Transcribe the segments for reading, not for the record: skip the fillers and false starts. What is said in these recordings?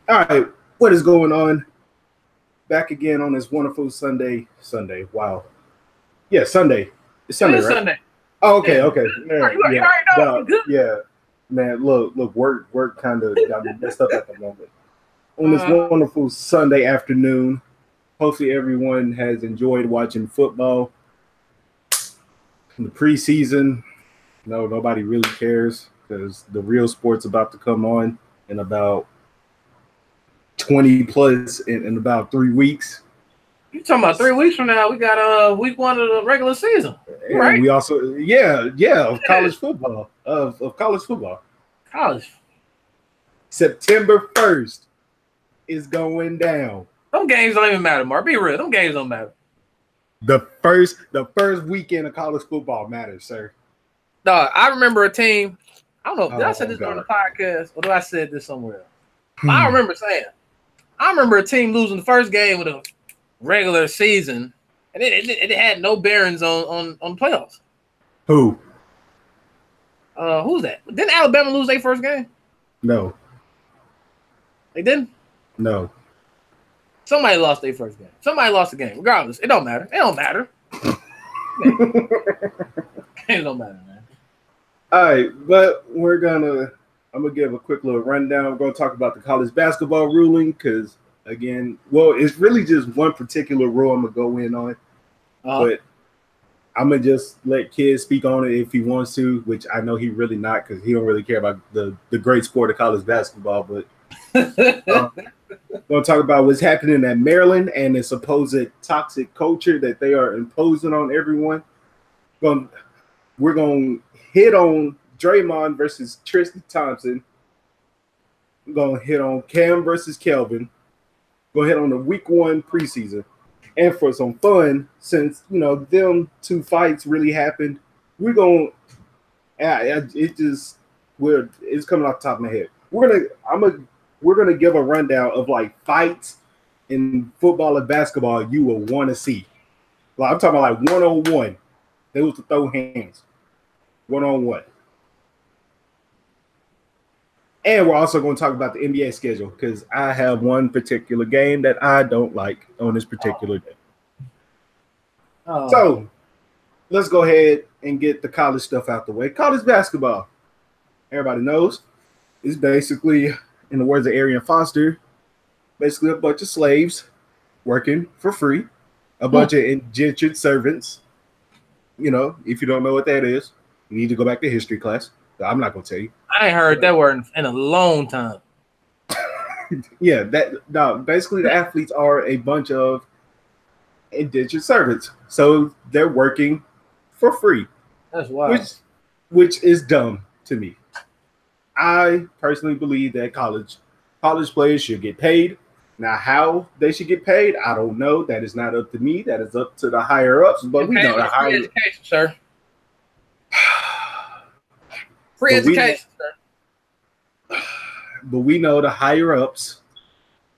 All right, what is going on? Back again on this wonderful Sunday. Wow. Yeah, Sunday. It's Sunday, It is right? Sunday. Oh, okay, Yeah. okay. Man, You already know. no, You good? yeah. Man, look, work kind of got me messed up at the moment. On this wonderful Sunday afternoon, hopefully everyone has enjoyed watching football. In the preseason, no, nobody really cares because the real sport's about to come on in about 20 plus in about 3 weeks. You talking about 3 weeks from now? We got week 1 of the regular season, And right? we also, of college football. Of college football. College. September 1st is going down. Them games don't even matter, Mark. Be real. Them games don't matter. The first weekend of college football matters, sir. Dog, I remember a team. I don't know. Did I say this on the podcast or did I say this somewhere else? I remember saying. I remember a team losing the first game of the regular season, and it had no bearings on playoffs. Who? Who's that? Didn't Alabama lose their first game? No. They didn't? No. Somebody lost their first game. Somebody lost the game. Regardless, it don't matter. It don't matter. It don't matter, man. All right, but I'm gonna give a quick little rundown. We're gonna talk about the college basketball ruling because, again, it's really just one particular rule I'm gonna go in on, but I'm gonna just let Kid speak on it if he wants to, which I know he really not because he don't really care about the great sport of college basketball. But gonna talk about what's happening at Maryland and the supposed toxic culture that they are imposing on everyone. We're gonna hit on Draymond versus Tristan Thompson. We're gonna hit on Cam versus Kelvin. Go ahead on the week 1 preseason. And for some fun, since them two fights really happened, we're gonna it's coming off the top of my head. We're gonna give a rundown of like fights in football and basketball you will want to see. Like I'm talking about like 1-on-1. They was to throw hands. 1-on-1. And we're also going to talk about the NBA schedule because I have one particular game that I don't like on this particular day. So let's go ahead and get the college stuff out the way. College basketball, everybody knows, is basically, in the words of Arian Foster, basically a bunch of slaves working for free, a bunch of indentured servants. If you don't know what that is, you need to go back to history class. I'm not going to tell you. I ain't heard that word in a long time. Yeah, basically the athletes are a bunch of indentured servants. So they're working for free. That's wild. Which is dumb to me. I personally believe that college players should get paid. Now, how they should get paid, I don't know. That is not up to me. That is up to the higher ups. But we know the higher education, sir. Free education, sir. But we know the higher ups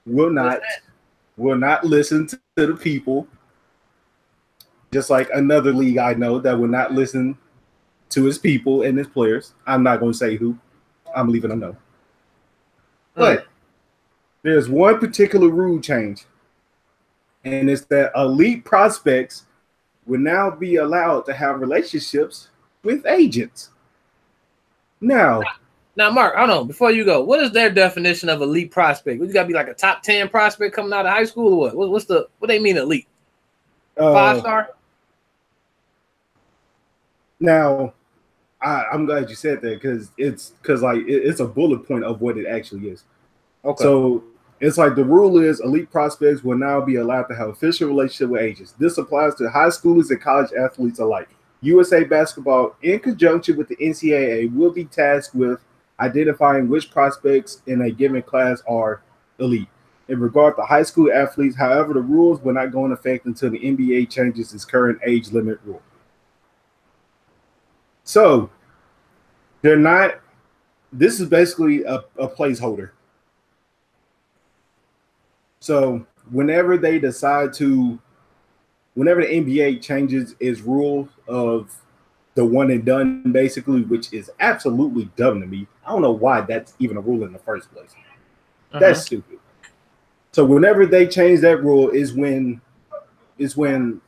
will not listen to the people. Just like another league I know that will not listen to his people and his players. I'm not going to say who. I'm leaving them know. But there's one particular rule change, and it's that elite prospects will now be allowed to have relationships with agents. Now, Mark, I don't know. Before you go, what is their definition of elite prospect? You got to be like a top 10 prospect coming out of high school, or what? What they mean elite? 5-star? Now, I'm glad you said that because it's a bullet point of what it actually is. Okay. So it's like the rule is elite prospects will now be allowed to have official relationship with agents. This applies to high schoolers and college athletes alike. USA Basketball, in conjunction with the NCAA, will be tasked with identifying which prospects in a given class are elite. In regard to high school athletes, however, the rules will not go into effect until the NBA changes its current age limit rule. So they're not. This is basically a placeholder. So whenever the NBA changes its rule of the one and done, basically, which is absolutely dumb to me. I don't know why that's even a rule in the first place. That's stupid. So whenever they change that rule is when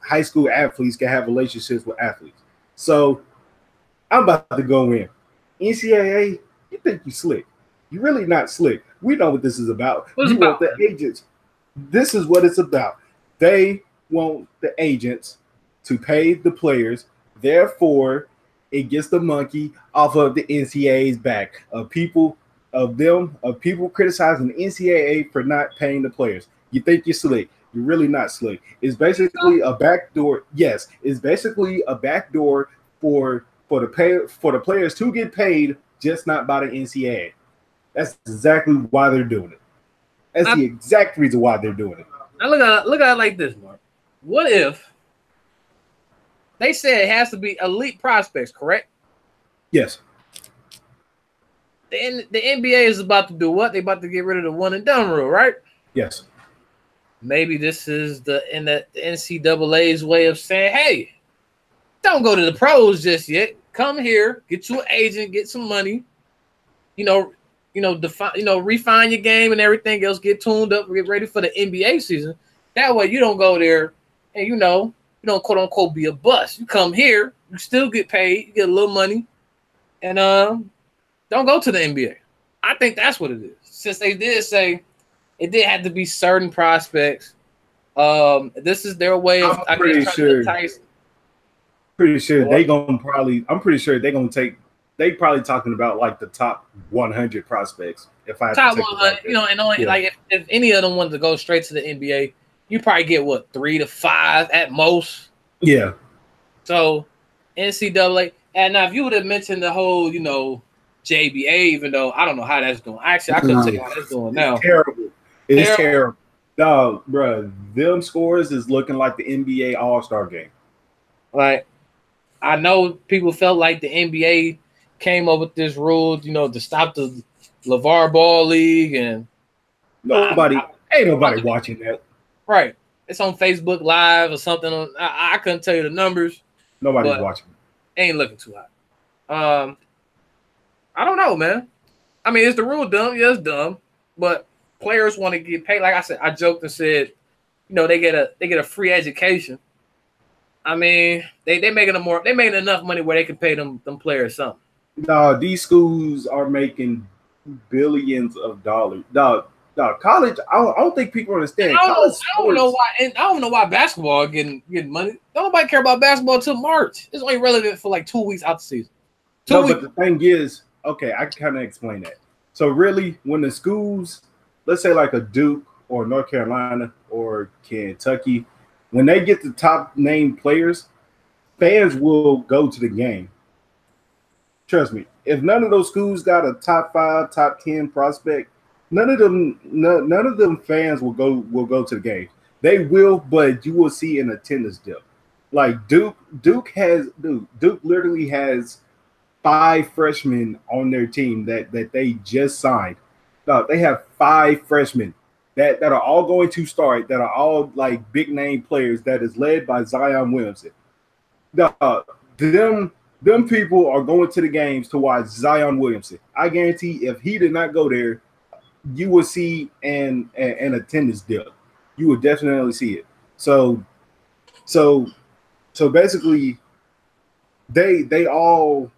high school athletes can have relationships with athletes. So I'm about to go in. NCAA, you think you slick. You're really not slick. We know what this is about. What's you about? want the agents. This is what it's about. They want the agents to pay the players. Therefore, it gets the monkey off of the NCAA's back of people criticizing the NCAA for not paying the players. You think you're slick. You're really not slick. It's basically a backdoor. Yes, it's basically a backdoor for the players to get paid, just not by the NCAA. That's exactly why they're doing it. That's the exact reason why they're doing it. Now look at it like this, Mark. What if they said it has to be elite prospects, correct? Yes. The NBA is about to do what? They're about to get rid of the one and done rule, right? Yes. Maybe this is the NCAA's way of saying, hey, don't go to the pros just yet. Come here, get you an agent, get some money. Refine your game and everything else. Get tuned up, get ready for the NBA season. That way, you don't go there and you don't quote unquote be a bust. You come here, you still get paid, you get a little money, and don't go to the NBA. I think that's what it is. Since they did say it did have to be certain prospects. This is their way of. I'm pretty sure they're gonna take. They probably talking about like the top 100 prospects. If I top 100, like if any of them wanted to go straight to the NBA, you probably get what 3 to 5 at most. Yeah. So NCAA, and now if you would have mentioned the whole, JBA, even though I don't know how that's doing. Actually, I couldn't tell you how that's doing now. It's terrible. Dog, bro, them scores is looking like the NBA All-Star game. Like, I know people felt like the NBA came up with this rule, to stop the LeVar Ball League, and ain't nobody watching that. Right. It's on Facebook Live or something. I couldn't tell you the numbers. Nobody's watching. Ain't looking too hot. I don't know, man. I mean, is the rule dumb? Yeah, it's dumb. But players want to get paid. Like I said, I joked and said, they get a free education. I mean, they making enough money where they can pay them players something. No, these schools are making billions of dollars. No, college. I don't think people understand. I don't know why basketball getting money. Don't nobody care about basketball until March. It's only relevant for like 2 weeks out the season. But the thing is, okay, I can kind of explain that. So really, when the schools, let's say like a Duke or North Carolina or Kentucky, when they get the top name players, fans will go to the game. Trust me. If none of those schools got a top 5, top 10 prospect, none of them fans will go to the game. They will, but you will see an attendance dip. Like Duke literally has 5 freshmen on their team that they just signed. They have 5 freshmen that are all going to start, that are all like big name players, that is led by Zion Williamson. Them people are going to the games to watch Zion Williamson. I guarantee if he did not go there, you will see an attendance dip. You would definitely see it. So basically, they all.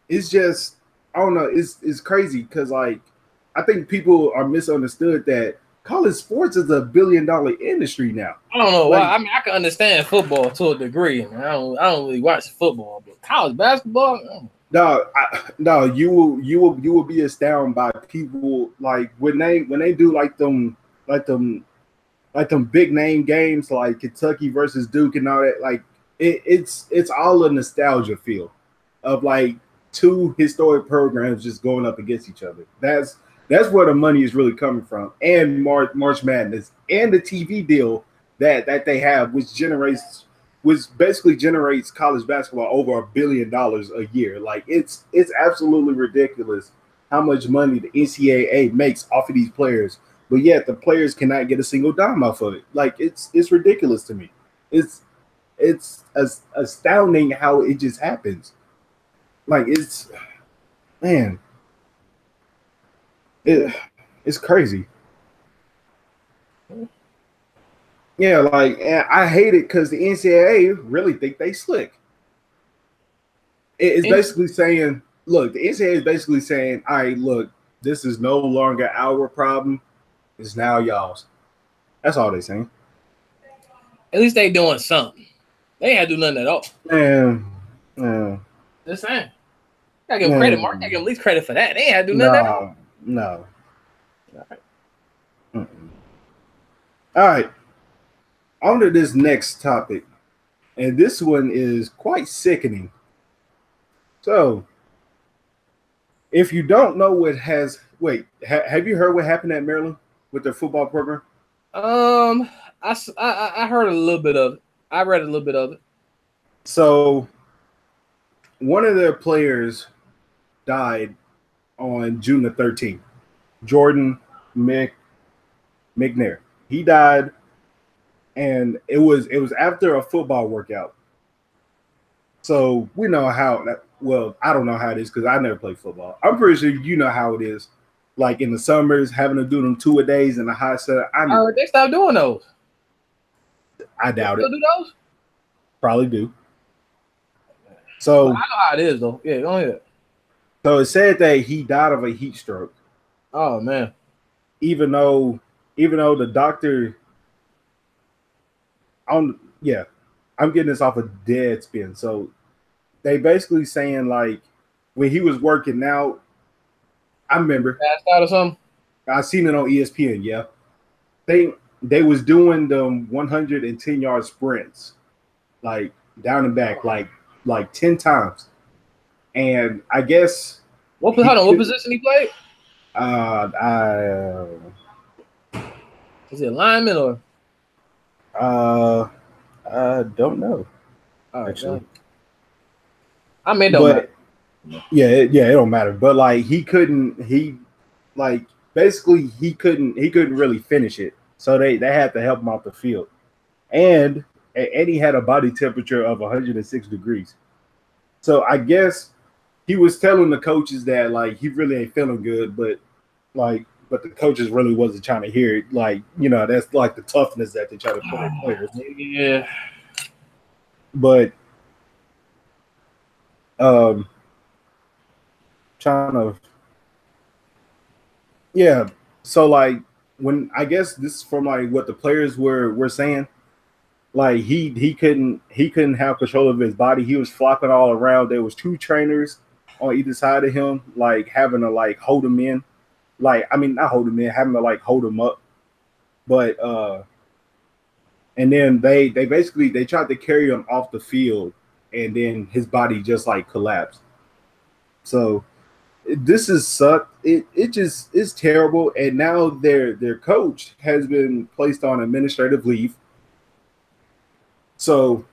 It's just, I don't know. It's crazy because like I think people are misunderstood that college sports is $1 billion industry now. I don't know why. I mean, I can understand football to a degree. I don't really watch football, but college basketball. No, you will be astounded by people like when they do like them big name games like Kentucky versus Duke and all that. Like it's all a nostalgia feel of like 2 historic programs just going up against each other. That's where the money is really coming from, and March Madness and the TV deal that they have, which basically generates college basketball over $1 billion a year. Like it's absolutely ridiculous how much money the NCAA makes off of these players, but yet the players cannot get a single dime off of it. Like it's ridiculous to me. It's astounding how it just happens. Like it's It's crazy. Yeah, like, and I hate it because the NCAA really think they slick. It's basically saying, look, the NCAA is basically saying, all right, look, this is no longer our problem. It's now y'all's. That's all they're saying. At least they doing something. They ain't had to do nothing at all. Just saying. Gotta give them credit, Mark. Gotta give them at least credit for that. They ain't had to do nothing at all. No. All right. All right. On to this next topic. And this one is quite sickening. So, if you don't know what has – wait, have you heard what happened at Maryland with their football program? I heard a little bit of it. I read a little bit of it. So, one of their players died on June the 13th. Jordan McNair. He died, and it was after a football workout. So we know how that. Well, I don't know how it is because I never played football. I'm pretty sure you know how it is. Like in the summers, having to do them 2-a-days in the hot sun. They stopped doing those. I doubt they it. Still do those? Probably do. So I know how it is though. Yeah, go ahead. So it said that he died of a heat stroke. Oh man. Even though the doctor I'm getting this off of Deadspin. So they basically saying like when he was working out, I remember passed out or something. I seen it on ESPN. Yeah, they was doing them 110-yard sprints, like down and back, like 10 times, and I guess what position he played? Is it lineman or? I don't know. Actually, I mean, don't matter. Yeah, it don't matter. But like he couldn't really finish it. So they had to help him off the field. And he had a body temperature of 106 degrees. So I guess he was telling the coaches that like he really ain't feeling good, but the coaches really wasn't trying to hear it. Like, you know, that's like the toughness that they try to put in players. Yeah. But so like when I guess this is from like what the players were saying, like he couldn't have control of his body. He was flopping all around. There was 2 trainers on either side of him, like having to like hold him in. Like, I mean, not hold him in, having to like hold him up. But and then they tried to carry him off the field, and then his body just like collapsed. So this is sucked. It just is terrible. And now their coach has been placed on administrative leave. So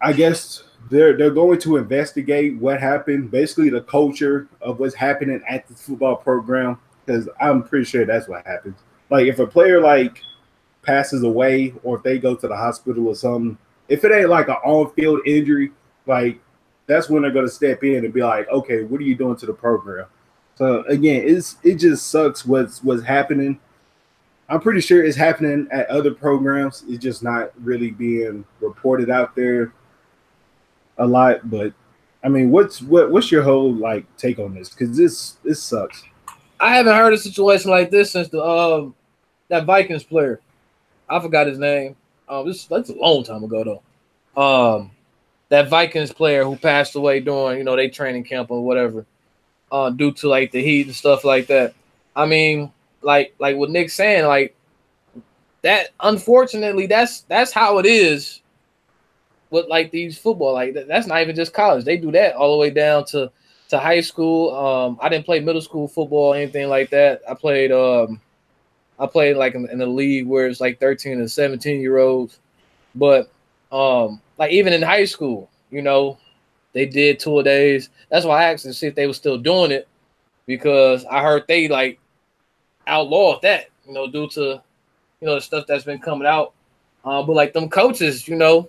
I guess they're going to investigate what happened, basically the culture of what's happening at the football program, because I'm pretty sure that's what happens. Like if a player like passes away or if they go to the hospital or something, if it ain't like an on-field injury, like that's when they're going to step in and be like, okay, what are you doing to the program? So again, it just sucks what's happening. I'm pretty sure it's happening at other programs. It's just not really being reported out there a lot. But I mean, what's your whole like take on this? Because this sucks. I haven't heard a situation like this since the that Vikings player. I forgot his name. That's a long time ago though. That Vikings player who passed away during they training camp or whatever, due to like the heat and stuff like that. I mean, like what Nick's saying, like that. Unfortunately, that's how it is with like these football. Like that's not even just college. They do that all the way down to high school. I didn't play middle school football or anything like that. I played like in the league where it's like 13 and 17-year-olds. But like even in high school, they did 2-a-days. That's why I asked to see if they were still doing it, because I heard they like outlawed that, due to the stuff that's been coming out. But like them coaches, and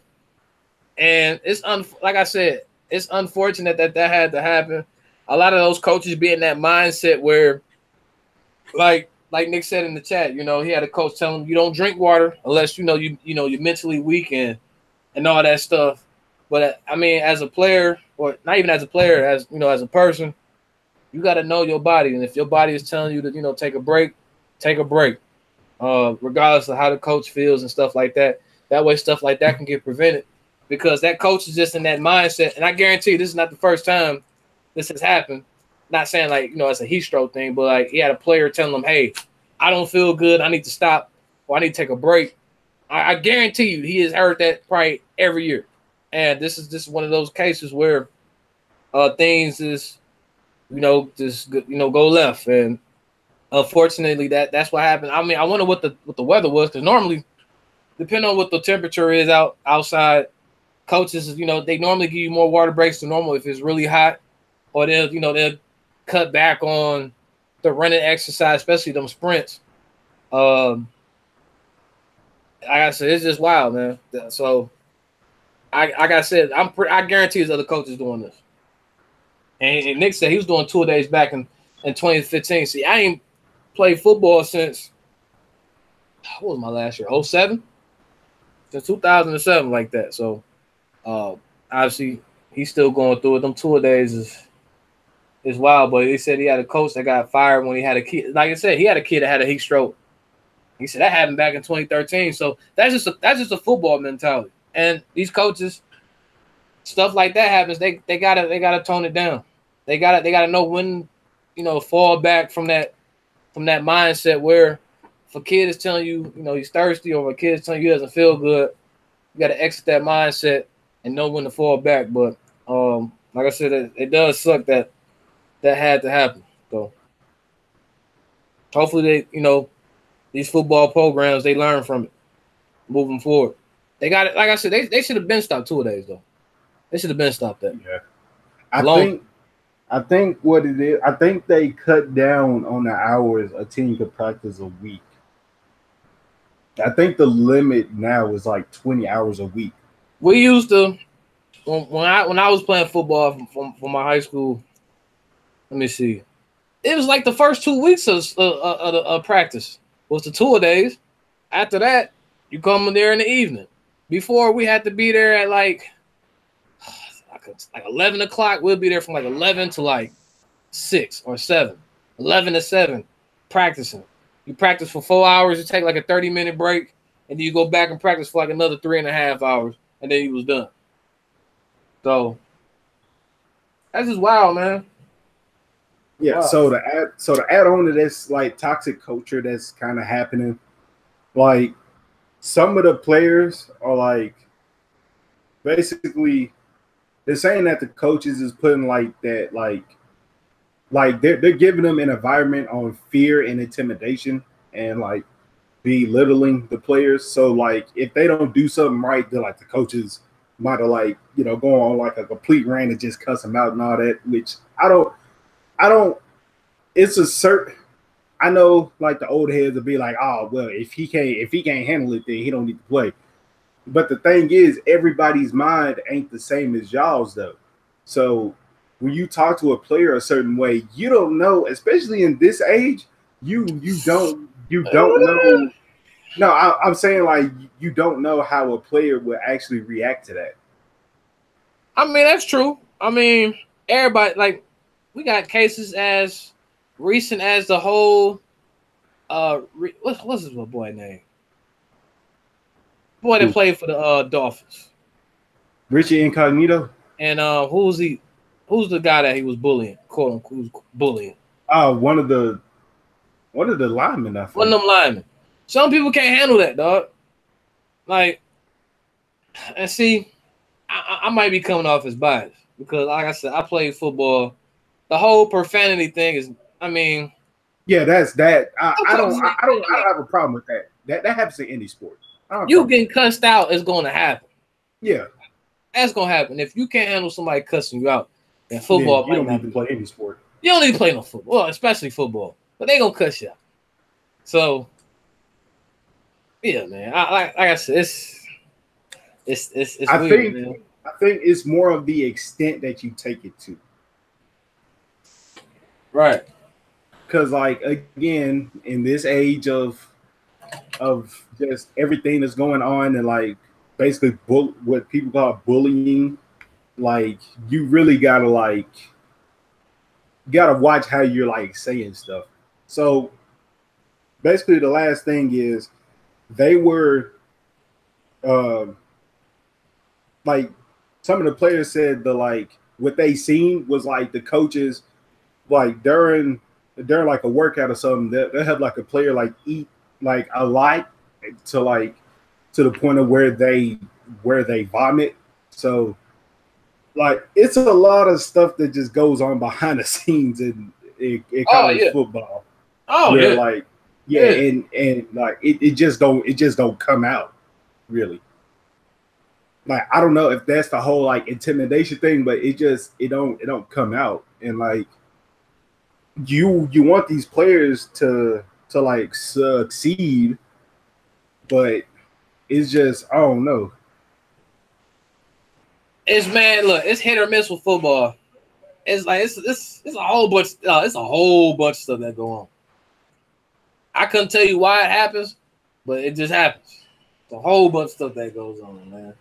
it's like I said, it's unfortunate that had to happen. A lot of those coaches be in that mindset where like like Nick said in the chat, he had a coach tell him you don't drink water unless you're mentally weak and all that stuff. But I mean, as a player, or not even as a player, as as a person, you got to know your body, and if your body is telling you to take a break, take a break, regardless of how the coach feels and stuff like that. That way, stuff like that can get prevented because that coach is just in that mindset. And I guarantee you, this is not the first time this has happened. Not saying like it's a heat stroke thing, but like he had a player telling him, "Hey, I don't feel good. I need to stop, or I need to take a break." I guarantee you, he has heard that probably every year. And this is one of those cases where things is just go left, and unfortunately that's what happened. I mean, I wonder what the weather was, because normally, depending on what the temperature is outside, coaches they normally give you more water breaks than normal if it's really hot, or they'll cut back on the running exercise, especially them sprints. Like I said, it's just wild, man. So like I said, I guarantee there's other coaches doing this. And Nick said he was doing 2 days back in 2015. See, I ain't played football since, what was my last year? 07? Since 2007, like that. So obviously he's still going through it. Them 2 days is wild. But he said he had a coach that got fired when he had a kid. Like I said, he had a kid that had a heat stroke. He said that happened back in 2013. So that's just a football mentality. And these coaches, stuff like that happens. They gotta tone it down. They gotta know when, fall back from that mindset where if a kid is telling you, he's thirsty, or if a kid is telling you he doesn't feel good, you gotta exit that mindset and know when to fall back. But like I said, it does suck that had to happen. So hopefully they, these football programs, they learn from it moving forward. They got it. Like I said, they should have been stopped 2 days though. They should have been stopped that. Yeah. I think what it is, I think they cut down on the hours a team could practice a week. I think the limit now is like 20 hours a week. We used to, when I was playing football from my high school, let me see. It was like the first 2 weeks of practice was the 2 days. After that, you come in there in the evening. Before, we had to be there at like 11 o'clock. We'll be there from like 11 to like 6 or 7. 11 to 7, practicing. You practice for 4 hours. You take like a 30-minute break, and then you go back and practice for like another 3.5 hours, and then you was done. So that's just wild, man. Yeah. Wow. So to add on to this like toxic culture that's kind of happening, like some of the players are like basically they're saying that the coaches is putting like that like they're giving them an environment on fear and intimidation and like belittling the players. So like if they don't do something right, they're like the coaches might have like go on like a complete rant and just cuss them out and all that. Which I don't. It's a certain. I know like the old heads will be like, oh well, if he can't handle it, then he don't need to play. But the thing is, everybody's mind ain't the same as y'all's though. So when you talk to a player a certain way, you don't know, especially in this age, you don't know. No, I'm saying like you don't know how a player will actually react to that. I mean, that's true. I mean, everybody, like, we got cases as recent as the whole what's his little boy name? Boy that played for the Dolphins. Richie Incognito. And who's the guy that he was bullying, quote unquote bullying? One of the linemen, I think. One of them linemen. Some people can't handle that, dog. Like, and see, I might be coming off as biased because, like I said, I played football. The whole profanity thing is, I mean, yeah, that's that. I don't have a problem with that. That happens in any sport. You getting cussed out is going to happen. Yeah, that's going to happen. If you can't handle somebody cussing you out in football, you don't need to play any sport. You don't need to play no football, well, especially football. But they gonna cuss you out. So, yeah, man. Like I said, it's weird, man. I think it's more of the extent that you take it to. Right. because like again, in this age of just everything that's going on and like basically what people call bullying, like you really gotta watch how you're like saying stuff. So basically, the last thing is they were like some of the players said what they seen was like the coaches like during like a workout or something they have like a player like eat like a lot to the point of where they vomit. So like it's a lot of stuff that just goes on behind the scenes in college football. Where, like and like it just don't come out really. Like I don't know if that's the whole like intimidation thing, but it don't come out. And like you want these players to like succeed, but it's just I don't know. It's look, it's hit or miss with football. It's like it's a whole bunch of stuff that go on. I couldn't tell you why it happens, but it just happens. It's a whole bunch of stuff that goes on, man.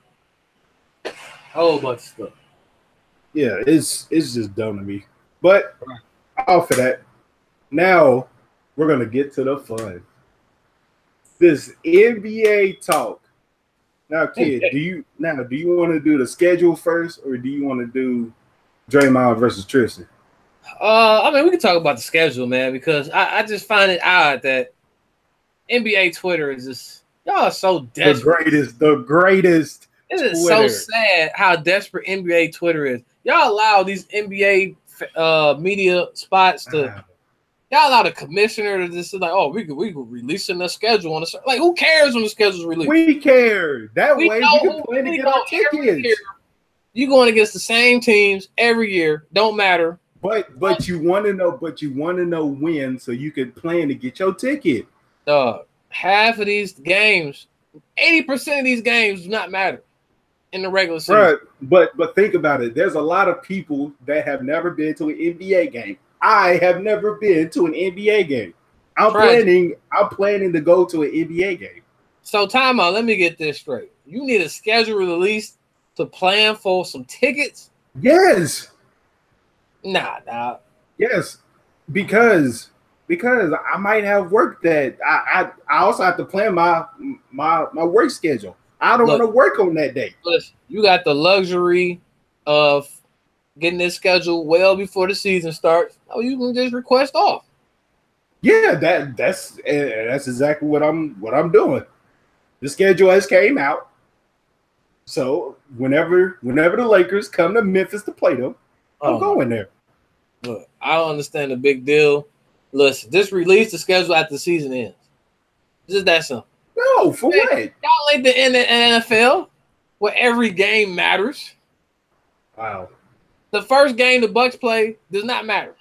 Whole bunch of stuff. Yeah, it's just dumb to me. But off of that, now we're gonna get to the fun. This NBA talk. Now, kid, do you want to do the schedule first, or do you want to do Draymond versus Tristan? I mean, we can talk about the schedule, man, because I just find it odd that NBA Twitter is just y'all are so desperate. The greatest. It is so sad how desperate NBA Twitter is. Y'all allow these NBA media spots to. Y'all allow the commissioner to just say like, oh, we could releasing the schedule on the like. Who cares when the schedule's released? We care. That way we can plan to get our tickets. You going against the same teams every year. Don't matter. But you want to know when, so you can plan to get your ticket. Half of these games, 80% of these games do not matter in the regular season. Right. But think about it. There's a lot of people that have never been to an NBA game. I have never been to an NBA game. I'm planning to go to an NBA game. So time out. Let me get this straight. You need a schedule release to plan for some tickets? Yes. Nah. Yes, because I might have work that I also have to plan my work schedule. I don't want to work on that day. Listen, you got the luxury of getting this schedule well before the season starts. Oh, you can just request off. Yeah, that's exactly what I'm doing. The schedule has came out, so whenever the Lakers come to Memphis to play them, I'm going there. Look, I don't understand the big deal. Listen, just release the schedule after the season ends. Just that simple. No, for what? Y'all like the NFL, where every game matters. Wow. The first game the Bucks play does not matter.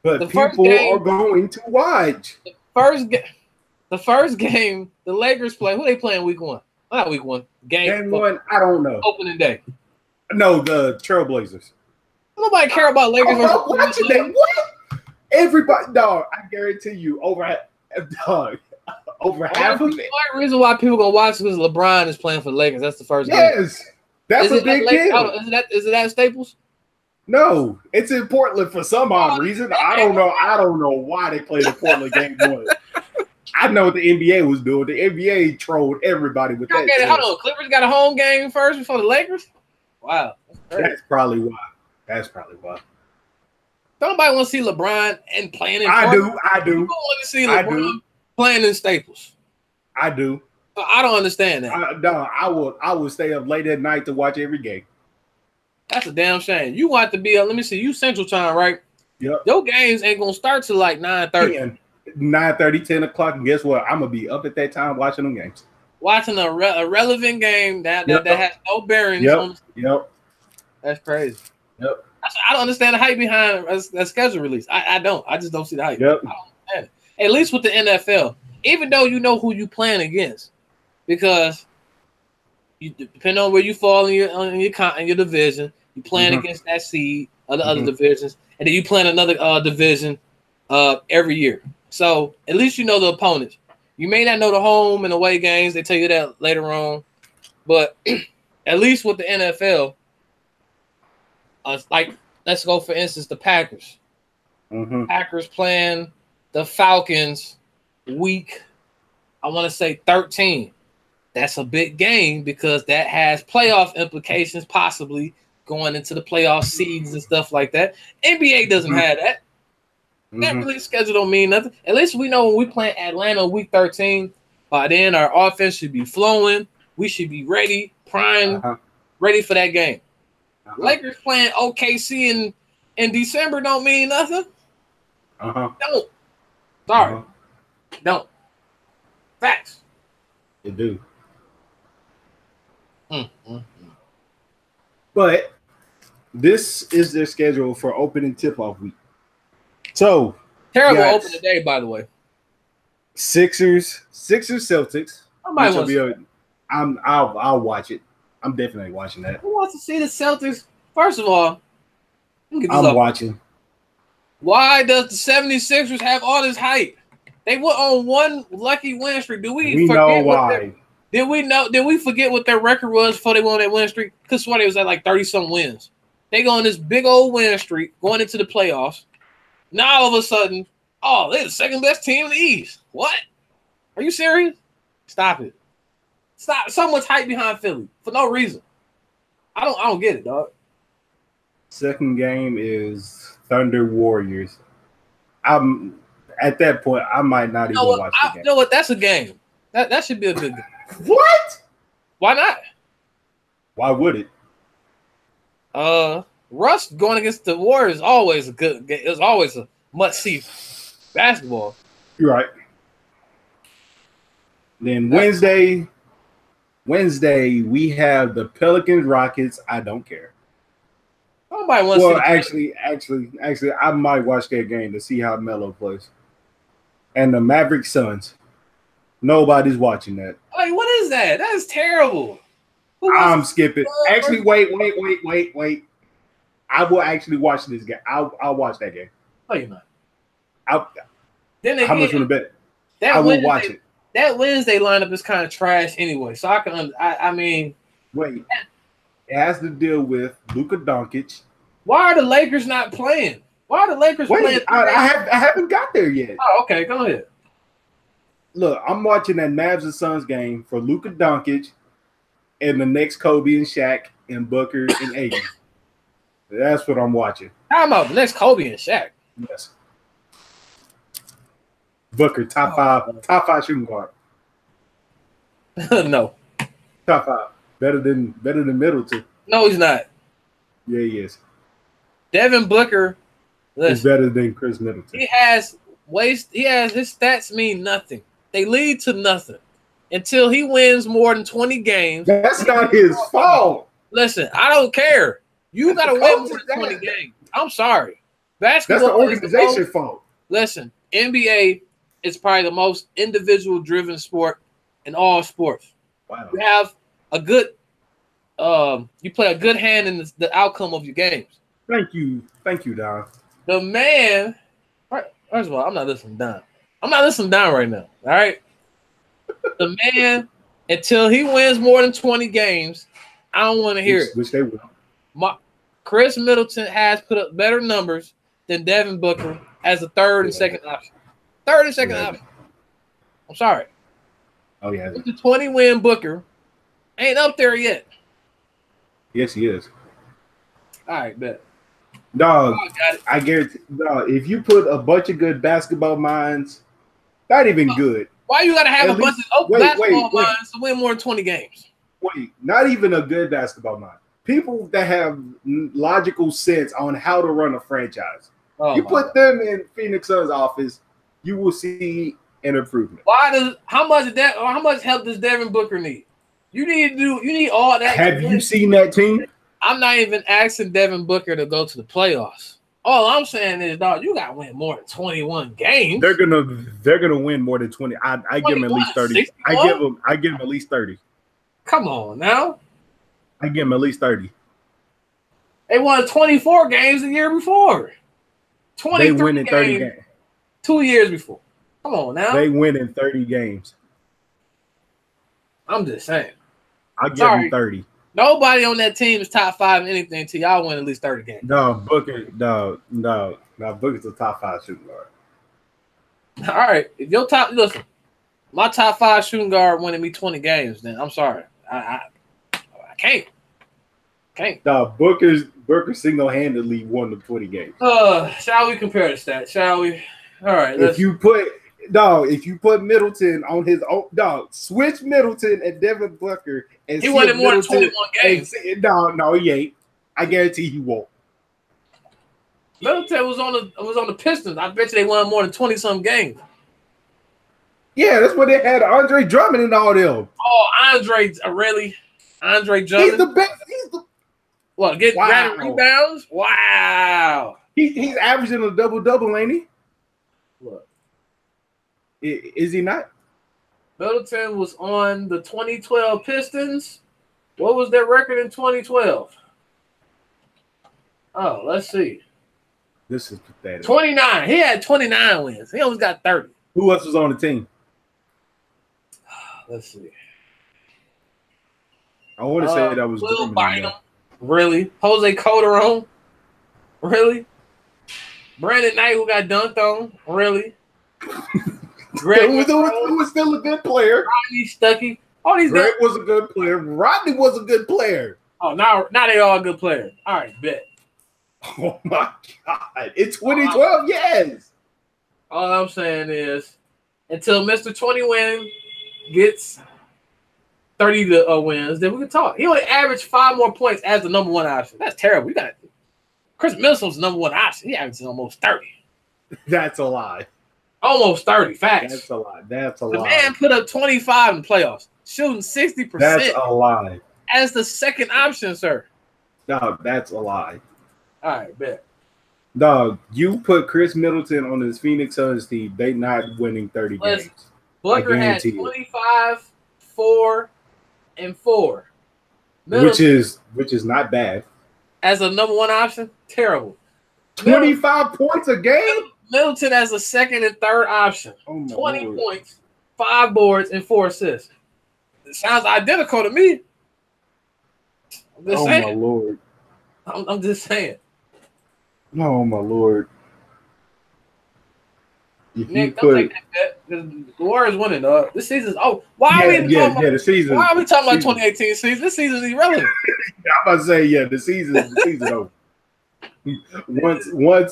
But people are going to watch. The first game the Lakers play, who they playing week one? Not week one. Game one, I don't know. Opening day. No, the Trailblazers. Nobody care about Lakers. Watching that. What? Everybody, dog. I guarantee you, over half of it. The only reason why people gonna watch is because LeBron is playing for the Lakers. That's the first game. Yes, that's a big deal. Is it at Staples? No, it's in Portland for some odd reason. I don't know why they played the Portland game one. I know what the NBA was doing. The NBA trolled everybody with that. Okay, hold on. Clippers got a home game first before the Lakers? Wow. That's probably why. Don't nobody want to see LeBron and playing in Portland. I do. You don't want to see LeBron playing in Staples. I do. So I don't understand that. I will stay up late at night to watch every game. That's a damn shame. You want to be let me see, you Central Time, right? Yep. Your games ain't gonna start till like 9:30. 9:30, 10 o'clock, and guess what? I'm gonna be up at that time watching them games. Watching a relevant game that has no bearing on. Yep. That's crazy. Yep. I don't understand the hype behind a schedule release. I don't. I just don't see the hype. Yep. I don't understand it. At least with the NFL, even though you know who you playing against, because you depending on where you fall in your division, you playing against that seed of the other divisions, and then you playing another division every year. So at least you know the opponents. You may not know the home and away games. They tell you that later on. But at least with the NFL, like let's go for instance, the Packers. Mm-hmm. Packers playing the Falcons week, I want to say 13. That's a big game because that has playoff implications, possibly going into the playoff seeds and stuff like that. NBA doesn't have that. That really schedule don't mean nothing. At least we know when we play Atlanta week 13, by then our offense should be flowing. We should be ready, primed, ready for that game. Lakers playing OKC in December don't mean nothing. Don't. Sorry. Don't. Facts. It do. But this is their schedule for opening tip-off week. So terrible open today, by the way. Sixers, Celtics. I'll watch it. I'm definitely watching that. Who wants to see the Celtics? First of all, I'm watching. Why does the 76ers have all this hype? They were on one lucky win streak. Did we forget know why? Did we forget what their record was before they went on that win streak? Because what, it was at like 30-some wins. They go on this big old win streak going into the playoffs. Now all of a sudden, they're the second best team in the East. What? Are you serious? Stop it. Stop. So much hype behind Philly for no reason. I don't get it, dog. Second game is Thunder Warriors. I'm at that point. I might not even watch the game. You know what? That's a game. That should be a good game. What? Why not? Why would it? Russ going against the Warriors is always a good game. It's always a must-see basketball. You're right. Then Wednesday, we have the Pelicans Rockets. I don't care. Nobody wants to actually, I might watch that game to see how Melo plays. And the Mavericks Suns. Nobody's watching that. Like, what is that? That is terrible. I'm skipping. Actually, wait. I will actually watch this game. I'll watch that game. No, you're not. How much will bet? I will watch it. That Wednesday lineup is kind of trash anyway. So I mean, wait. It has to deal with Luka Doncic. Why are the Lakers not playing? Why are the Lakers playing? I haven't got there yet. Oh, okay. Go ahead. Look, I'm watching that Mavs and Suns game for Luka Doncic and the next Kobe and Shaq and Booker and AD. That's what I'm watching. How about the next Kobe and Shaq? Yes. Booker, top five shooting guard. No. Top 5. Better than Middleton. No, he's not. Yeah, he is. Devin Booker is better than Chris Middleton. He has his stats mean nothing. They lead to nothing until he wins more than 20 games. That's not his fault. Listen, I don't care. You got to win more than 20 games. I'm sorry. Basketball. That's the organization's fault. Listen, NBA is probably the most individual-driven sport in all sports. Wow. You have a good you play a good hand in the outcome of your games. Thank you, Don. The man, first of all, I'm not listening to Don. I'm not listening to Don right now. All right. The man, until he wins more than 20 games, I don't want to hear it. Which they will. Chris Middleton has put up better numbers than Devin Booker as a third and second option. Third and second option. I'm sorry. Oh, yeah. The 20-win Booker ain't up there yet. Yes, he is. All right, bet. Dog, I guarantee. Dog, if you put a bunch of good basketball minds, not even good. Why you got to have a bunch of basketball minds to win more than 20 games? Wait, not even a good basketball mind. People that have logical sense on how to run a franchise. You put them in Phoenix Suns' office, you will see an improvement. How much help does Devin Booker need? You need all that. Have you seen that team? I'm not even asking Devin Booker to go to the playoffs. All I'm saying is, dog, you gotta win more than 21 games. They're gonna win more than 20. I give them at least 30. 61? I give them at least 30. Come on now. I give them at least 30. They won 24 games the year before. 23 they win in 30 games. 2 years before. Come on now. They win in 30 games. I'm just saying. I'll give them 30. Nobody on that team is top 5 in anything until y'all win at least 30 games. No, Booker. No. Booker's the top 5 shooting guard. All right. If your listen, my top 5 shooting guard winning me 20 games, then I'm sorry. I can't. No, Booker single-handedly won the 20 games. Shall we compare the stats? Shall we? All right. If you put Middleton on his own, switch Middleton and Devin Booker, and he won more than 21 games. No, he ain't. I guarantee he won't. Middleton was on the Pistons. I bet you they won more than 20-some games. Yeah, that's what they had Andre Drummond and all them. Oh, Andre, really? Andre Drummond? He's the best. Grabbing rebounds? Wow. He's averaging a double-double, ain't he? Look. Is he not? Middleton was on the 2012 Pistons. What was their record in 2012? Oh, let's see. This is pathetic. 29. He had 29 wins. He almost got 30. Who else was on the team? Let's see. I want to say that was Will Bynum. Really? Jose Calderon? Really? Brandon Knight, who got dunked on? Really? Who was still a good player. Rodney Stuckey. All these Greg was a good player. Rodney was a good player. Oh, now they all good players. All right, bet. Oh my God! It's 2012. Yes. All I'm saying is, until Mr. 20 win gets 30 wins, then we can talk. He only averaged 5 more points as the number 1 option. That's terrible. You got Chris Middleton's the number 1 option. He averages almost 30. That's a lie. Almost 30. Facts. That's a lie. That's a lie. The lie. man put up 25 in the playoffs, shooting 60%. That's a lie. As the second option, sir. No, that's a lie. All right, bet. Dog, you put Chris Middleton on his Phoenix Suns team, they not winning 30 games. Booker had 25, 4, and 4. Which is not bad. As a number 1 option, terrible. 25 points a game? Middleton as a second and third option. 20 Lord. points, 5 boards, and 4 assists. It sounds identical to me. I'm just saying. My Lord. I'm just saying. Oh, my Lord. Nick, don't take that bet. The Warriors winning, dog. This season's why are we talking about the season? Why are we talking about 2018 season? This season is irrelevant. I'm about to say, the season over. Once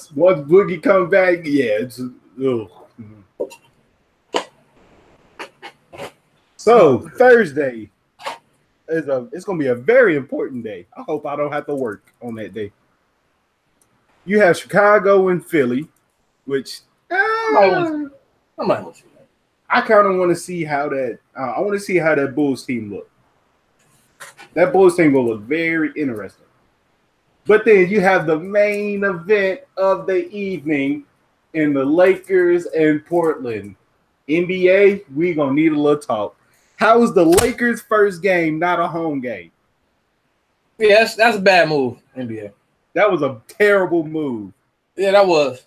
Boogie comes back, it's So Thursday it's gonna be a very important day. I hope I don't have to work on that day. You have Chicago and Philly, which I kind of want to see how that. I want to see how that Bulls team look. That Bulls team will look very interesting. But then you have the main event of the evening in the Lakers and Portland. NBA, we gonna need a little talk. How was the Lakers' first game not a home game? Yeah, that's a bad move, NBA. That was a terrible move. Yeah, that was.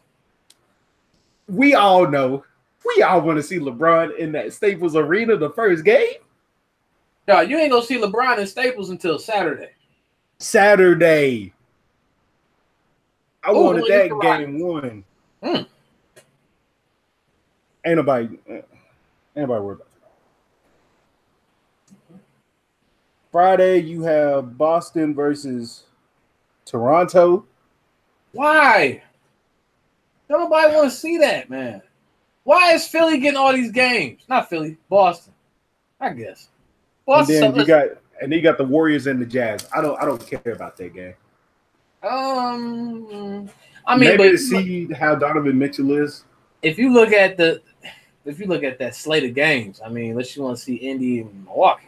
We all know. We all want to see LeBron in that Staples Arena the first game. No, you ain't gonna see LeBron in Staples until Saturday. I wanted that game won. Ain't nobody worried about that. Friday, you have Boston versus Toronto. Why? Nobody want to see that, man. Why is Philly getting all these games? Not Philly, Boston. I guess. Boston. And then you got the Warriors and the Jazz. I don't care about that game. I mean, maybe to see how Donovan Mitchell is. If you look at that slate of games, I mean, unless you want to see Indy and Milwaukee.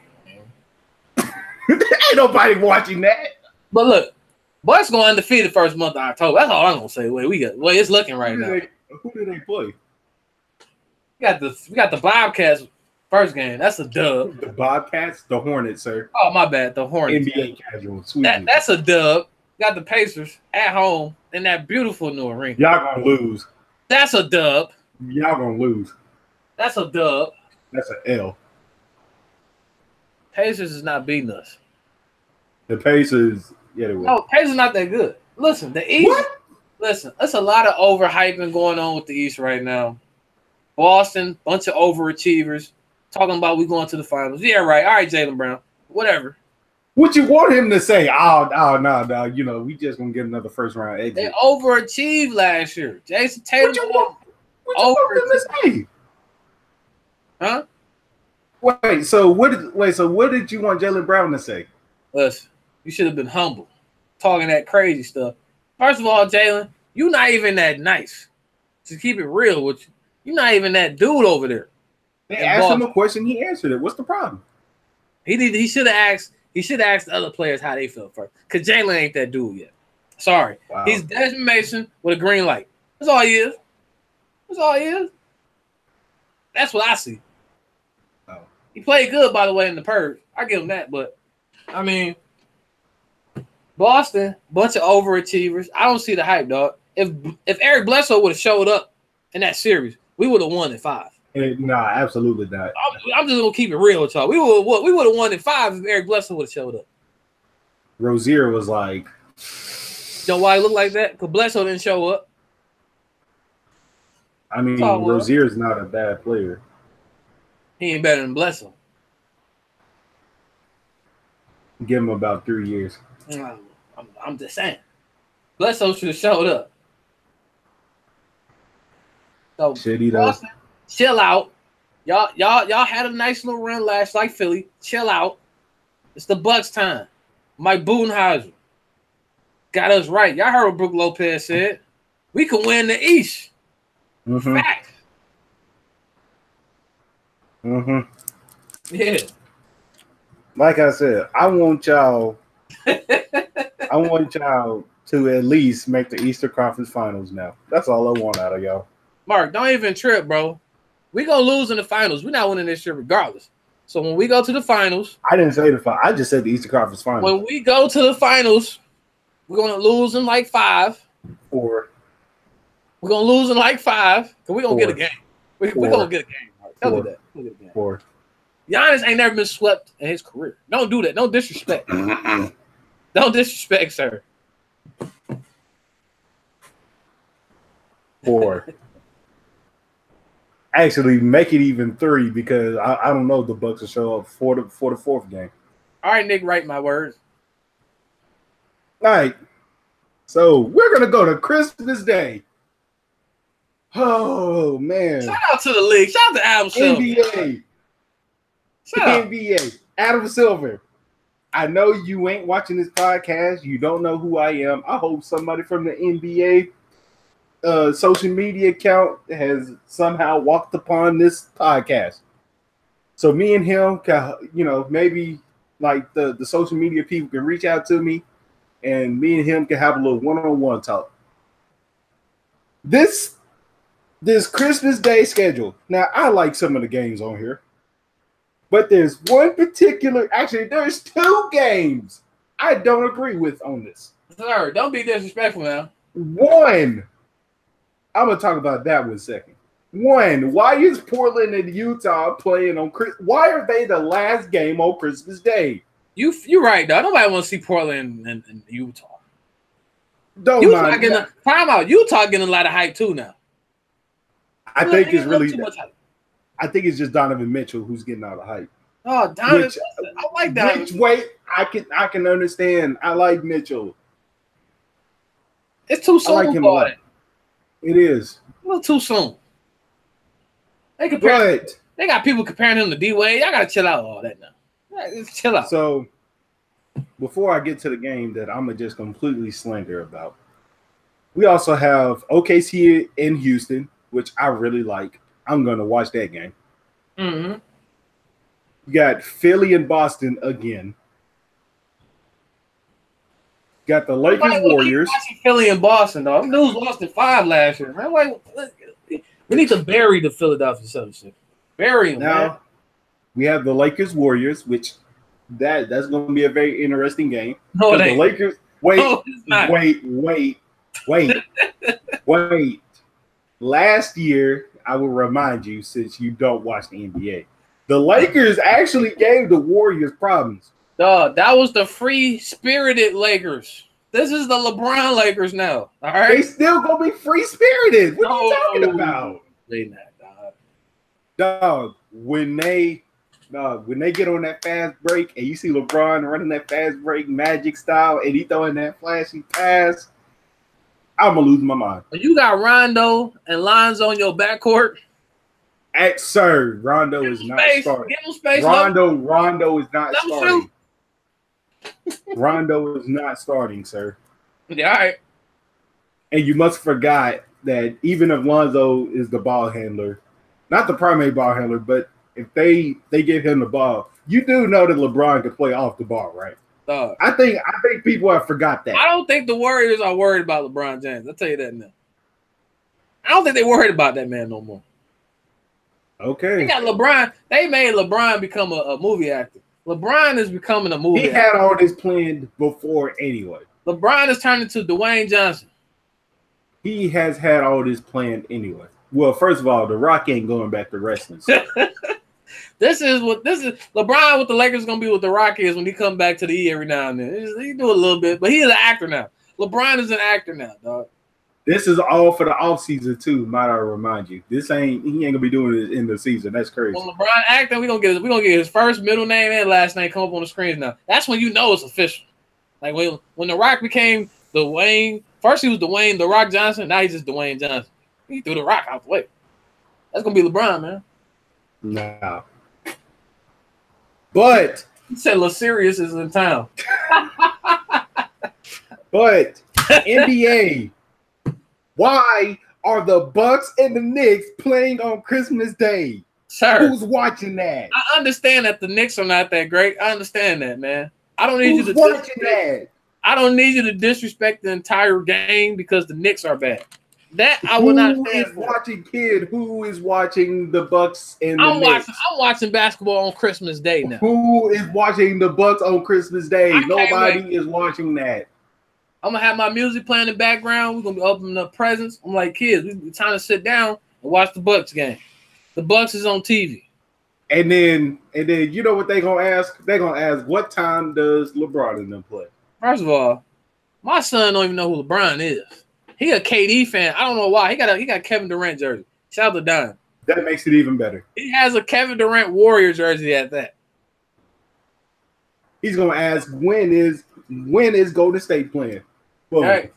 Ain't nobody watching that. But look, Bucks going undefeated first month of October. That's all I'm gonna say. It's looking right now. Who do they play? We got the Bobcats first game. That's a dub. The Bobcats, the Hornets, sir. Oh my bad, the Hornets. NBA casual. That's a dub. Got the Pacers at home in that beautiful new arena. Y'all gonna lose. That's a dub. Y'all gonna lose. That's a dub. That's an L. Pacers is not beating us. The Pacers, yeah, they will. No, Pacers not that good. Listen, the East. What? Listen, there's a lot of overhyping going on with the East right now. Boston, bunch of overachievers, talking about we going to the finals. Yeah, right. All right, Jaylen Brown. Whatever. What you want him to say? Oh, no. You know, we just gonna get another first round exit. They overachieved last year. Jason Tatum. What you want them to say? Huh? Wait. So what did you want Jaylen Brown to say? Listen, you should have been humble, talking that crazy stuff. First of all, Jaylen, you not even that nice. To keep it real with you, you're not even that dude over there. They asked him a question, he answered it. What's the problem? He should have asked. He should have asked the other players how they felt first. Because Jaylen ain't that dude yet. Sorry. Wow. He's Desmond Mason with a green light. That's all he is. That's all he is. That's what I see. Oh. He played good, by the way, in the purge. I give him that. But, I mean, Boston, bunch of overachievers. I don't see the hype, dog. If Eric Bledsoe would have showed up in that series, we would have won in 5. Nah, absolutely not. I'm just gonna keep it real with y'all. We would have won in 5 if Eric Bledsoe would have showed up. Rozier was like, you know why he looked like that? Because Bledsoe didn't show up. I mean, Rozier's not a bad player. He ain't better than Bledsoe. Give him about 3 years. I'm just saying. Bledsoe should have showed up. So Shitty though. Boston, chill out. Y'all had a nice little run last like Philly. Chill out. It's the Bucks time. Mike Budenholzer got us right. Y'all heard what Brook Lopez said. We can win the East. Mm-hmm. Fact. Mm-hmm. Yeah. Like I said, I want y'all to at least make the Eastern Conference Finals now. That's all I want out of y'all. Mark, don't even trip, bro. We gonna lose in the finals. We're not winning this year regardless. So when we go to the finals, I didn't say the final. I just said the Eastern Conference Finals. When we go to the finals, we're gonna lose in like 5. 4. We're gonna lose in like 5. Cause we're gonna get a game. We're gonna get a game. Mark. Don't do that. We'll get a game. 4. Giannis ain't never been swept in his career. Don't do that. Don't disrespect. Don't disrespect, sir. 4. Actually, make it even 3 because I don't know if the Bucks will show up for the 4th game. All right, Nick, write my words. All right. So we're gonna go to Christmas Day. Oh man! Shout out to the league. Shout out to Adam Silver. NBA. Adam Silver. I know you ain't watching this podcast. You don't know who I am. I hope somebody from the NBA social media account has somehow walked upon this podcast. So me and him can, maybe like the social media people can reach out to me and me and him can have a little one-on-one talk. This Christmas Day schedule. Now, I like some of the games on here, but there's one particular, actually, there's 2 games I don't agree with on this. Sir, don't be disrespectful now. One, I'm going to talk about that one second. One, why is Portland and Utah playing on Christmas? Why are they the last game on Christmas Day? You're right, though. Nobody wants to see Portland and Utah. Don't Utah mind. Time out. Utah getting a lot of hype, too, now. I think it's really – I think it's just Donovan Mitchell who's getting all the hype. Oh, Donovan, I like that. Wait, I can understand. I like Mitchell. It's too soon like him for it. It is. A little too soon. They got people comparing him to D-Wade. Y'all got to chill out all that now. Just chill out. So, before I get to the game that I'm going to just completely slander about, we also have OKC in Houston, which I really like. I'm going to watch that game. Mm-hmm. You got Philly and Boston again. Got the Lakers Warriors. Philly and Boston, though. Them dudes lost in 5 last year, man. We need to bury the Philadelphia 76ers. Bury them, now, man. We have the Lakers Warriors, which that's going to be a very interesting game. No, it ain't. The Lakers. Wait. Last year, I will remind you, since you don't watch the NBA, the Lakers actually gave the Warriors problems. Dog, that was the free-spirited Lakers. This is the LeBron Lakers now. All right, they still gonna be free-spirited. What are you talking about? They not, dog. Dog, when they get on that fast break and you see LeBron running that fast break Magic style and he throwing that flashy pass, I'm gonna lose my mind. You got Rondo and Lonzo on your backcourt. Sir, Rondo is not starting. Give him space. Rondo is not starting. Rondo is not starting, sir. Yeah, all right. And you must forgot that even if Lonzo is the ball handler, not the primary ball handler, but if they give him the ball, you do know that LeBron can play off the ball, right? I think people have forgot that. I don't think the Warriors are worried about LeBron James. I'll tell you that now. I don't think they're worried about that man no more. Okay. They got LeBron. They made LeBron become a movie actor. LeBron is becoming a movie actor. He had all this planned before anyway. LeBron is turning to Dwayne Johnson. He has had all this planned anyway. Well, first of all, The Rock ain't going back to wrestling. So. This is LeBron. What the Lakers is gonna be with The Rock is when he come back to the E every now and then. He do a little bit, but he is an actor now. LeBron is an actor now, dog. This is all for the offseason too, might I remind you. He ain't gonna be doing it in the season. That's crazy. When LeBron acting, we're gonna get his first middle name and last name come up on the screens now. That's when you know it's official. Like when The Rock became Dwayne, first he was Dwayne The Rock Johnson, now he's just Dwayne Johnson. He threw The Rock out the way. That's gonna be LeBron, man. Nah. But he said LaSirius is in town. But NBA. Why are the Bucks and the Knicks playing on Christmas Day? Sir, who's watching that? I understand that the Knicks are not that great. I understand that, man. I don't need you to watching that. I don't need you to disrespect the entire game because the Knicks are bad. That I will not stand for. Who is watching the Bucks and the Knicks? I'm watching basketball on Christmas Day now. Who is watching the Bucks on Christmas Day? Nobody is watching that. I'm gonna have my music playing in the background. We're gonna be opening up presents. I'm like, kids, it's time to sit down and watch the Bucks game. The Bucks is on TV. And then you know what they're gonna ask? They're gonna ask, what time does LeBron and them play? First of all, my son don't even know who LeBron is. He a KD fan. I don't know why. He got Kevin Durant jersey. Shout out to Don. That makes it even better. He has a Kevin Durant Warrior jersey at that. He's gonna ask when is Golden State playing? Hey.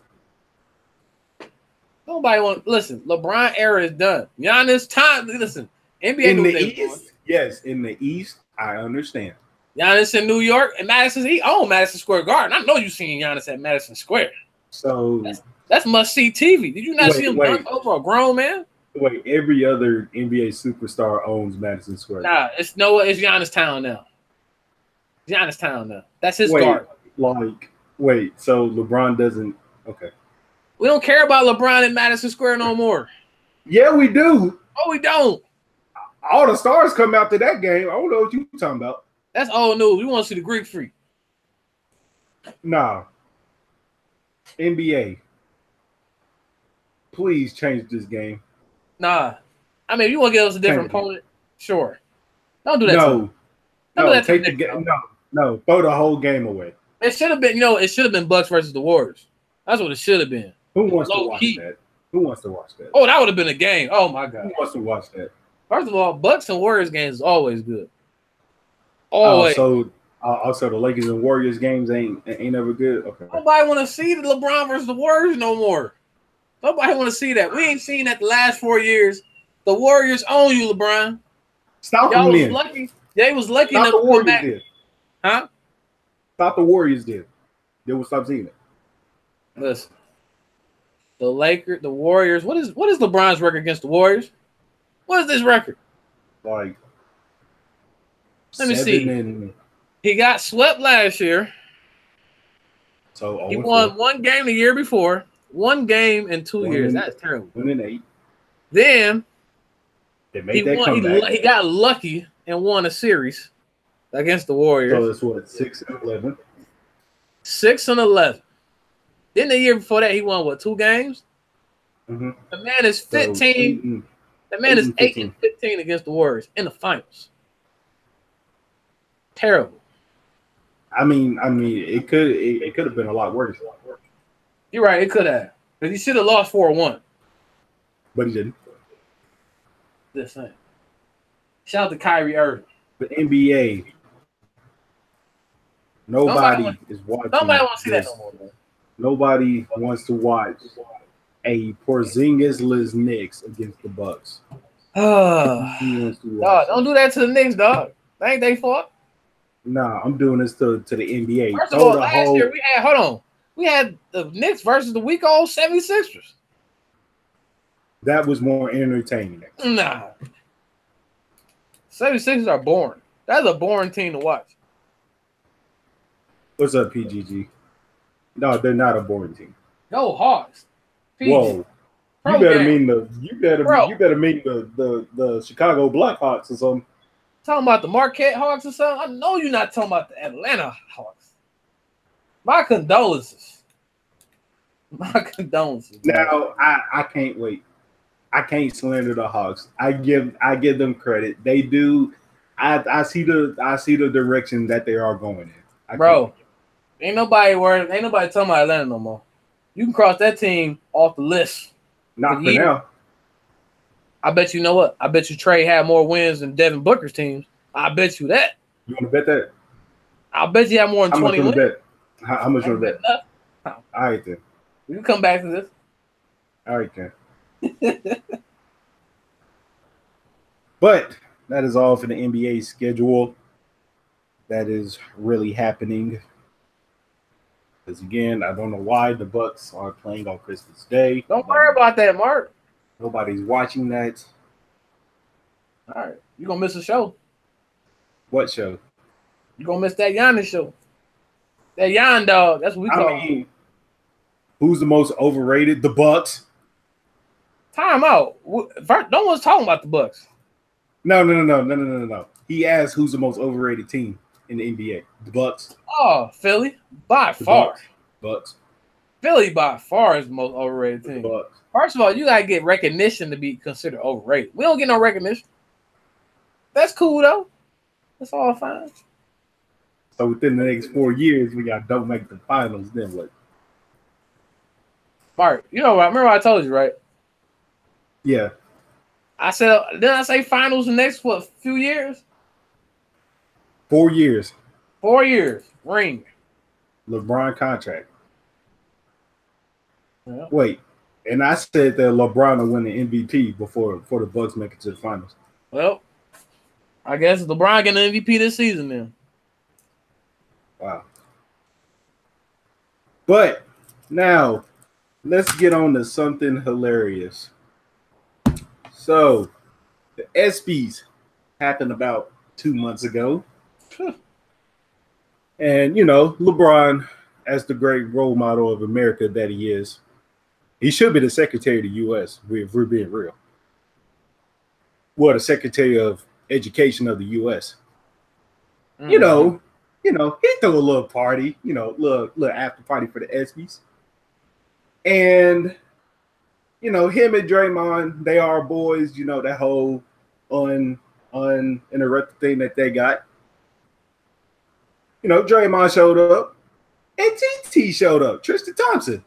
Nobody want listen. LeBron era is done. Giannis time. Listen, NBA in the East. Yes, in the East, I understand. Giannis in New York and Madison. He owned Madison Square Garden. I know you seen Giannis at Madison Square. So that's must see TV. Did you not see him dunk over a grown man? Wait, every other NBA superstar owns Madison Square. Nah, it's Giannis Town now. Giannis Town now. That's his garden. So LeBron doesn't. Okay. We don't care about LeBron in Madison Square no more. Yeah, we do. Oh, we don't. All the stars come out to that game. I don't know what you're talking about. That's old news. We want to see the Greek Freak. Nah. NBA. Please change this game. Nah. I mean, if you want to give us a different opponent, sure. Don't do that. Take the game. No. Throw the whole game away. It should have been, it should have been Bucks versus the Warriors. That's what it should have been. Who wants to watch that? Who wants to watch that? Oh, that would have been a game. Oh my God. Who wants to watch that? First of all, Bucks and Warriors games is always good. Always. Also, the Lakers and Warriors games ain't ever good. Okay. Nobody want to see the LeBron versus the Warriors no more. Nobody want to see that. We ain't seen that the last 4 years. The Warriors own you, LeBron. Stop them then. Lucky. They was lucky enough to come back. Did. Huh? Stop the Warriors did. They will stop seeing it. Listen. The Warriors. What is LeBron's record against the Warriors? What is this record? Like, let me see. He got swept last year. So he won 1 game the year before. 1 game in 2 years. That's terrible. 1-8. Then he got lucky and won a series against the Warriors. So it's what, 6-11? 6-11. Then the year before that, he won 2 games? Mm-hmm. The man is 15. That man is 8-15 against the Warriors in the finals. Terrible. I mean, it could have been a lot worse. You're right. It could have, but he should have lost 4-1. But he didn't. This thing. Shout out to Kyrie Irving. The NBA. Nobody is watching. Nobody wants to see that no more. Man. Nobody wants to watch a Porzingis-less Knicks against the Bucks. Dog, don't do that to the Knicks, dog. That ain't they fault. Nah, I'm doing this to the NBA. First of all, last year we had the Knicks versus the weak old 76ers. That was more entertaining. Nah. 76ers are boring. That's a boring team to watch. What's up, PGG? No, they're not a boring team. No, Hawks. PG. Whoa. You better mean the Chicago Blackhawks or something. Talking about the Marquette Hawks or something? I know you're not talking about the Atlanta Hawks. My condolences. Now I can't wait. I can't slander the Hawks. I give them credit. They do. I see the direction that they are going in. Bro, ain't nobody talking about Atlanta no more. You can cross that team off the list. Not for now. I bet you know what? I bet you Trey had more wins than Devin Booker's teams. I bet you that. You want to bet that? I bet you have more than 20 wins. How much you want to bet? All right, then. We can come back to this. All right, then. But that is all for the NBA schedule. That is really happening. Because again, I don't know why the Bucks are playing on Christmas Day. Don't worry about that, Mark. Nobody's watching that. All right. You're going to miss a show. What show? You're going to miss that Giannis show. That Gian dog. That's what we call him. Who's the most overrated? The Bucks. Time out. No one's talking about the Bucks. No. He asked who's the most overrated team in the NBA. The Bucks. Oh, Philly. By far. Bucks. Philly by far is the most overrated team. Bucks. First of all, you got to get recognition to be considered overrated. We don't get no recognition. That's cool, though. That's all fine. So within the next 4 years, we don't make the finals. Then what? Mark, you know what? Remember I told you, right? Yeah. I said, didn't I say finals the next, few years? 4 years. 4 years. Ring. LeBron contract. Yeah. Wait. And I said that LeBron will win the MVP before the Bucks make it to the finals. Well, I guess LeBron getting the MVP this season then. Wow. But now, let's get on to something hilarious. So, the ESPYs happened about 2 months ago. And, LeBron, as the great role model of America that he is, he should be the Secretary of the U.S., if we're being real. Well, the Secretary of Education of the U.S. Mm-hmm. He threw a little party, little after party for the ESPYs. And, him and Draymond, they are boys, that whole uninterrupted thing that they got. Draymond showed up and TT showed up. Tristan Thompson.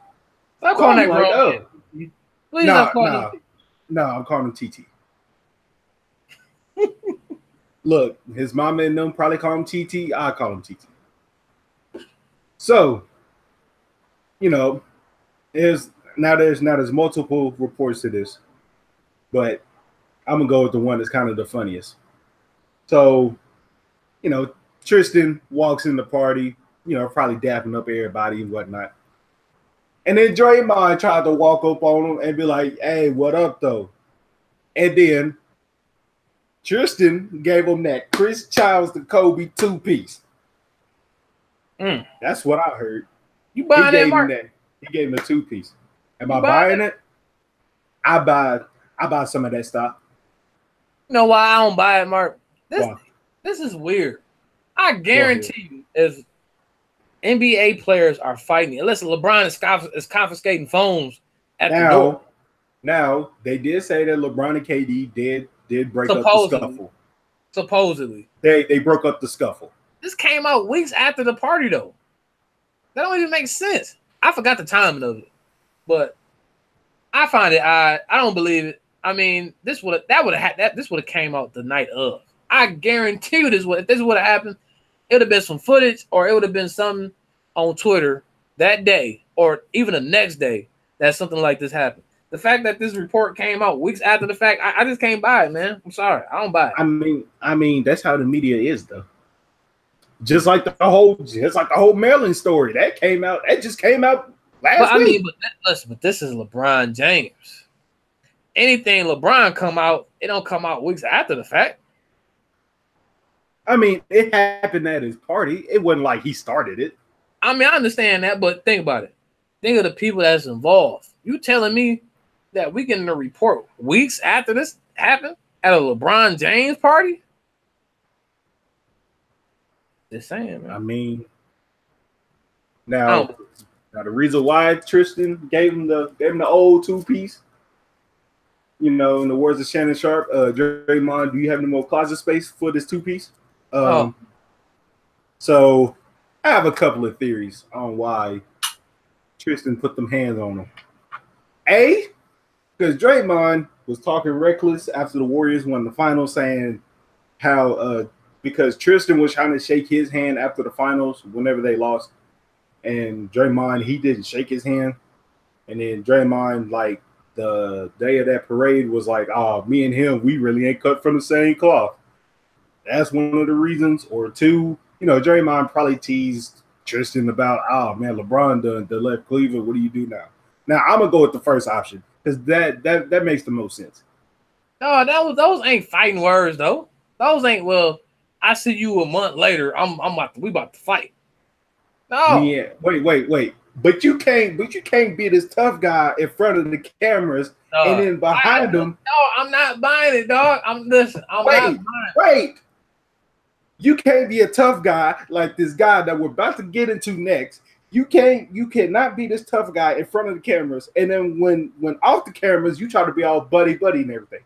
I'm calling that girl. No, I'm calling him TT. Look, his mama and them probably call him TT. I call him TT. So, there's multiple reports to this, but I'm gonna go with the one that's kind of the funniest. So, Tristan walks in the party, probably dapping up everybody and whatnot. And then Draymond tried to walk up on him and be like, hey, what up, though? And then Tristan gave him that Chris Childs to Kobe 2-piece. That's what I heard. You buying that, Mark? He gave him a 2-piece. Am I buying it? I buy some of that stuff. You know why I don't buy it, Mark? This is weird. I guarantee you, if NBA players are fighting, unless LeBron is confiscating phones at the door. Now they did say that LeBron and KD did break up the scuffle. Supposedly, they broke up the scuffle. This came out weeks after the party, though. That don't even make sense. I forgot the timing of it, but I find it odd. I don't believe it. I mean, this would have came out the night of. I guarantee you if this would have happened, it would have been some footage, or it would have been something on Twitter that day, or even the next day that something like this happened. The fact that this report came out weeks after the fact, I just can't buy it, man. I'm sorry, I don't buy it. I mean, that's how the media is, though. Just like the whole Maryland story that just came out last week. But this is LeBron James. Anything LeBron come out, it don't come out weeks after the fact. I mean, it happened at his party. It wasn't like he started it. I mean, I understand that, but think about it. Think of the people that's involved. You telling me that we getting a report weeks after this happened at a LeBron James party? Just saying, man. I mean, now the reason why Tristan gave him the old 2-piece, in the words of Shannon Sharp, Draymond, do you have any more closet space for this 2-piece? So I have a couple of theories on why Tristan put them hands on him. A, because Draymond was talking reckless after the Warriors won the finals, saying how because Tristan was trying to shake his hand after the finals whenever they lost, and Draymond, he didn't shake his hand. And then Draymond, like the day of that parade, was like, "Oh, me and him, we really ain't cut from the same cloth." That's one of the reasons. Or two, Draymond probably teased Tristan about, "Oh man, LeBron done left Cleveland. What do you do now?" Now I'm gonna go with the first option because that makes the most sense. No, those ain't fighting words though. Those ain't, well, I see you a month later. We about to fight. No. Yeah. Wait. But you can't be this tough guy in front of the cameras and then behind them. No, I'm not buying it, dog. I'm not buying it. Wait. You can't be a tough guy like this guy that we're about to get into next. You cannot be this tough guy in front of the cameras, and then when off the cameras, you try to be all buddy and everything.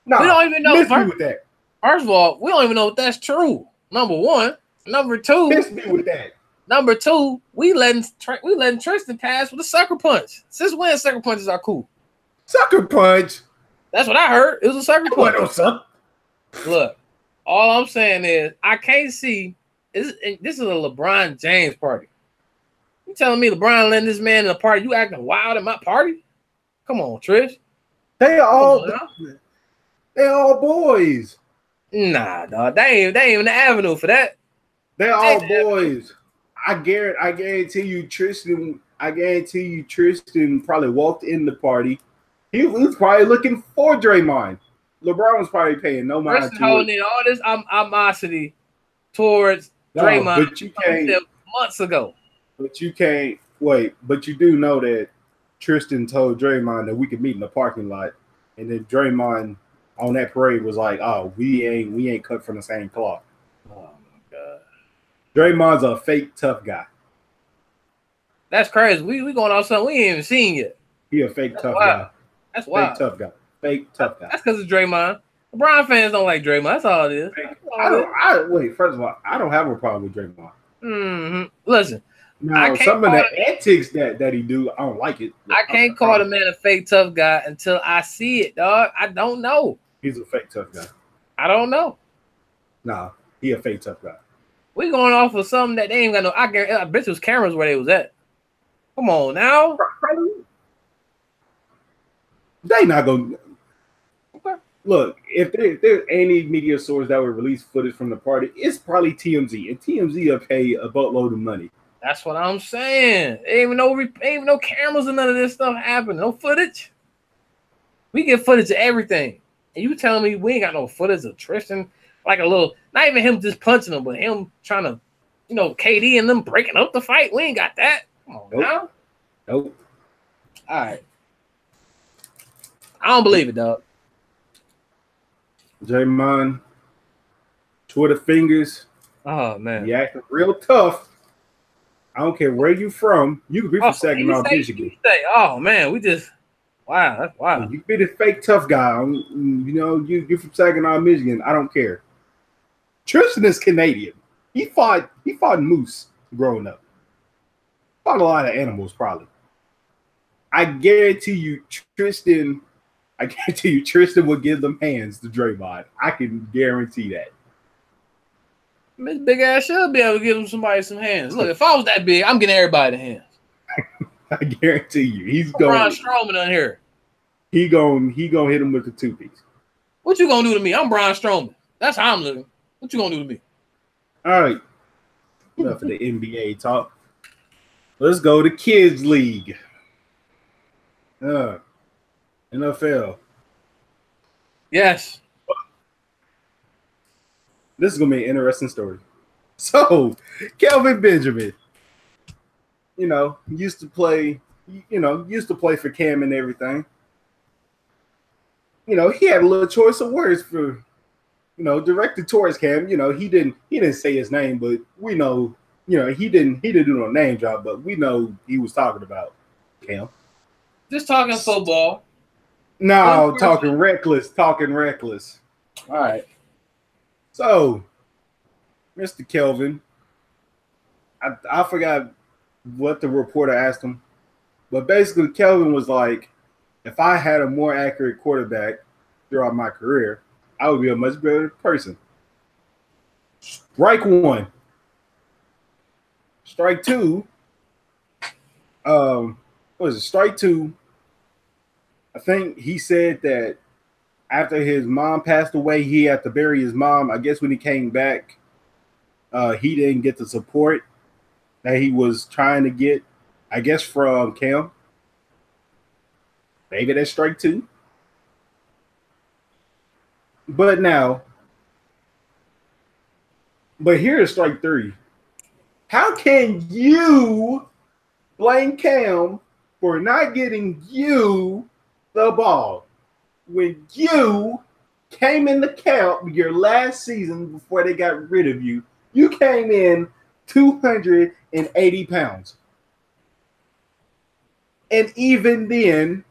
No, we don't even know. Miss me with that. First of all, we don't even know if that's true. Number one. Number two. Miss me with that. Number two, we letting Tristan pass with a sucker punch. Since when sucker punches are cool? Sucker punch. That's what I heard. It was a sucker punch. No, look, all I'm saying is I can't see. This is a LeBron James party. You telling me LeBron letting this man in a party? You acting wild at my party? Come on, Trish. They all boys. Nah, dog. They ain't even the avenue for that. They're all boys. I guarantee you, Tristan. Probably walked in the party. He was probably looking for Draymond. LeBron was probably paying no mind to holding in all this animosity towards Draymond, but you can't, months ago. But you can't wait. But you do know that Tristan told Draymond that we could meet in the parking lot, and then Draymond on that parade was like, "Oh, we ain't cut from the same cloth." Oh my god, Draymond's a fake tough guy. That's crazy. We going off something we ain't even seen yet. He a fake tough guy. That's wild. Fake tough guy. Fake tough guy. That's because it's Draymond. LeBron fans don't like Draymond. That's all it is. First of all, I don't have a problem with Draymond. Mm-hmm. Listen. Now, some of the antics that he do, I don't like it. I can't call the man a fake tough guy until I see it, dog. I don't know. He's a fake tough guy. I don't know. Nah, he a fake tough guy. We going off of something that they ain't got no. I bet you was cameras where they was at. Come on now. They not gonna look. If there's any media source that would release footage from the party, it's probably TMZ, and TMZ will pay a boatload of money. That's what I'm saying. Ain't even no cameras and none of this stuff happening. No footage. We get footage of everything. And you telling me we ain't got no footage of Tristan, like a little, not even him just punching him, but him trying to, KD and them breaking up the fight. We ain't got that. Come on now. Nope. All right. I don't believe it, dog. Draymond, Twitter fingers. Oh man. You acting real tough. I don't care where you from. You could be from Saginaw, Michigan. Oh man, we just Wow, that's wild. You can be the fake tough guy. You know, you're from Saginaw, Michigan. I don't care. Tristan is Canadian. He fought moose growing up. Fought a lot of animals, probably. I guarantee you, Tristan will give them hands to Draymond. I can guarantee that. This big ass should be able to give him somebody some hands. Look, if I was that big, I'm getting everybody the hands. I guarantee you, he's going. Braun Strowman on here. He gonna hit him with the 2-piece. What you gonna do to me? I'm Braun Strowman. That's how I'm looking. What you gonna do to me? All right. Enough of the NBA talk. Let's go to Kids League. NFL. Yes. This is gonna be an interesting story. So, Kelvin Benjamin, used to play for Cam and everything. He had a little choice of words for, directed towards Cam. He didn't say his name, but we know, he didn't do no name drop, but we know he was talking about Cam. Just talking football. No, talking reckless. All right. So, Mr. Kelvin, I forgot what the reporter asked him, but basically Kelvin was like, if I had a more accurate quarterback throughout my career, I would be a much better person. Strike one. Strike two. What was it? Strike two. I think he said that after his mom passed away, he had to bury his mom. I guess when he came back, he didn't get the support that he was trying to get, I guess, from Cam. Maybe that's strike two. But here's strike three. How can you blame Cam for not getting you the ball when you came in the camp your last season before they got rid of you? You came in 280 pounds. And even then,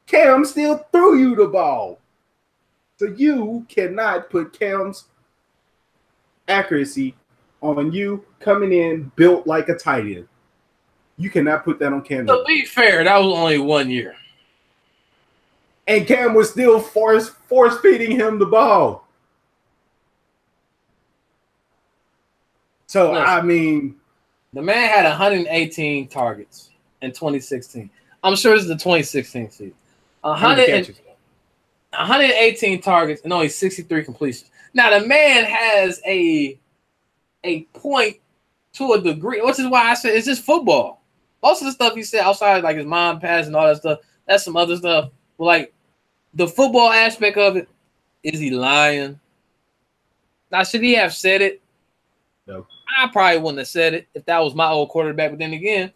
Cam still threw you the ball. So you cannot put Cam's accuracy on you coming in built like a tight end. You cannot put that on Cam. To be fair, that was only 1 year. And Cam was still force feeding him the ball. So, listen, I mean, the man had 118 targets in 2016. I'm sure this is the 2016 season. 118 targets and only 63 completions. Now, the man has a point to a degree, which is why I said it's just football. Most of the stuff he said outside, like his mom passing and all that stuff, that's some other stuff. But, like, the football aspect of it, is he lying? Now, should he have said it? No. I probably wouldn't have said it if that was my old quarterback. But then again,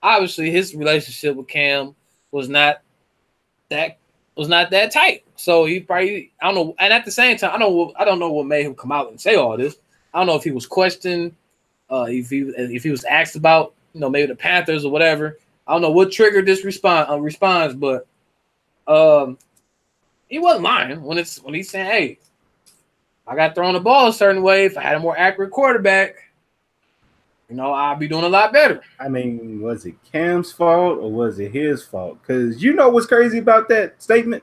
obviously his relationship with Cam was not that tight. So he probably, I don't know. And at the same time, I don't know what made him come out and say all this. I don't know if he was questioned, if he was asked about, maybe the Panthers or whatever. I don't know what triggered this response, but he wasn't lying when he's saying, "Hey, I got thrown the ball a certain way. If I had a more accurate quarterback, I'd be doing a lot better." I mean, was it Cam's fault or was it his fault? Because what's crazy about that statement?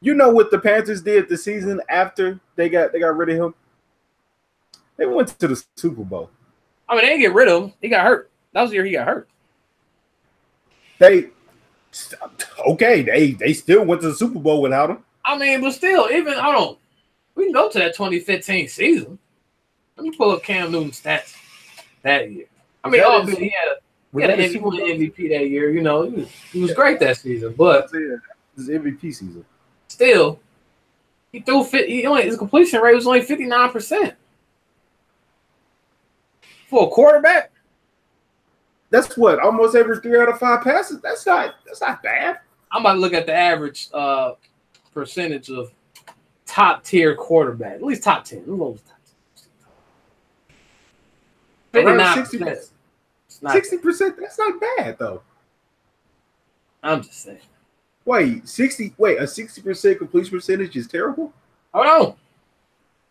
What the Panthers did the season after they got rid of him? They went to the Super Bowl. I mean, they didn't get rid of him. He got hurt. That was the year he got hurt. They still went to the Super Bowl without him. I mean, but still, we can go to that 2015 season. Let me pull up Cam Newton's stats that year. I mean, he had an MVP that year. He was great that season, but his MVP season. Still, he threw his completion rate was only 59% for a quarterback. That's what, almost every 3 out of 5 passes. That's not bad. I'm about to look at the average percentage of top tier quarterback, at least top 10. 59%. 60%. That's not bad though. I'm just saying. Wait, 60. Wait, a 60% completion percentage is terrible. Hold on.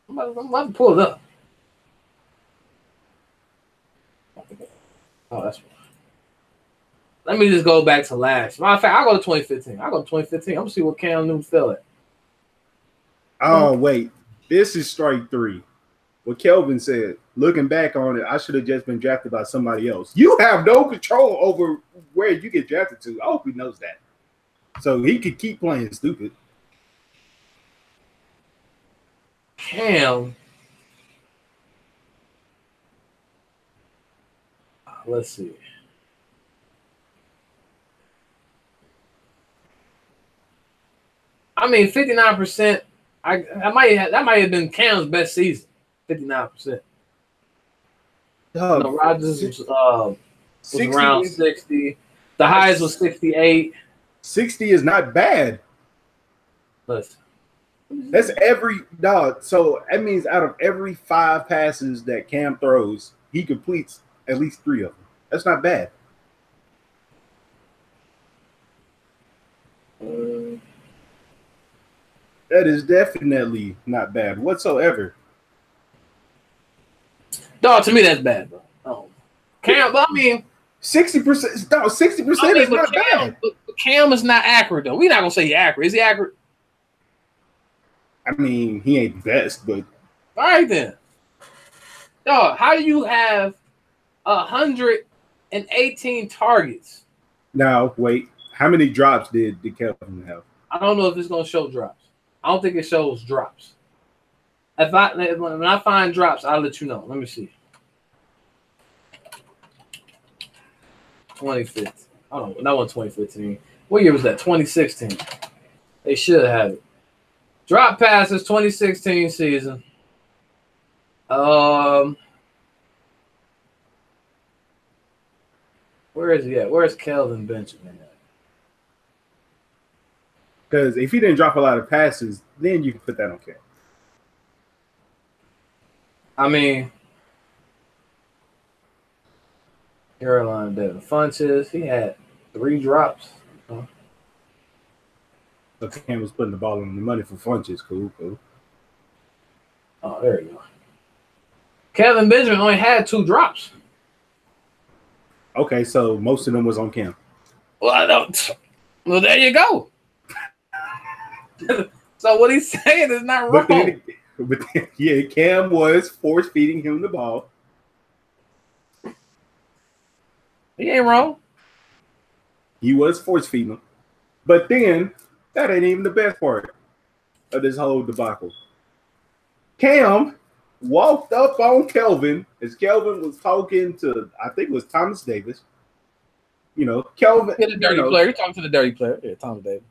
I'm about to pull it up. Oh, that's. Let me just go back to last. Matter of fact, I'll go to 2015. I'll go to 2015. I'm gonna see what Cam Newton fell at. Oh wait, this is strike 3. What Kelvin said. Looking back on it, I should have just been drafted by somebody else. You have no control over where you get drafted to. I hope he knows that. So he could keep playing stupid. Cam. Let's see. I mean, 59%. That might have been Cam's best season. 59%. No, Rodgers was around 60. The highest was 68. 60 is not bad. Listen. That's every dog. So that means out of every 5 passes that Cam throws, he completes at least 3 of them. That's not bad. That is definitely not bad whatsoever. Dog, to me, that's bad, bro. Oh. Cam, but I mean, 60%. No, 60% is not bad. But Cam is not accurate, though. We're not gonna say he's accurate. Is he accurate? I mean, he ain't the best, but all right then. Dog, how do you have 118 targets? Now, wait. How many drops did Kelvin have? I don't know if it's gonna show drops. I don't think it shows drops. When I find drops, I'll let you know. Let me see. 2015. Oh, that one 2015. What year was that? 2016. They should have it. Drop passes 2016 season. Where is he at? Where's Kelvin Benjamin at? Because if he didn't drop a lot of passes, then you can put that on Cam. I mean, Carolina Devin Funches, he had 3 drops. So Cam was putting the ball on the money for Funches. Cool. Oh, there you go. Kevin Benjamin only had 2 drops. Okay, so most of them was on Cam. Well, I don't. Well, there you go. So what he's saying is not wrong. But yeah, Cam was force feeding him the ball. He ain't wrong. He was force feeding him. But then, that ain't even the best part of this whole debacle. Cam walked up on Kelvin as Kelvin was talking to, I think it was Thomas Davis. You know, Kelvin. Yeah, the dirty player. You're talking to the dirty player. Yeah, Thomas Davis.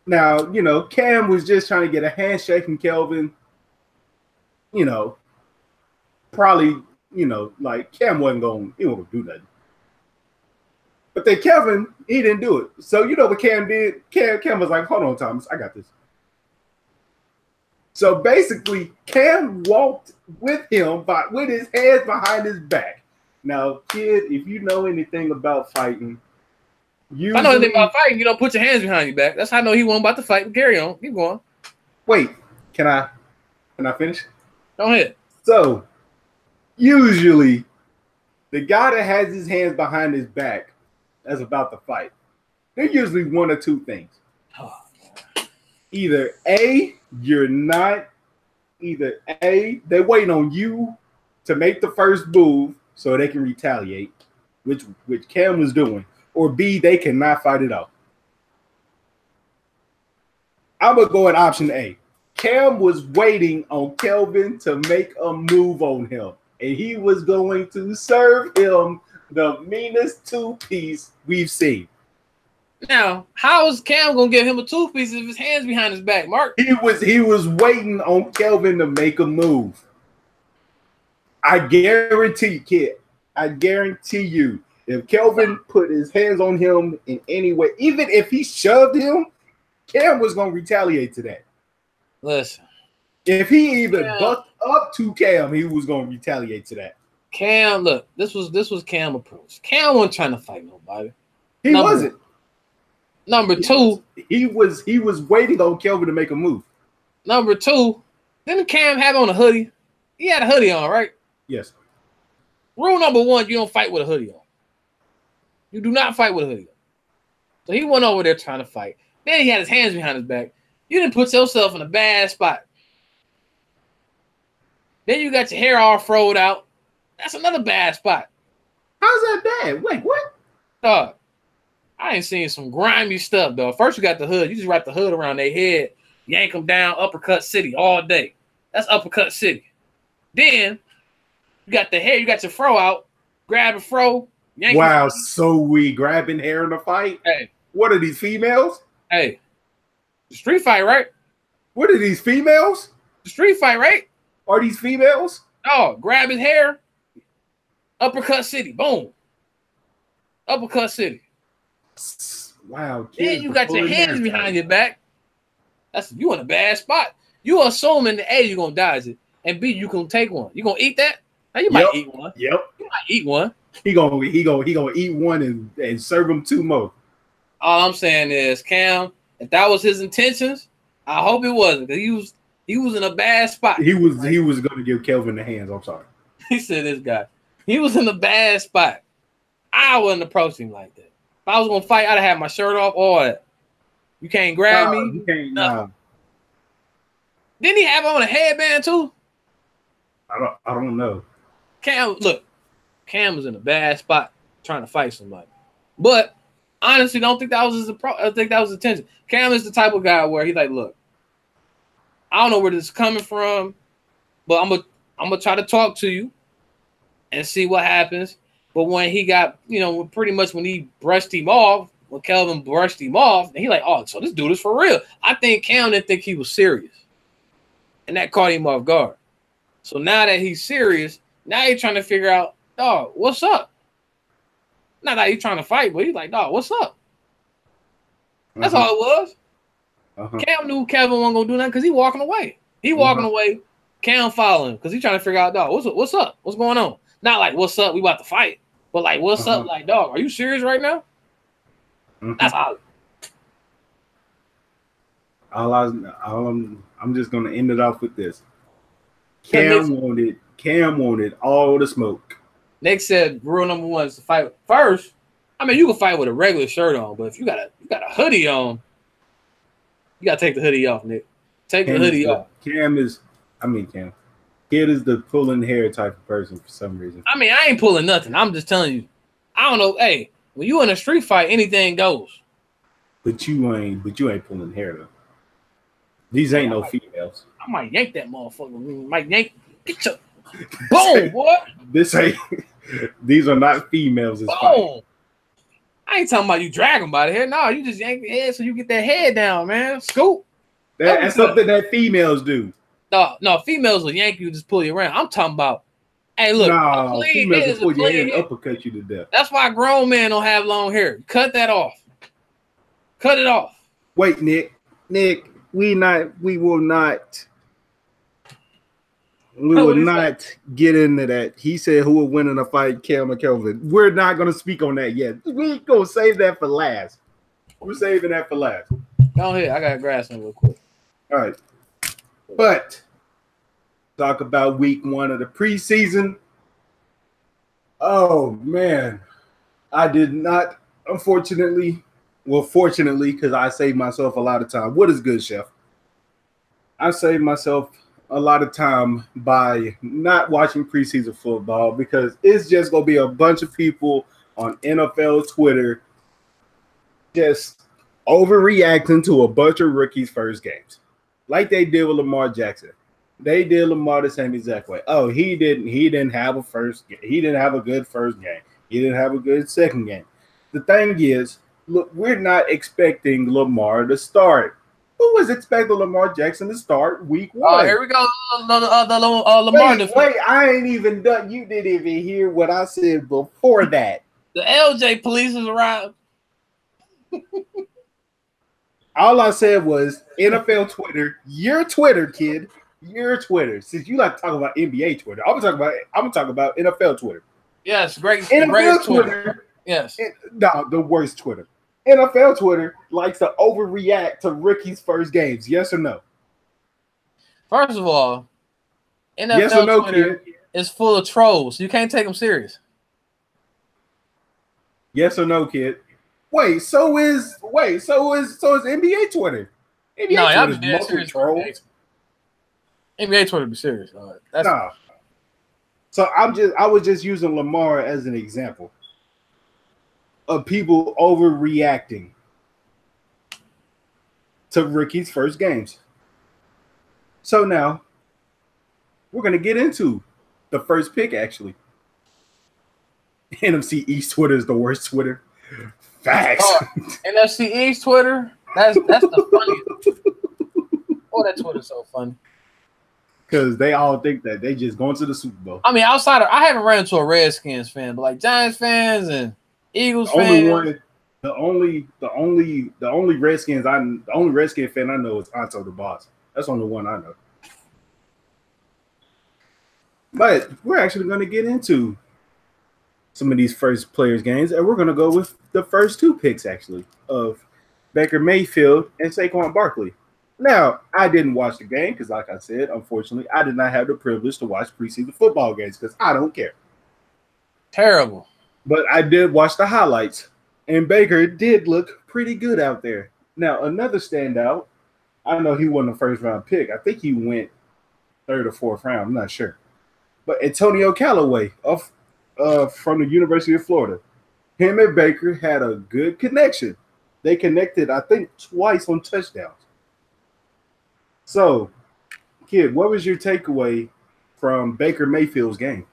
Now, you know, Cam was just trying to get a handshake from Kelvin. You know, probably, you know, like Cam wasn't going to do nothing. But then Kelvin, he didn't do it. So, you know what Cam did? Cam was like, hold on, Thomas, I got this. So basically, Cam walked with him with his hands behind his back. Now, kid, if you know anything about fighting, I know anything about fighting. You don't put your hands behind your back. That's how I know he wasn't about to fight. Carry on. Keep going. Wait, can I finish? Go ahead. So, usually, the guy that has his hands behind his back that's about to fight, they're usually one or two things. Either A, you're not. Either A, they're waiting on you to make the first move so they can retaliate, which Cam was doing. Or B, they cannot fight it out. I'm going to go at option A. Cam was waiting on Kelvin to make a move on him. And he was going to serve him the meanest 2-piece we've seen. Now, how is Cam going to give him a 2-piece if his hands behind his back, Mark? He was waiting on Kelvin to make a move. I guarantee, kid. I guarantee you. If Kelvin put his hands on him in any way, even if he shoved him, Cam was going to retaliate to that. Listen. If he even bucked up to Cam, he was going to retaliate to that. Cam, look, this was Cam approach. Cam wasn't trying to fight nobody. He wasn't. Number two, he was waiting on Kelvin to make a move. Number two, didn't Cam have on a hoodie? He had a hoodie on, right? Yes. Rule number one, you don't fight with a hoodie on. You do not fight with a hoodie on. So he went over there trying to fight. Then he had his hands behind his back. You didn't put yourself in a bad spot. Then you got your hair all froed out. That's another bad spot. How's that bad? Wait, what? Dog, I ain't seen some grimy stuff, though. First, you got the hood. You just wrap the hood around their head, yank them down, uppercut city all day. That's uppercut city. Then you got the hair. You got your fro out. Grab a fro. Yank wow, so we grabbing hair in the fight? Hey. What are these females? Hey. The street fight, right? What are these females? The street fight, right? Are these females? Oh, grab his hair. Uppercut city. Boom. Uppercut city. Wow. Then you got your hands behind your back. That's you in a bad spot. You assuming that A, you're gonna dodge it, and B, you can take one. You gonna eat that? Now you might eat one. Yep. You might eat one. He gonna eat one and serve him two more. All I'm saying is, Cam, if that was his intentions, I hope it wasn't, because he was in a bad spot. He was gonna give Kelvin the hands. I'm sorry. He said this guy. He was in a bad spot. I wouldn't approach him like that. If I was gonna fight, I'd have had my shirt off. All that. You can't grab me. You can't. No. Didn't he have on a headband too? I don't know. Cam was in a bad spot trying to fight somebody. But honestly, don't think that was I think that was his intention. Cam is the type of guy where he's like, look, I don't know where this is coming from, but I'm gonna try to talk to you and see what happens. But when he got, pretty much when he brushed him off, when Kelvin brushed him off, and he like, oh, so this dude is for real. I think Cam didn't think he was serious. And that caught him off guard. So now that he's serious, now he's trying to figure out, dog, what's up? Not that he's trying to fight, but he's like, dog, what's up? That's all it was. Cam knew Kevin wasn't gonna do nothing because he walking away. He walking away. Cam following because he's trying to figure out, dog, what's up? What's going on? Not like, what's up? We about to fight. But like, what's up? Like, dog, are you serious right now? That's all. I'm just gonna end it off with this. Cam wanted all the smoke. Nick said rule number one is to fight first. I mean, you can fight with a regular shirt on, but if you got a hoodie on, you gotta take the hoodie off, Nick. Take the hoodie off. Cam. Kid is the pulling hair type of person for some reason. I mean, I ain't pulling nothing. I'm just telling you. I don't know. Hey, when you in a street fight, anything goes. But you ain't pulling hair though. These ain't no females. I might yank that motherfucker. Might yank. Get your boom, boy. These are not females. It's boom. I ain't talking about you drag them by the hair. No, you just yank the head so you get that head down, man. Scoop. That's something that females do. No, females will yank you, just pull you around. I'm talking about, hey, look. No, females will pull your head and uppercut you to death. That's why grown men don't have long hair. Cut that off. Cut it off. Wait, Nick, we will not get into that. He said who will win in a fight, Cam or Kelvin. We're not going to speak on that yet. We're going to save that for last. We're saving that for last. Go ahead. I got to grab some real quick. All right. But talk about week 1 of the preseason. Oh, man. I did not, fortunately, because I saved myself a lot of time. What is good, Chef? I saved myself a lot of time by not watching preseason football because it's just going to be a bunch of people on NFL Twitter just overreacting to a bunch of rookies' first games. Like they did with Lamar Jackson. They did Lamar the same exact way. Oh, he didn't have a first game. He didn't have a good first game. He didn't have a good second game. The thing is, look, we're not expecting Lamar to start. Who was expecting Lamar Jackson to start week 1? Oh, here we go. Lamar. Wait, I ain't even done. You didn't even hear what I said before that. The LJ police has arrived. All I said was NFL Twitter, your Twitter, kid, your Twitter. Since you like to talk about NBA Twitter, I'm gonna talk about NFL Twitter. Yes, great. NFL Twitter. Yes. No, the worst Twitter. NFL Twitter likes to overreact to rookies' first games. Yes or no? First of all, NFL yes or no, Twitter kid? is full of trolls. You can't take them serious. Yes or no, kid? So is NBA Twitter. NBA Twitter is mostly trolls. NBA Twitter be serious. Nah. So I was just using Lamar as an example of people overreacting to rookies' first games. So now we're gonna get into the first pick. Actually, NFC East Twitter is the worst Twitter. Facts. NFC East Twitter. That's the funniest. Oh, that Twitter's so funny. Because they all think that they just going to the Super Bowl. I mean, outside of I haven't run into a Redskins fan, but like Giants fans and Eagles fans. The only Redskin fan I know is Anto the Boss. That's the only one I know. But we're actually going to get into some of these first players' games, and we're going to go with the first two picks, actually, of Baker Mayfield and Saquon Barkley. Now, I didn't watch the game because, like I said, unfortunately, I did not have the privilege to watch preseason football games because I don't care. Terrible. But I did watch the highlights, and Baker did look pretty good out there. Now, another standout, I know he wasn't a first-round pick. I think he went third or fourth round. I'm not sure. But Antonio Callaway from the University of Florida. Him and Baker had a good connection. They connected, I think, twice on touchdowns. So, kid, what was your takeaway from Baker Mayfield's game?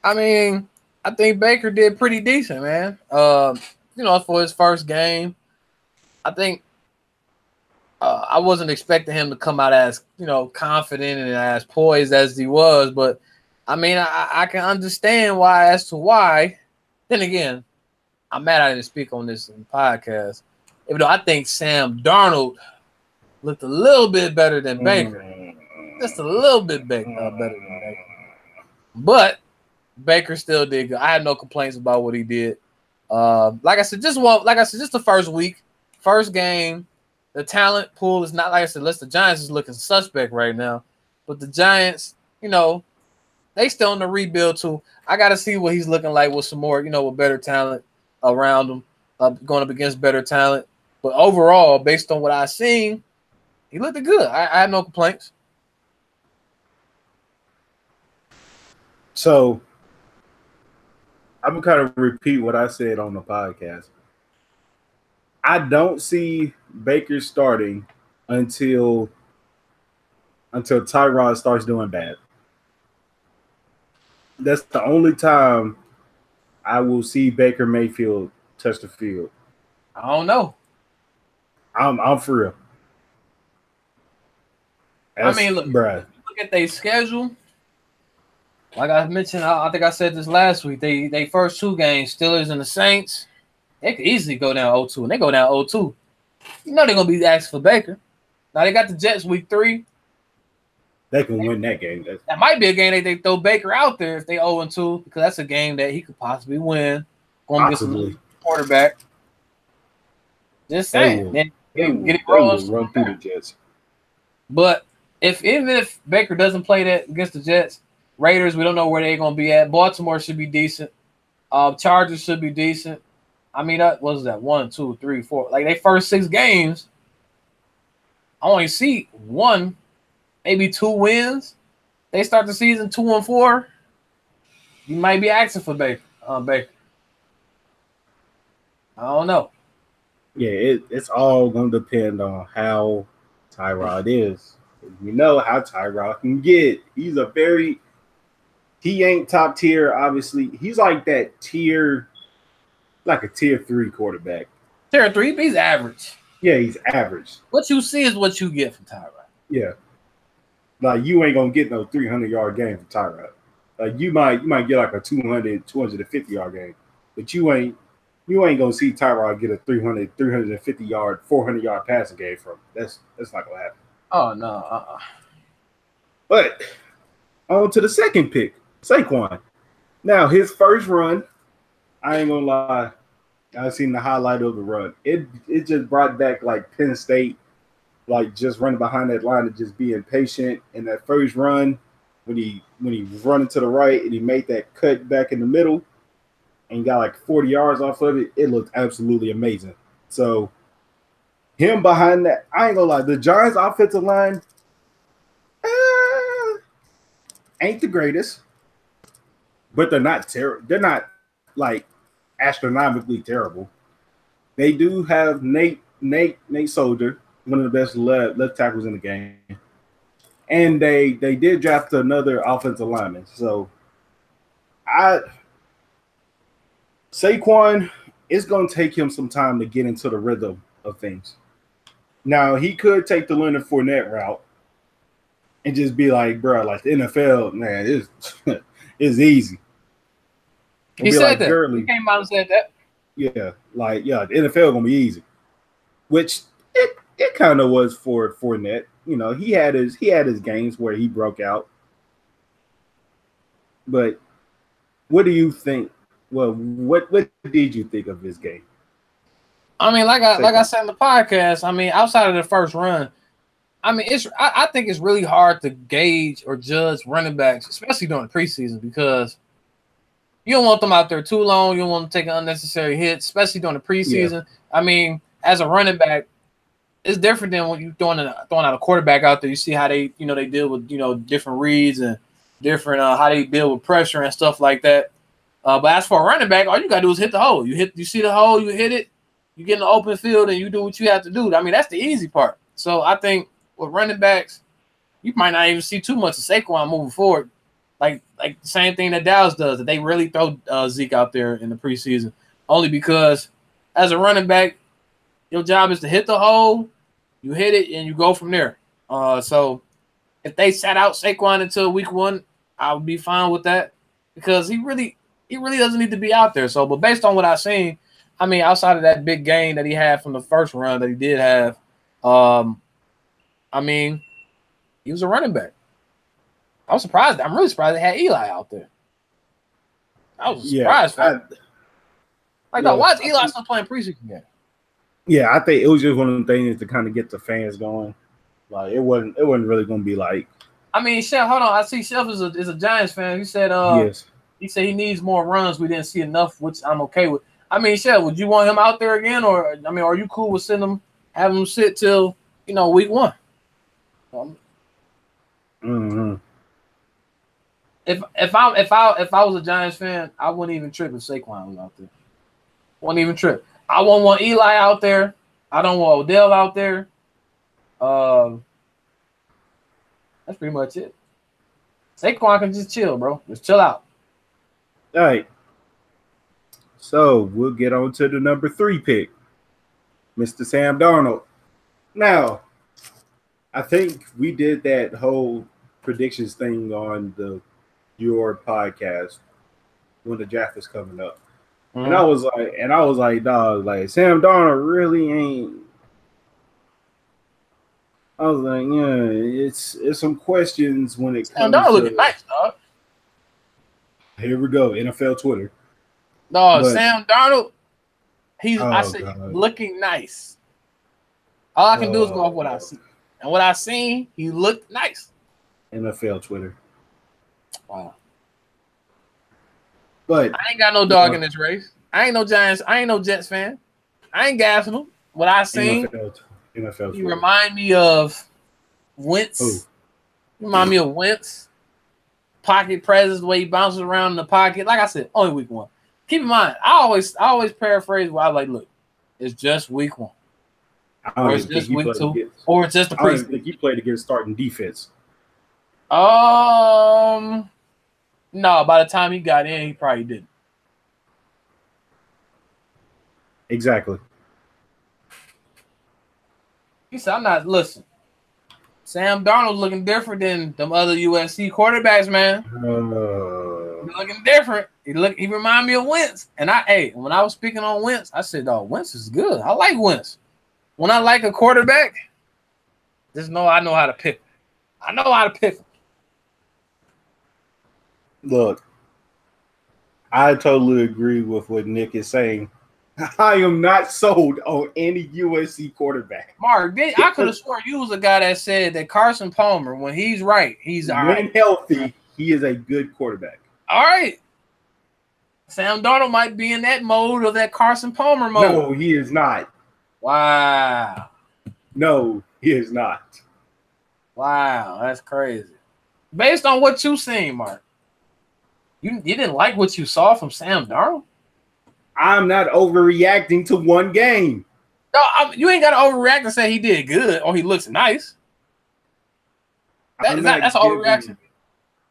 I mean, I think Baker did pretty decent, man. For his first game, I think I wasn't expecting him to come out as, confident and as poised as he was. But, I mean, I can understand why. Then again, I'm mad I didn't speak on this in the podcast. Even though I think Sam Darnold looked a little bit better than Baker. Just a little bit better than Baker. But Baker still did good. I had no complaints about what he did. Like I said, just the first week, first game. The talent pool is not, like I said, the Giants is looking suspect right now. But the Giants, they still in the rebuild too. I got to see what he's looking like with some more, with better talent around him, going up against better talent. But overall, based on what I've seen, he looked good. I had no complaints. So I'm going to kind of repeat what I said on the podcast. I don't see Baker starting until Tyrod starts doing bad. That's the only time I will see Baker Mayfield touch the field. I don't know. I'm for real. Look at their schedule. Like I mentioned, I think I said this last week. They first two games, Steelers and the Saints, they could easily go down 0-2, and they go down 0-2. They're going to be asking for Baker. Now, they got the Jets week 3. They can win that game. That might be a game they throw Baker out there if they 0-2, because that's a game that he could possibly win. Going to get some quarterback. Just saying. They will run through the Jets. But even if Baker doesn't play that against the Jets, Raiders, we don't know where they're going to be at. Baltimore should be decent. Chargers should be decent. I mean, what was that? 1, 2, 3, 4. Like, they first 6 games, I only see 1, maybe 2 wins. They start the season 2-4. You might be asking for Baker. I don't know. Yeah, it's all going to depend on how Tyrod is. You know how Tyrod can get. He ain't top tier, obviously. He's like that tier, like a tier 3 quarterback. Tier 3, he's average. Yeah, he's average. What you see is what you get from Tyrod. Yeah. Like, you ain't going to get no 300-yard game from Tyrod. Like, you might get like a 200, 250-yard game. But you ain't going to see Tyrod get a 300, 350-yard, 400-yard passing game from him. That's not going to happen. Oh, no. But on to the second pick, Saquon. Now, his first run, I ain't going to lie, I seen the highlight of the run. It just brought back like Penn State, like just running behind that line and just being patient. And that first run, when he was running to the right and he made that cut back in the middle and got like 40 yards off of it, it looked absolutely amazing. So him behind that, I ain't gonna lie, the Giants offensive line ain't the greatest, but they're not terrible. They're not like astronomically terrible. They do have Nate Soldier, one of the best left tackles in the game, and they did draft another offensive lineman. So Saquon, it's going to take him some time to get into the rhythm of things. Now he could take the Leonard Fournette route and just be like, bro, like the NFL, man, it's easy. He said like that. Gurley. He came out and said that. Yeah, the NFL gonna be easy, which it kind of was for Fournette. You know, he had his games where he broke out. But what do you think? Well, what did you think of his game? I mean, like I said in the podcast, I mean, outside of the first run, I mean, I think it's really hard to gauge or judge running backs, especially during the preseason, because you don't want them out there too long. You don't want them to take an unnecessary hit, especially during the preseason. Yeah. I mean, as a running back, it's different than when you're throwing out a quarterback out there. You see how they deal with, different reads and different how they deal with pressure and stuff like that. But as for a running back, all you got to do is hit the hole. You see the hole, you hit it, you get in the open field, and you do what you have to do. I mean, that's the easy part. So I think with running backs, you might not even see too much of Saquon moving forward. Like the same thing that Dallas does, that they really throw Zeke out there in the preseason, only because as a running back, your job is to hit the hole, you hit it, and you go from there. So if they sat out Saquon until week 1, I would be fine with that, because he really doesn't need to be out there. So, but based on what I've seen, I mean, outside of that big gain that he had from the first run that he did have, I mean, he was a running back. I was surprised. I'm really surprised they had Eli out there. I was surprised. Why is Eli still playing preseason game? Yeah, I think it was just one of the things to kind of get the fans going. Like it wasn't really going to be like. I mean, Chef, hold on. I see Chef is a Giants fan. He said, yes. He said he needs more runs. We didn't see enough, which I'm okay with. I mean, Chef, would you want him out there again, or I mean, are you cool with having him sit till week 1? Mm-hmm. If I was a Giants fan, I wouldn't even trip if Saquon was out there. Wouldn't even trip. I won't want Eli out there. I don't want Odell out there. That's pretty much it. Saquon can just chill, bro. Just chill out. All right. So we'll get on to the number 3 pick, Mr. Sam Darnold. Now, I think we did that whole predictions thing on your podcast when the draft was coming up. Mm-hmm. And I was like, dog, like Sam Darnold really ain't. I was like, yeah, it's some questions when it comes. Sam Darnold looking nice, dog. Here we go, NFL Twitter. No, Sam Darnold, looking nice. All I can do is go off what I see. And what I seen, he looked nice. NFL Twitter. Wow. But I ain't got no dog in this race. I ain't no Jets fan. I ain't gassing him. What I seen, NFL he remind me of Wentz. Who? Remind me of Wentz. Pocket presence, the way he bounces around in the pocket. Like I said, only week 1. Keep in mind, I always paraphrase where I like, look, it's just week 1. Or it's just week 2. Or it's just the preseason. I don't think he played against starting defense. No, by the time he got in, he probably didn't. Exactly. He said, listen. Sam Darnold's looking different than them other USC quarterbacks, man. He's looking different. He remind me of Wentz. And when I was speaking on Wentz, I said, oh, Wentz is good. I like Wentz. When I like a quarterback, just know I know how to pick. I know how to pick him. Look, I totally agree with what Nick is saying. I am not sold on any USC quarterback. Mark, I could have sworn you was a guy that said that Carson Palmer, when he's right, he's all right. When healthy, he is a good quarterback. All right. Sam Darnold might be in that mode of that Carson Palmer mode. No, he is not. Wow. No, he is not. Wow, that's crazy. Based on what you've seen, Mark, you didn't like what you saw from Sam Darnold? I'm not overreacting to one game. No, you ain't got to overreact and say he did good or he looks nice. That's overreaction.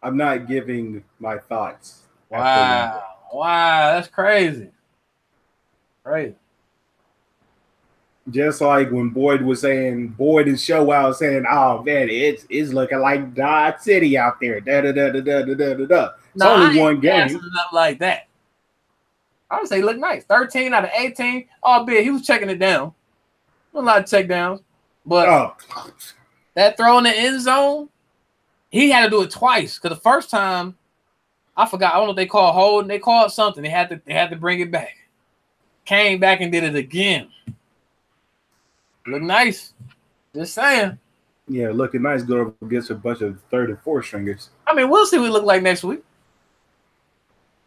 I'm not giving my thoughts. Wow, that's crazy. Crazy. Just like when Boyd and Showell saying, "Oh man, it's looking like Dodge City out there." It's only one game. Like that. I would say look nice. 13 out of 18. Albeit he was checking it down. A lot of check downs. But that throw in the end zone, he had to do it twice. Because the first time, I forgot. I don't know if they called holding. They called something. They had to bring it back. Came back and did it again. Look nice. Just saying. Yeah, looking nice. Go up against a bunch of third and fourth stringers. I mean, we'll see what it look like next week.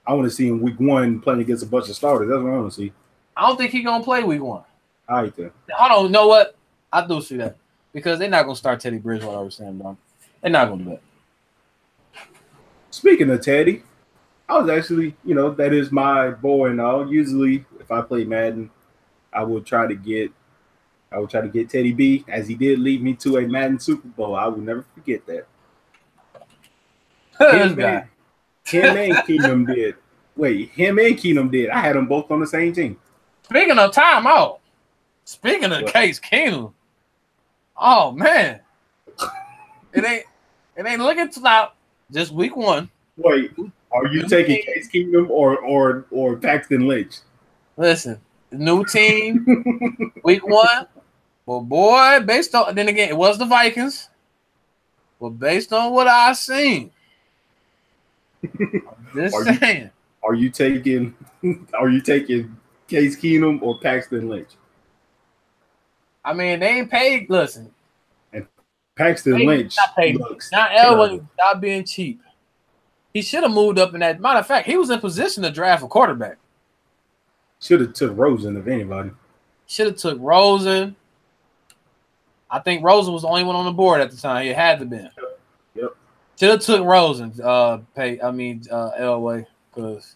I want to see him week 1 playing against a bunch of starters. That's what I want to see. I don't think he's going to play week 1. All right, then. I don't know what. I do see that. Because they're not going to start Teddy Bridgewater over Sam Darnold. They're not going to do that. Speaking of Teddy, I was actually, that is my boy and all. Usually, if I play Madden, I would try to get Teddy B, as he did lead me to a Madden Super Bowl. I will never forget that. Him and Keenum did. Wait, him and Keenum did. I had them both on the same team. Speaking of timeout, speaking of Case Keenum, oh man, it ain't looking out. Just week 1. Wait, are you taking Case Keenum or Paxton Lynch? Listen, new team, week 1. Well, boy, based on then again, it was the Vikings. But based on what I've seen. Just saying. Are you taking Case Keenum or Paxton Lynch? I mean, they ain't paid. Listen. And Paxton Lynch looks now Elway not being cheap. He should have moved up in that. Matter of fact, he was in position to draft a quarterback. Should have took Rosen if anybody. Should have took Rosen. I think Rosen was the only one on the board at the time. He had to be. Yep. Should have took Rosen. Elway, because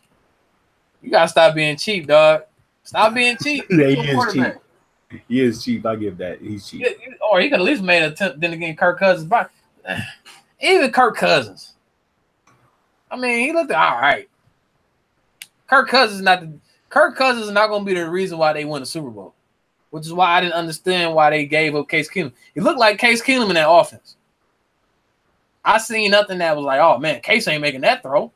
you gotta stop being cheap, dog. Stop being cheap. Yeah, he is cheap. He is cheap. I give that. He's cheap. Or he could at least made an attempt. Then again, Kirk Cousins. But even Kirk Cousins. I mean, he looked all right. Kirk Cousins is not going to be the reason why they won the Super Bowl, which is why I didn't understand why they gave up Case Keenum. He looked like Case Keenum in that offense. I seen nothing that was like, oh man, Case ain't making that throw.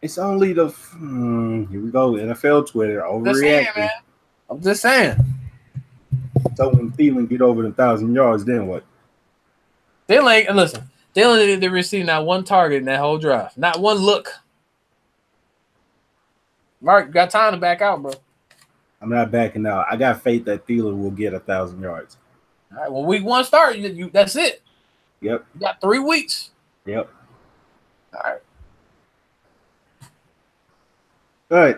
It's only here we go, NFL Twitter overreacting. I'm just saying. So when Thielen get over 1,000 yards, then what? Thielen didn't receive not one target in that whole drive, not one look. Mark, got time to back out, bro. I'm not backing out. I got faith that Thielen will get 1,000 yards. All right, well, week 1 start, that's it. Yep. You got 3 weeks. Yep. All right.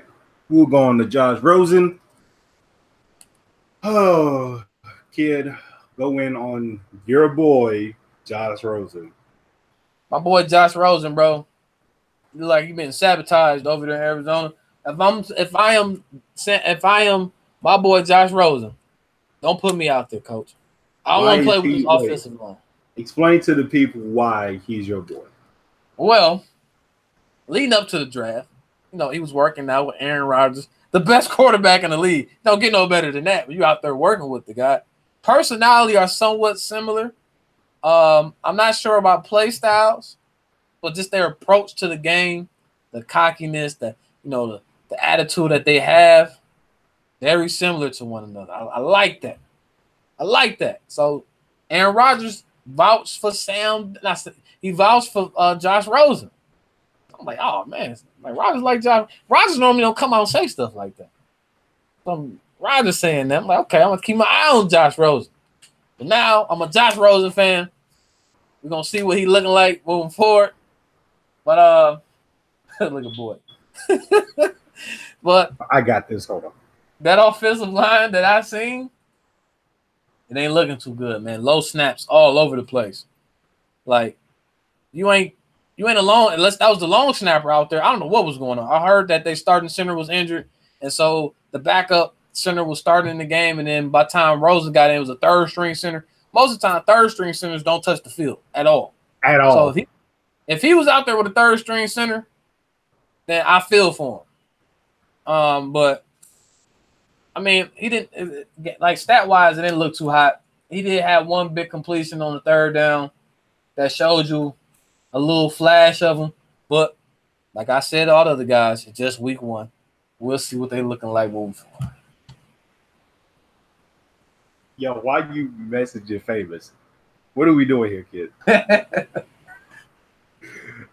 We'll go on to Josh Rosen. Oh, kid, go in on your boy, Josh Rosen. My boy, Josh Rosen, bro. You like you've been sabotaged over there in Arizona. If I am my boy, Josh Rosen, don't put me out there, coach. I don't want to play with this offensive line. Explain to the people why he's your boy. Well, leading up to the draft, he was working out with Aaron Rodgers, the best quarterback in the league. Don't get no better than that. But you out there working with the guy. Personality are somewhat similar. I'm not sure about play styles, but just their approach to the game, the cockiness, the attitude that they have, very similar to one another. I like that. So Aaron Rodgers vouched for he vouched for Josh Rosen. I'm like, oh man, like Rodgers like Josh. Rodgers normally don't come out and say stuff like that. some Rodgers saying that. I'm like, okay, I'm gonna keep my eye on Josh Rosen. But now I'm a Josh Rosen fan. We're gonna see what he's looking like moving forward. But look at boy. But I got this. Hold on. That offensive line that I seen, it ain't looking too good, man. Low snaps all over the place. Like you ain't alone unless that was the long snapper out there. I don't know what was going on. I heard that they starting center was injured, and so the backup center was starting the game, and then by the time Rosen got in, it was a third string center. Most of the time, third string centers don't touch the field at all. At all. So if he was out there with a third string center, then I feel for him. But I mean, he didn't like stat wise. It didn't look too hot. He did have one big completion on the third down that showed you a little flash of him. But like I said, all the other guys, it's just week one. We'll see what they looking like moving forward. Yo, why you messaging Famous? What are we doing here, kid?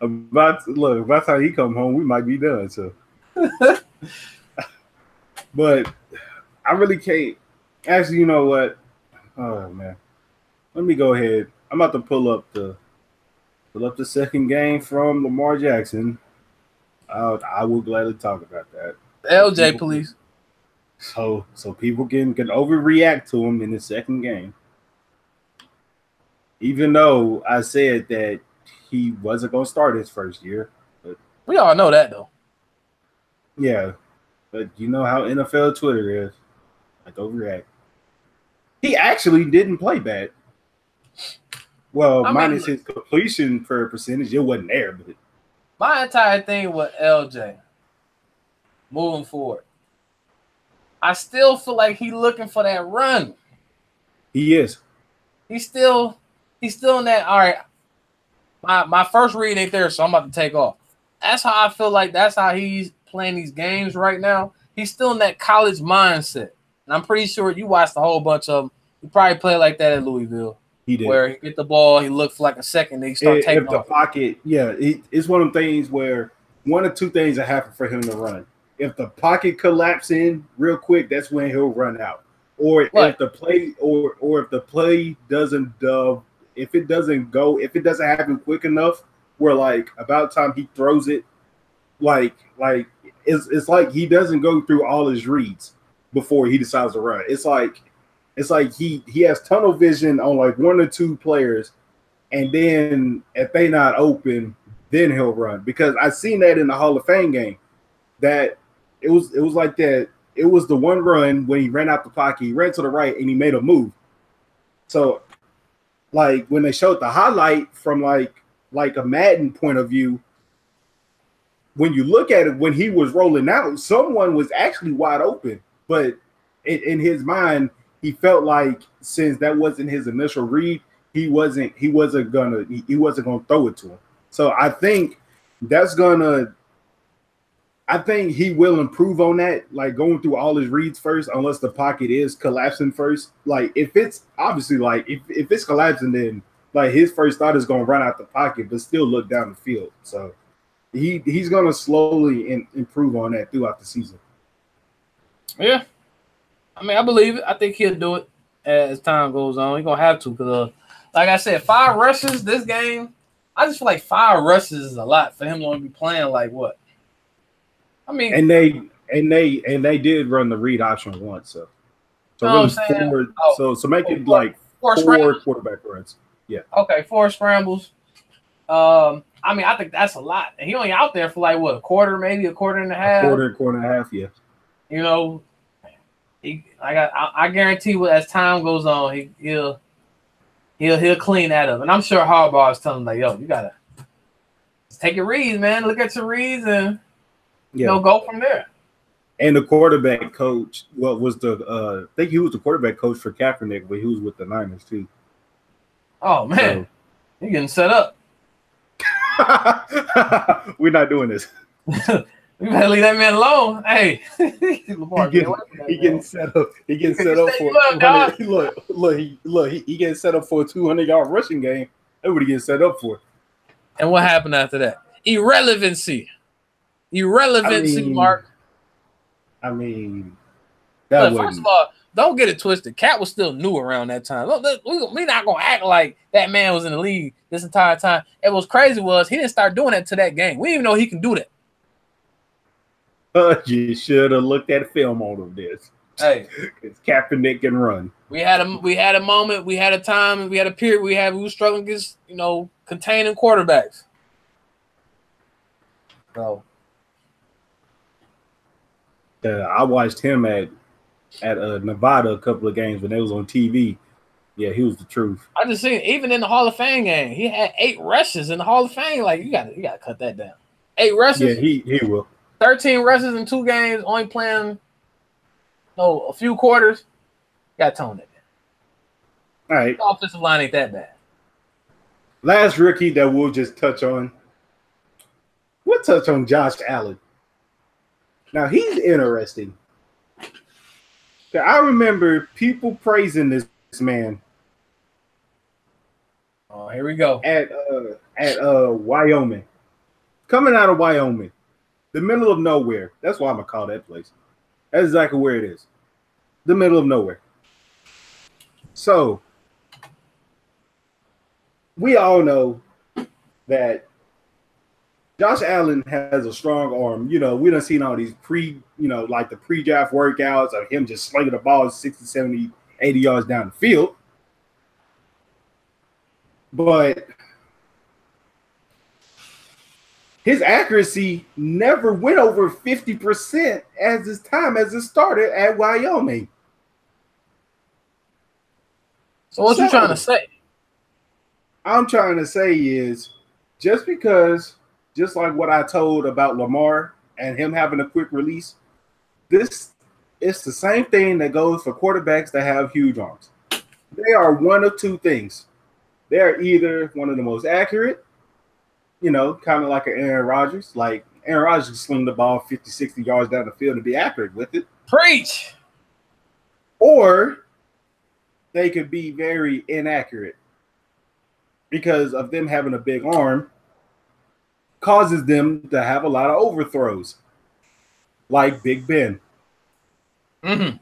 By the time he come home, we might be done. So, but I really can't. Actually, you know what? Oh man, let me go ahead. I'm about to pull up the second game from Lamar Jackson. I will gladly talk about that. LJ, please. So people can overreact to him in the second game. Even though I said that he wasn't going to start his first year. But we all know that, though. Yeah. But you know how NFL Twitter is. Like, overreact. He actually didn't play bad. Well, minus his completion percentage, it wasn't there. But my entire thing with LJ, moving forward, I still feel like he's looking for that run. He is. He's still in that. All right, my first read ain't there, so I'm about to take off. That's how I feel like that's how he's playing these games right now. He's still in that college mindset, and I'm pretty sure you watched a whole bunch of them. He probably played like that at Louisville. He did. Where he get the ball, he looked for like a second, then he start taking if the off. Pocket. Yeah, it's one of them things where one or two things that happen for him to run. If the pocket collapses in real quick, that's when he'll run out. Or if the play, or if the play doesn't if it doesn't happen quick enough, where like about time he throws it, like it's like he doesn't go through all his reads before he decides to run. It's like he has tunnel vision on like one or two players, and then if they not open, then he'll run. Because I seen that in the Hall of Fame game, that it was like that. It was the one run when he ran out the pocket, he ran to the right and he made a move. So like when they showed the highlight from like a Madden point of view, when you look at it, when he was rolling out, someone was actually wide open, but in his mind, he felt like since that wasn't his initial read, he wasn't gonna throw it to him. So I think he will improve on that, like going through all his reads first, unless the pocket is collapsing first. Like if it's obviously like if it's collapsing, then like his first thought is gonna run out the pocket, but still look down the field. So he's gonna slowly improve on that throughout the season. Yeah. I mean, I believe it. I think he'll do it as time goes on. He's going to have to because, like I said, 5 rushes this game. I just feel like 5 rushes is a lot for him to only be playing like what? I mean, and they did run the read option once, so really 4. So make it like 4 quarterback runs. Yeah. Okay, 4 scrambles. I mean, I think that's a lot. And he only out there for like what, a quarter, maybe a quarter and a half. Quarter and a half, yeah. You know. I guarantee as time goes on, he'll clean that up. And I'm sure Harbaugh is telling him, like, yo, you gotta take your reads, man. Look at your reads and go from there. And the quarterback coach, I think he was the quarterback coach for Kaepernick, but he was with the Niners too. Oh man, you're getting set up. We're not doing this. You better leave that man alone. Hey, Lamar, he getting set up. He getting set up for 200. He getting set up for a 200-yard rushing game. Everybody getting set up for. And what happened after that? Irrelevancy, Mark. I mean, That But first of all, don't get it twisted. Cat was still new around that time. We not gonna act like that man was in the league this entire time. And what's crazy was he didn't start doing that to that game. We didn't even know he can do that. You should have looked at film on this. Hey, it's Kaepernick can run. We had a moment, we had a time, we had a period we were struggling against, containing quarterbacks. So I watched him at Nevada a couple of games when they was on TV. Yeah, he was the truth. I just seen even in the Hall of Fame game, he had 8 rushes in the Hall of Fame. Like you gotta cut that down. 8 rushes. Yeah, he will. 13 rushes in 2 games, only playing a few quarters. Got tone that down. All right. The offensive line ain't that bad. Last rookie that we'll just touch on. We'll touch on Josh Allen. Now he's interesting. I remember people praising this man. Oh, here we go. At Wyoming. Coming out of Wyoming. The middle of nowhere. That's why I'm gonna call that place. That's exactly where it is. The middle of nowhere. So we all know that Josh Allen has a strong arm. We done seen all these like the pre-draft workouts of him just slinging the ball 60, 70, 80 yards down the field. But his accuracy never went over 50% as his time as a starter at Wyoming. So what you trying to say? I'm trying to say is just like what I told about Lamar and him having a quick release, it's the same thing that goes for quarterbacks that have huge arms. They are one of two things. They are either one of the most accurate, kind of like an Aaron Rodgers. Like Aaron Rodgers can sling the ball 50, 60 yards down the field and be accurate with it. Preach. Or they could be very inaccurate because of them having a big arm causes them to have a lot of overthrows, like Big Ben. Mm-hmm.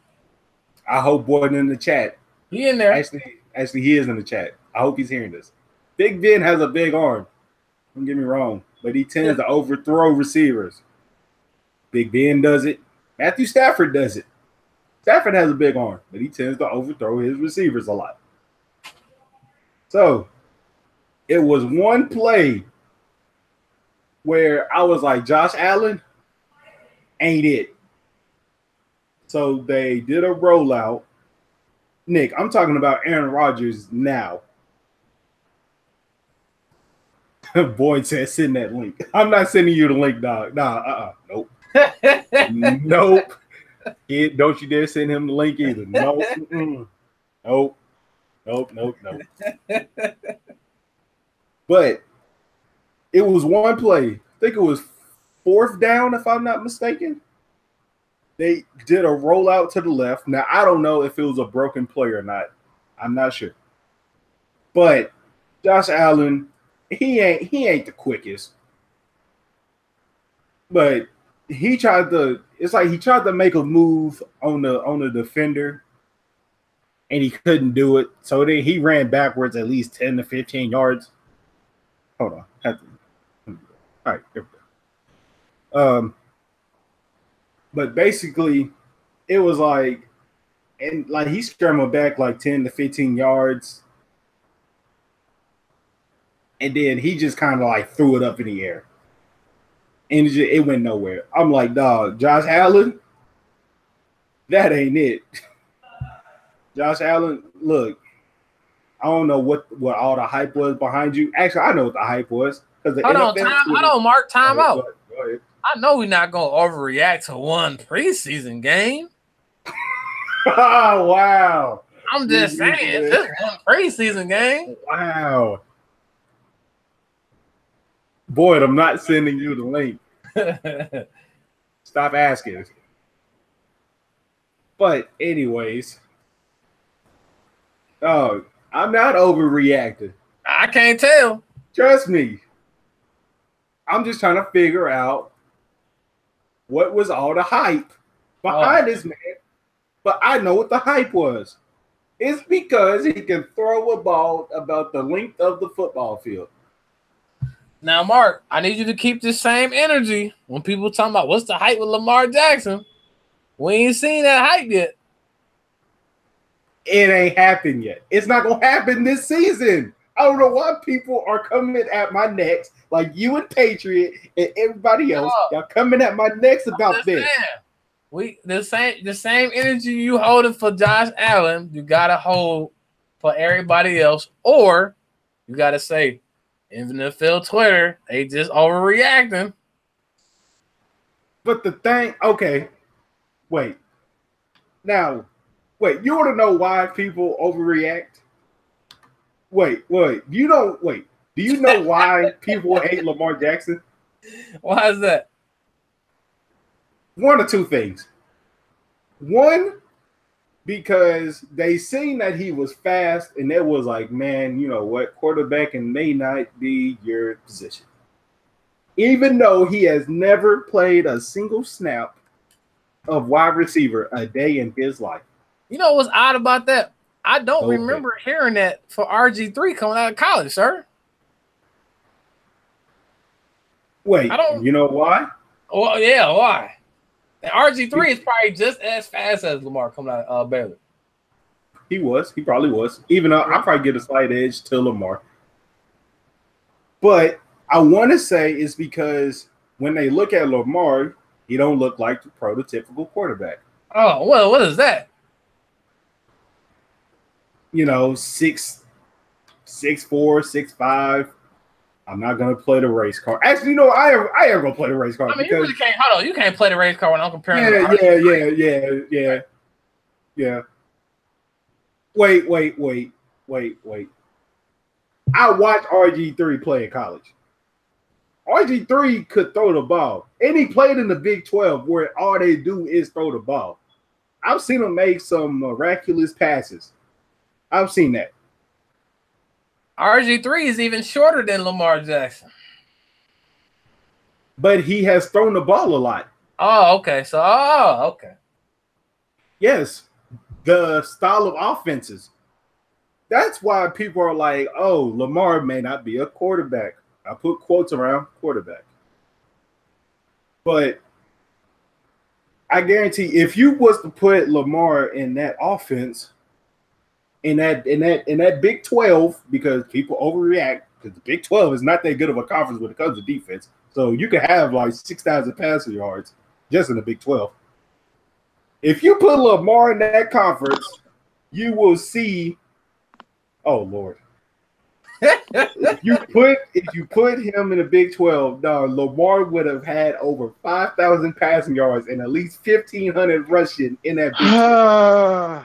I hope Boyd in the chat. He in there. Actually, he is in the chat. I hope he's hearing this. Big Ben has a big arm. Don't get me wrong, but he tends to overthrow receivers. Big Ben does it. Matthew Stafford does it. Stafford has a big arm, but he tends to overthrow his receivers a lot. So it was one play where I was like, Josh Allen ain't it. So they did a rollout. Nick, I'm talking about Aaron Rodgers now. Boyd said, send that link. I'm not sending you the link, dog. Nope. Nope. Don't you dare send him the link either. Nope. Nope. But it was one play. I think it was 4th down, if I'm not mistaken. They did a rollout to the left. Now, I don't know if it was a broken play or not. I'm not sure. But Josh Allen, he ain't the quickest. But he tried to make a move on the defender, and he couldn't do it. So then he ran backwards at least 10 to 15 yards. Hold on. All right, here we go. But basically, it was like he scrambled back like 10 to 15 yards. And then he just kind of like threw it up in the air. And it went nowhere. I'm like, dog, Josh Allen, that ain't it. Josh Allen, look, I don't know what all the hype was behind you. Actually, I know what the hype was. Hold on, Mark, time out. Go ahead. I know we're not going to overreact to one preseason game. Oh, wow. I'm just saying, it's just one preseason game. Wow. Boyd, I'm not sending you the link. Stop asking. But anyways, I'm not overreacting. I can't tell. Trust me. I'm just trying to figure out what was all the hype behind this man. But I know what the hype was. It's because he can throw a ball about the length of the football field. Now, Mark, I need you to keep the same energy when people talking about what's the hype with Lamar Jackson. We ain't seen that hype yet. It ain't happened yet. It's not going to happen this season. I don't know why people are coming at my necks like you and Patriot and everybody else. Y'all coming at my necks about this. The same energy you holding for Josh Allen, you gotta hold for everybody else, or you gotta say, NFL Twitter, they just overreacting. But the thing, okay, wait. Now, wait, you want to know why people overreact? Wait. Do you know why people hate Lamar Jackson? Why is that? One or two things. One, because they seen that he was fast, and it was like, man, you know what? Quarterbacking may not be your position. Even though he has never played a single snap of wide receiver a day in his life. You know what's odd about that? I don't remember hearing that for RG3 coming out of college, sir. Wait, you know why? Well, yeah, why? And RG3 is probably just as fast as Lamar coming out of Baylor. He probably was. Even though I probably get a slight edge to Lamar. But I want to say it's because when they look at Lamar, he don't look like the prototypical quarterback. Oh, well, what is that? You know, 6'4", 6'5". I'm not gonna play the race card. Actually, you know, I am gonna play the race card. I mean, you really can't. Hold on, you can't play the race card when I'm comparing. Yeah. Wait. I watched RG3 play in college. RG3 could throw the ball, and he played in the Big 12, where all they do is throw the ball. I've seen him make some miraculous passes. I've seen that. RG3 is even shorter than Lamar Jackson. But he has thrown the ball a lot. Oh, okay. Okay. Yes. The style of offenses. That's why people are like, oh, Lamar may not be a quarterback. I put quotes around quarterback. But I guarantee if you was to put Lamar in that offense, in that Big 12, because people overreact, because the Big 12 is not that good of a conference when it comes to defense. So you can have like 6,000 passing yards just in the Big 12. If you put Lamar in that conference, you will see. Oh Lord! if you put him in the Big 12, Lamar would have had over 5,000 passing yards and at least 1,500 rushing in that Big 12.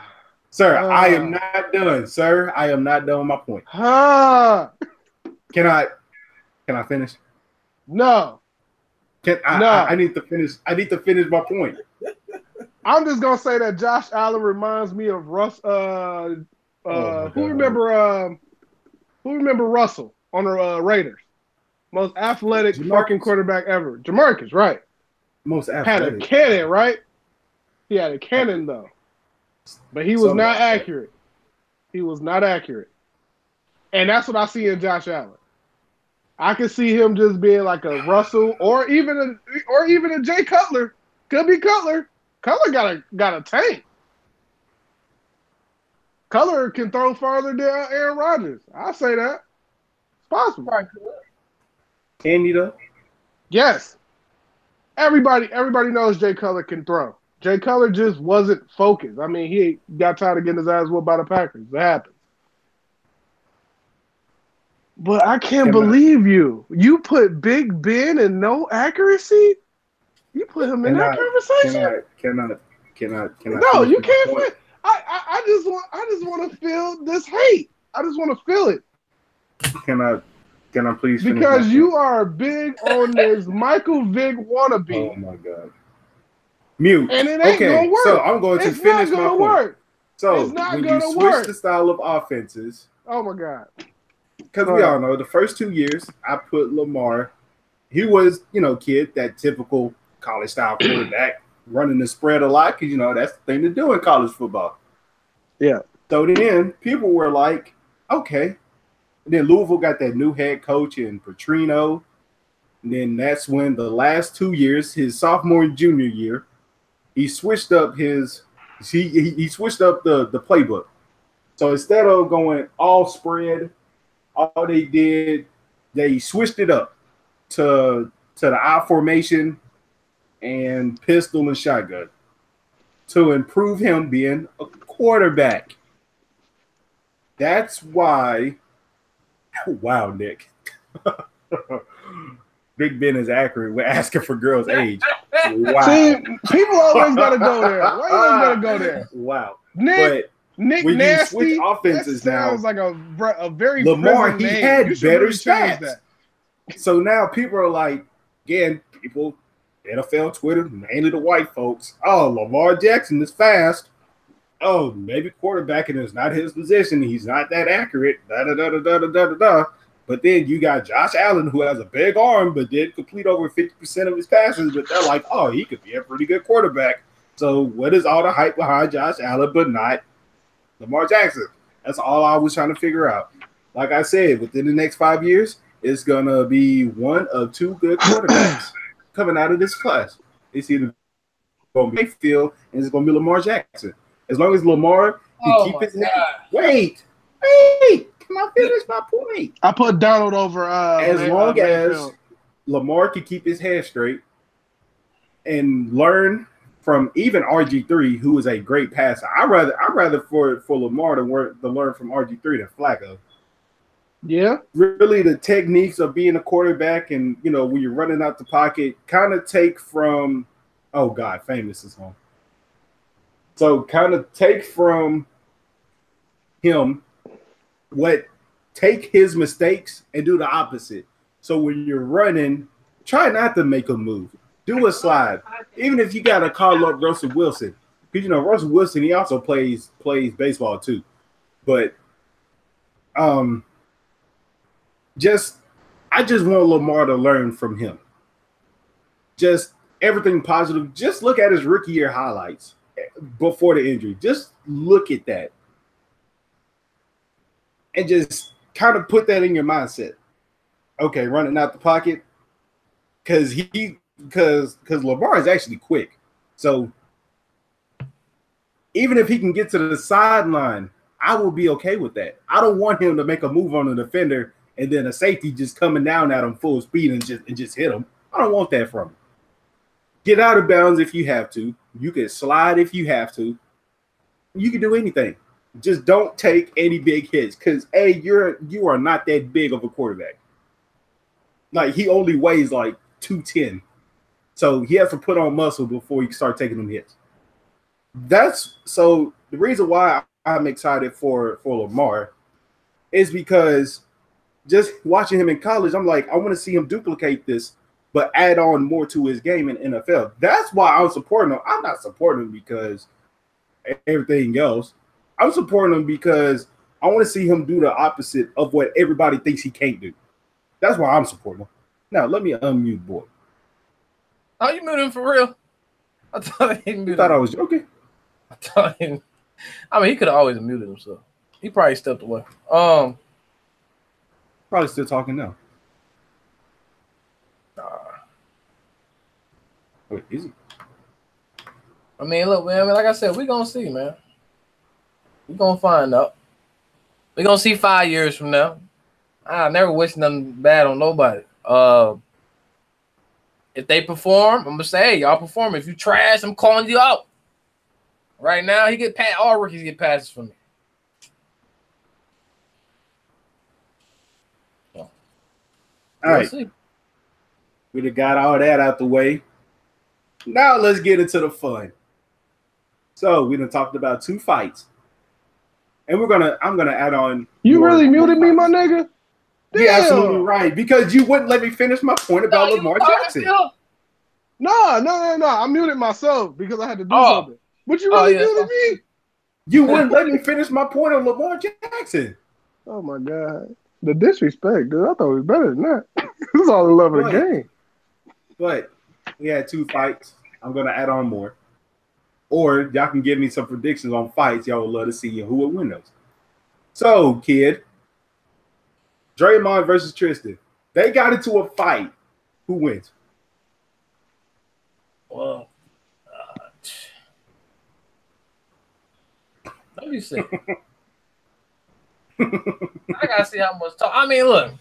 Sir, I am not done. Sir, I am not done with my point. Can I finish? No. I need to finish. I need to finish my point. I'm just gonna say that Josh Allen reminds me of Russ. Who remember Russell on the Raiders? Most athletic fucking quarterback ever. Jamarcus, right? Most athletic. Had a cannon, right? He had a cannon though. But he was not accurate. He was not accurate. And that's what I see in Josh Allen. I can see him just being like a Russell or even a Jay Cutler. Could be Cutler. Cutler got a tank. Cutler can throw farther than Aaron Rodgers. I say that. It's possible. Can you though? Yes. Everybody knows Jay Cutler can throw. Jay Cutler just wasn't focused. I mean, he got tired of getting his ass whooped by the Packers. It happens. But I can't believe you. You put Big Ben and no accuracy? You put him in that conversation? Can I? No, you can't fit. I just want to feel this hate. I just want to feel it. Can I please finish? Because you are big on this Michael Vick wannabe. Oh my God. Mute. And it ain't gonna work. So I'm going to finish my point. Work. So when you switch the style of offenses, oh my God. Because we all know the first 2 years I put Lamar, he was, kid, that typical college style quarterback, running the spread a lot because, that's the thing to do in college football. Yeah. So then people were like, okay. And then Louisville got that new head coach in Petrino. And then that's when the last 2 years, his sophomore and junior year, he switched up he switched up the playbook. So instead of going all spread, all they did, they switched it up to the I formation and pistol and shotgun to improve him being a quarterback. That's why. Wow, Nick. Big Ben is accurate. We're asking for girls' age. Wow. See, people always gotta go there. Why you always gotta go there? Wow. Nick when Nasty. You switch offenses that sounds now, like a very Lamar. He name. had better really stats. So now people are like, again, people, NFL Twitter, mainly the white folks. Oh, Lamar Jackson is fast. Oh, maybe quarterbacking is not his position. He's not that accurate. But then you got Josh Allen, who has a big arm, but did complete over 50% of his passes. But they're like, oh, he could be a pretty good quarterback. So what is all the hype behind Josh Allen, but not Lamar Jackson? That's all I was trying to figure out. Like I said, within the next 5 years, it's going to be one of two good quarterbacks coming out of this class. It's either going to be Mayfield and it's going to be Lamar Jackson. As long as Lamar can keep his head. Wait. Can I finish my point? I put Donald over. As long as Lamar can keep his head straight and learn from even RG3, who is a great passer. I'd rather for Lamar to learn from RG3 than Flacco. Yeah. Really, the techniques of being a quarterback and, when you're running out the pocket, kind of take from, oh, God, Famous is home. So kind of take from him take his mistakes and do the opposite. So when you're running, try not to make a move. Do a slide. Even if you got to call up Russell Wilson. Because, Russell Wilson, he also plays baseball too. But I just want Lamar to learn from him. Just everything positive. Just look at his rookie year highlights before the injury. Just look at that. And just kind of put that in your mindset. Okay, running out the pocket. Because Lamar is actually quick. So even if he can get to the sideline, I will be okay with that. I don't want him to make a move on the defender and then a safety just coming down at him full speed and just hit him. I don't want that from him. Get out of bounds if you have to. You can slide if you have to. You can do anything. Just don't take any big hits because, you are not that big of a quarterback. Like, he only weighs like 210. So he has to put on muscle before he can start taking them hits. So the reason why I'm excited for Lamar is because just watching him in college, I'm like, I want to see him duplicate this, but add on more to his game in NFL. That's why I'm supporting him. I'm not supporting him because everything else. I'm supporting him because I want to see him do the opposite of what everybody thinks he can't do. That's why I'm supporting him. Now, let me unmute boy. Oh, you muted him for real? I thought he muted I was joking. he could have always muted himself. He probably stepped away. Probably still talking now. Wait, is he? Look, man. Like I said, we gonna see, man. We gonna find out. We gonna see 5 years from now. I never wish nothing bad on nobody. If they perform, I'm gonna say, hey, y'all perform. If you trash, I'm calling you out. Right now, all rookies get passes from me. So, all right. We done got all that out the way. Now let's get into the fun. So we done talked about 2 fights. And I'm gonna add on. You really muted me, my nigga? You're absolutely right. Because you wouldn't let me finish my point about Lamar Jackson. No. I muted myself because I had to do something. But you really muted me? You wouldn't let me finish my point on Lamar Jackson. Oh my God. The disrespect, dude. I thought it was better than that. This is all the love of the game. But we had 2 fights. I'm gonna add on more. Or y'all can give me some predictions on fights y'all would love to see and who would win those. So, kid, Draymond versus Tristan. They got into a fight. Who wins? Well, let me see. I gotta see how much talk. I mean, look.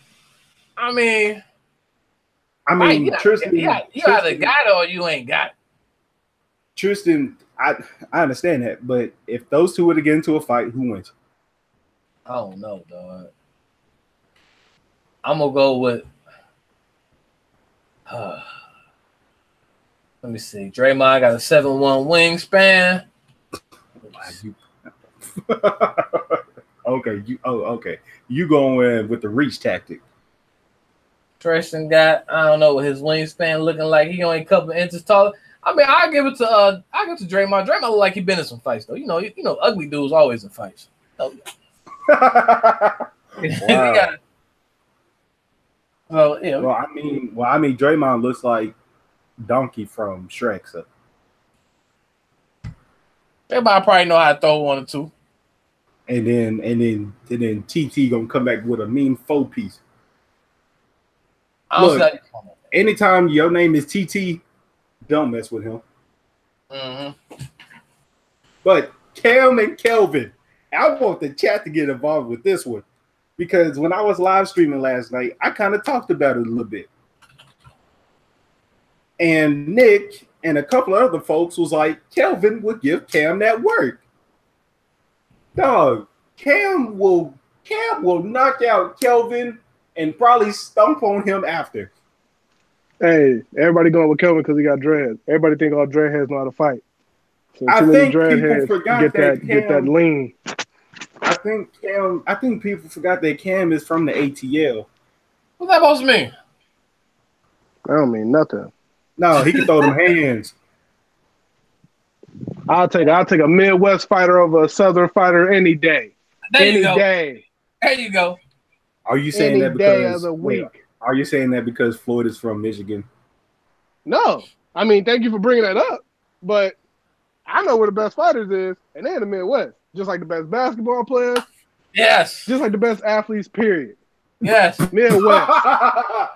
Tristan. You either got it or you ain't got it. Tristan, I understand that, but if those two were to get into a fight, who wins? I don't know, dog. I'm gonna go with. Let me see. Draymond got a 7'1" wingspan. Okay. You going with the reach tactic. Tristan got, I don't know what his wingspan looking like. He only a couple inches taller. I mean, I give it to Draymond. Draymond look like he been in some fights though. You know, ugly dudes always in fights. Oh, yeah. Well, I mean, Draymond looks like Donkey from Shrek. So. Everybody probably know how to throw one or two. And then TT gonna come back with a mean 4-piece. Look, anytime your name is TT, don't mess with him. Mm-hmm. But Cam and Kelvin, I want the chat to get involved with this one because when I was live streaming last night, I kind of talked about it a little bit. And Nick and a couple of other folks was like, Kelvin would give Cam that work. Dog, Cam will knock out Kelvin and probably stomp on him after. Hey, everybody going with Kelvin because he got dreads. Everybody think all dreadheads know how to fight. So I think people forgot get that lean. I think people forgot that Cam is from the ATL. What's that supposed to mean? I don't mean nothing. No, he can throw them hands. I'll take a Midwest fighter over a Southern fighter any day. Any day. There you go. Are you saying any that day because of the week? Are you saying that because Floyd is from Michigan? No. I mean, thank you for bringing that up. But I know where the best fighters is, and they're in the Midwest. Just like the best basketball players. Yes. Just like the best athletes, period. Yes. Midwest.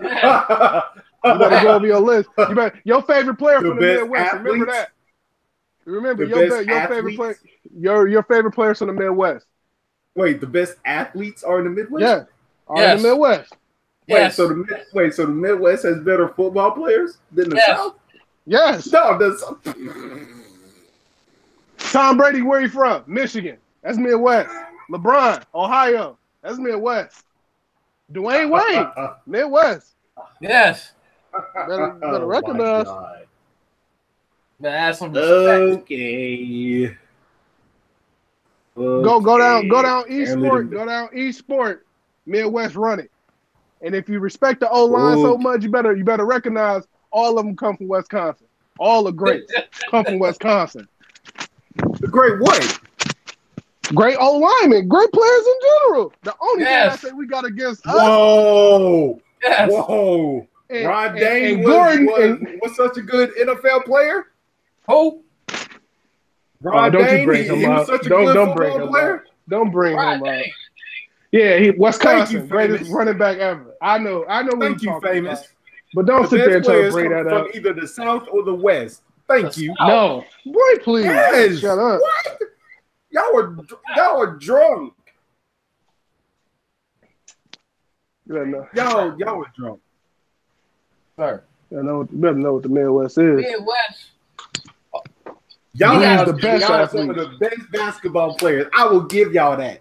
Yes. You better go over your list. Your favorite player from the Midwest. Athletes? Remember that. Remember your favorite player. Your favorite players from the Midwest. Wait, the best athletes are in the Midwest? Yeah, in the Midwest. Yes. So the Midwest has better football players than the South? Yes. No, Tom Brady, where you from? Michigan. That's Midwest. LeBron, Ohio. That's Midwest. Dwayne Wade, Midwest. Yes. Better recognize. Better add some respect. Okay. Go down East Sport. Midwest run it. And if you respect the O-line so much, you better recognize all of them come from Wisconsin. All the greats come from Wisconsin. The great what? Great O-linemen, great players in general. The only thing I say we got against us. Whoa. Yes. Whoa. And, Ron Dane was such a good NFL player. Who? Ron don't Dane, you bring him he up. was such a good football player. Don't bring him up. Yeah, Wisconsin, greatest running back ever. I know. Thank you, famous. About. But don't sit there and try to bring that up. From either the South or the West. Thank you. No, boy, please. Yes. Shut up. What? Y'all are drunk. Y'all are drunk. Sir. You better know what the Midwest is. Midwest. Y'all have the best some of the best basketball players. I will give y'all that.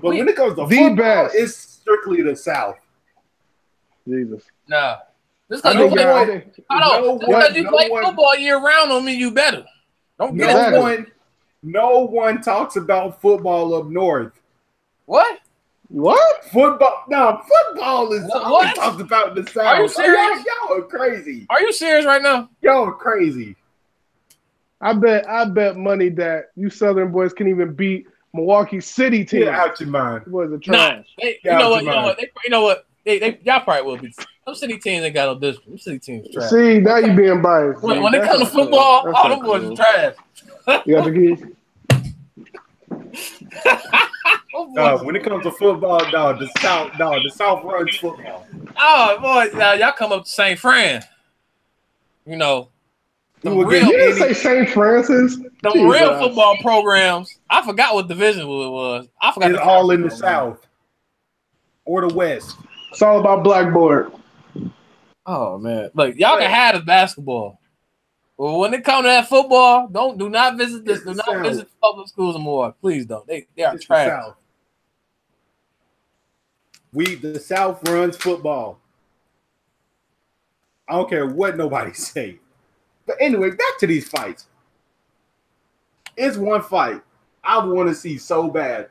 But when it comes to football, it's strictly the South. Jesus. No. Just because you play football year round don't mean you better. Don't get it. No one talks about football up north. What? Football? No, football is only talked about in the South. Are you serious? Y'all are crazy. Are you serious right now? Y'all are crazy. I bet money that you Southern boys can even beat Milwaukee City team. Get out your mind. Boys are trash. You know what? Y'all probably will be. Them city teams ain't got no discipline. Them city teams trash. See, now you being biased. When it comes to football, all them boys are trash. You got the keys? When it comes to football, the South runs football. Oh, boy, y'all come up to St. Fran. You know, You didn't say St. Francis? The real football programs. I forgot what division it was. I forgot. It's all in the South or the West. It's all about blackboard. Oh man, look, y'all can have the basketball. Well, when it comes to that football, do not visit this. Do not visit public schools anymore. Please don't. They are trash. The South runs football. I don't care what nobody say. But anyway, back to these fights. It's one fight I want to see so bad.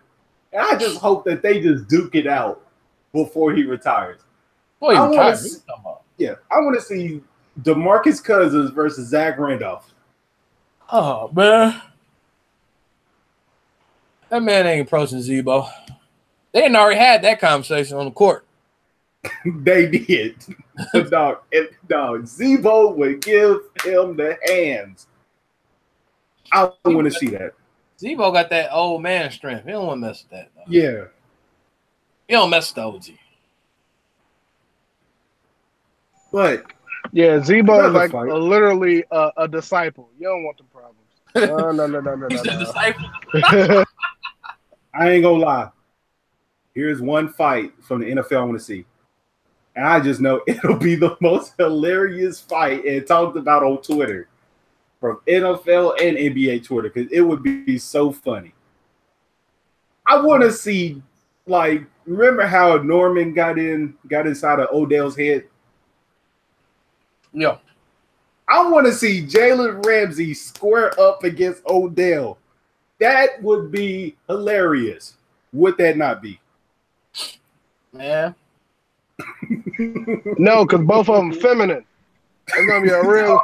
And I just hope that they just duke it out before he retires. Boy, I want to see DeMarcus Cousins versus Zach Randolph. Oh, man. That man ain't approaching Zebo. They ain't already had that conversation on the court. They did. Dog, Zebo would give him the hands. I want to see that. Zebo got that old man strength. He don't want to mess with that. Though. Yeah. He don't mess with the OG. But yeah, Zebo is like literally a disciple. You don't want the problems. No. He's a disciple. I ain't gonna lie. Here's one fight from the NFL I want to see. And I just know it'll be the most hilarious fight and talked about on Twitter from NFL and NBA Twitter because it would be so funny. I want to see, remember how Norman got inside of Odell's head? Yeah. I want to see Jalen Ramsey square up against Odell. That would be hilarious. Would that not be? Yeah. No, because both of them feminine. It's gonna be a real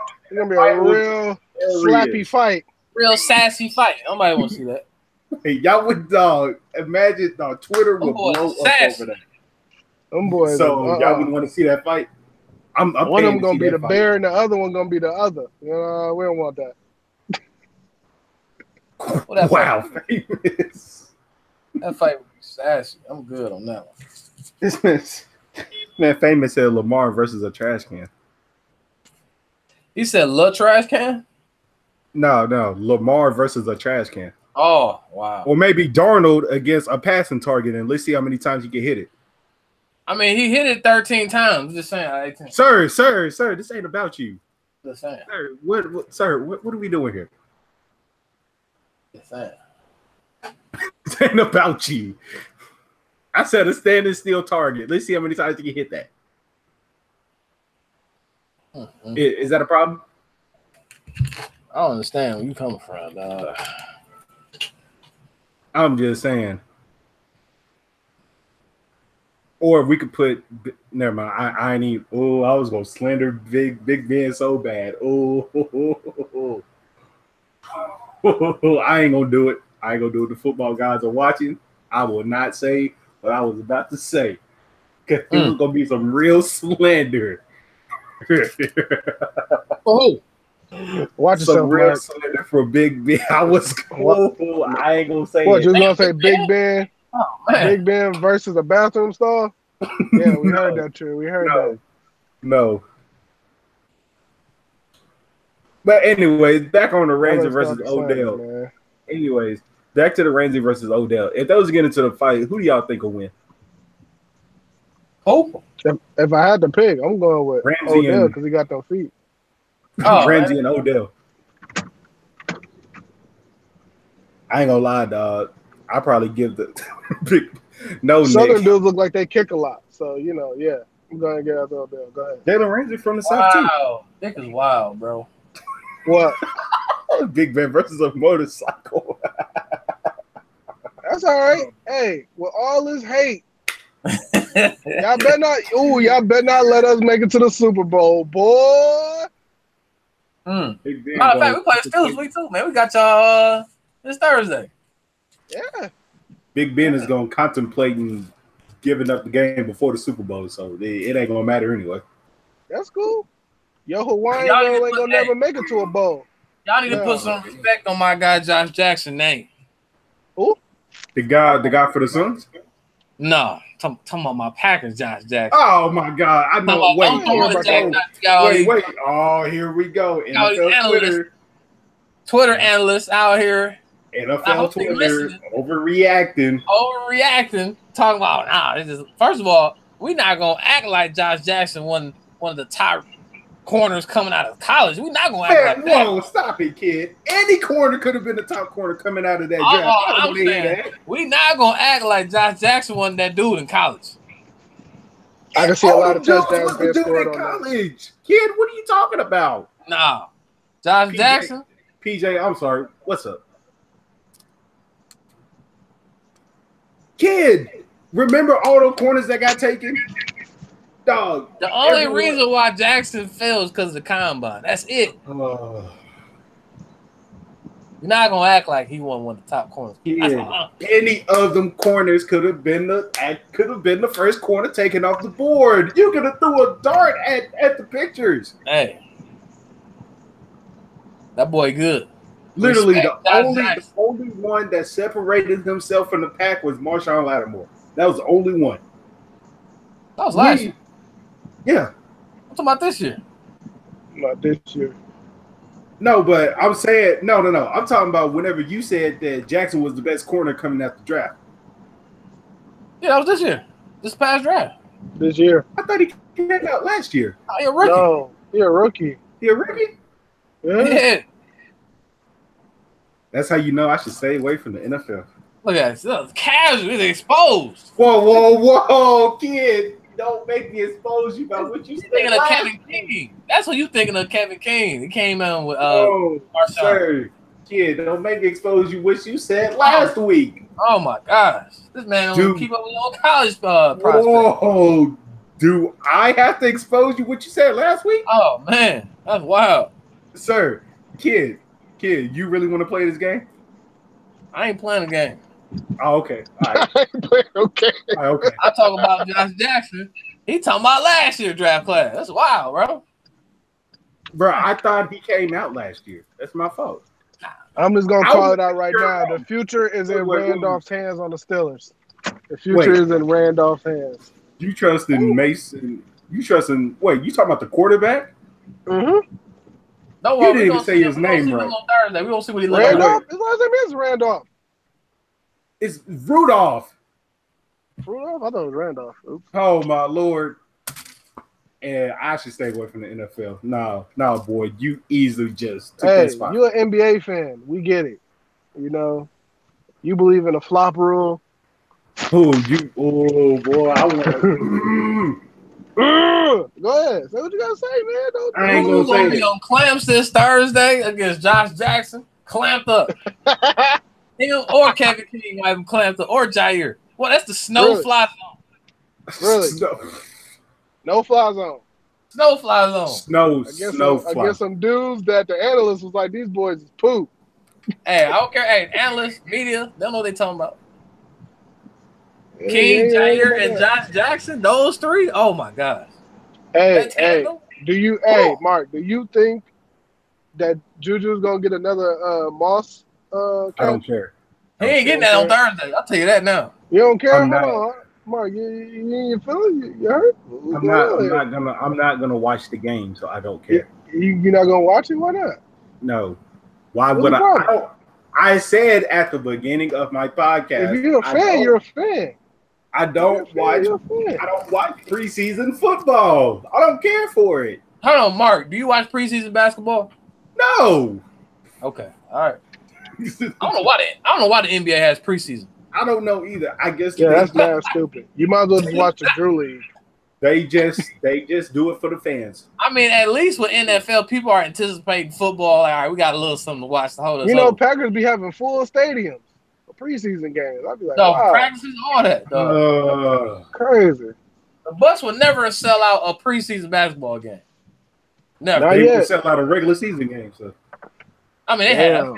slappy fight. Real sassy fight. Nobody want to see that. Hey, y'all would imagine Twitter would blow up over that. Them boys. So y'all wouldn't want to see that fight. I'm one of them gonna be the fight. Bear and the other one gonna be the other. We don't want that. Wow, famous. That fight would be sassy. I'm good on that one. This man famous said Lamar versus a trash can. He said trash can? No, Lamar versus a trash can. Oh, wow. Or maybe Darnold against a passing target, and let's see how many times he can hit it. I mean, he hit it 13 times. Just saying. Sir, this ain't about you. Just saying. Sir, what are we doing here? Just saying. This ain't about you. I said a standing still target. Let's see how many times you can hit that. Mm-hmm. Is that a problem? I don't understand where you coming from, dog. I'm just saying. Or we could put. Never mind. I ain't even. Oh, I was gonna slander Big Ben so bad. Oh. I ain't gonna do it. I ain't gonna do it. The football guys are watching. I will not say what I was about to say because it was gonna be some real slander. Oh, watch some yourself, real Mark. slander for Big Ben. I ain't gonna say. What you gonna say, Big Ben? Oh, man. Big Ben versus a bathroom stall? Yeah, we heard that too. We heard that. No. But anyways, back on the Ramsey versus Odell. Anyways, back to the Ramsey versus Odell. If those get into the fight, who do y'all think will win? Oh, if I had to pick, I'm going with Ramsey Odell because he got those feet. Oh, Ramsey and Odell. I ain't gonna lie, dog. I probably give the big Southern dudes look like they kick a lot, so yeah. I'm gonna get out Odell. Go ahead. Jalen Ramsey from the South too. Wow, Dick is wild, bro. What? Big Ben versus a motorcycle. That's all right. Hey, with all this hate, y'all better not let us make it to the Super Bowl, boy. Matter of fact, we play Steelers week too, man. We got y'all this Thursday. Yeah. Big Ben is gonna contemplating giving up the game before the Super Bowl, so it ain't gonna matter anyway. That's cool. Your Hawaiian girl ain't gonna never make it to a bowl. Y'all need to put some respect on my guy Josh Jackson name. Who? The guy for the Suns? No, talking about my Packers, Josh Jackson. Oh my God! I know. Wait. Oh, here we go. NFL Twitter analysts out here. NFL Twitter overreacting. Talking about first of all, we're not gonna act like Josh Jackson one of the top corners coming out of college. We're not gonna act like that. Whoa, stop it, kid. Any corner could have been the top corner coming out of that draft. I'm saying, we're not gonna act like Josh Jackson wasn't that dude in college. I can see a lot of touchdowns being scored in college. Kid, what are you talking about? Nah, Josh Jackson. PJ, I'm sorry. What's up? Kid, remember all the corners that got taken? Dog. The only reason why Jackson fails because of the combine. That's it. You're not gonna act like he won one of the top corners. Yeah. Any of them corners could have been the first corner taken off the board. You could have threw a dart at the pictures. Hey, that boy good. Literally, the only one that separated himself from the pack was Marshawn Lattimore. That was the only one. That was last year. Yeah. I'm talking about this year. Not this year. No, but I'm saying no. I'm talking about whenever you said that Jackson was the best corner coming out the draft. Yeah, that was this year. This past draft. This year. I thought he came out last year. Oh, you're a rookie. No, you're a rookie. He a rookie? Yeah. That's how you know I should stay away from the NFL. Look at it. Casual. It's exposed. Whoa, kid. Don't make me expose you about what you thinking of Kevin King. That's what you thinking of, Kevin King. He came out with sir. Kid, don't make me expose you what you said last week. Oh my gosh. This man don't keep up with all college prospects. Whoa. Do I have to expose you what you said last week? Oh man, that's wild. Sir, kid, you really want to play this game? I ain't playing the game. Oh, okay. All right. Okay. All right, okay. I talk about Josh Jackson. He talking about last year's draft class. That's wild, bro. Bro, I thought he came out last year. That's my fault. I'm just gonna call it out right now. The future is in Randolph's hands on the Steelers. The future is in Randolph's hands. You trust in Mason? You trust in? Wait, you talking about the quarterback? Mm-hmm. No, you didn't even say his name right. On Thursday, we gonna see what he looks like. His last name is Randolph. It's Rudolph. Rudolph? I thought it was Randolph. Oops. Oh my Lord! And I should stay away from the NFL. No, boy, you easily just took that spot. You're an NBA fan. We get it. You know, you believe in a flop rule. Oh boy, I want. Go ahead. Say what you gotta say, man. I ain't gonna say be on clamps this Thursday against Josh Jackson. Clamped up. Him or Kevin King might have clamped up, or Jair. Well, that's the fly zone. Really? No fly zone. Snow fly zone. Against some dudes that the analyst was like, these boys is poop. Hey, I don't care. Hey, analysts, media, they don't know what they talking about. King, Jair, and Josh Jackson, those three. Oh my gosh. Hey, Mark, do you think that Juju's gonna get another Moss? I don't care. He ain't getting that on Thursday. I'll tell you that now. You don't care? Hold on. Mark, you feeling? You hurt? I'm not gonna watch the game, so I don't care. You're not gonna watch it? Why not? No. Why would I? I said at the beginning of my podcast. If you're a fan, you're a fan. I don't watch preseason football. I don't care for it. Hold on, Mark. Do you watch preseason basketball? No. Okay. All right. I don't know why the NBA has preseason. I don't know either. I guess that's mad stupid. You might as well just watch the Drew League. They just do it for the fans. I mean, at least with NFL, people are anticipating football. Like, all right, we got a little something to watch to hold us. You know, Packers be having full stadiums for preseason games. I'd be like, wow. Practices, all that. Crazy. The Bucks would never sell out a preseason basketball game. Never. They would sell out a regular season game. So. I mean, they have.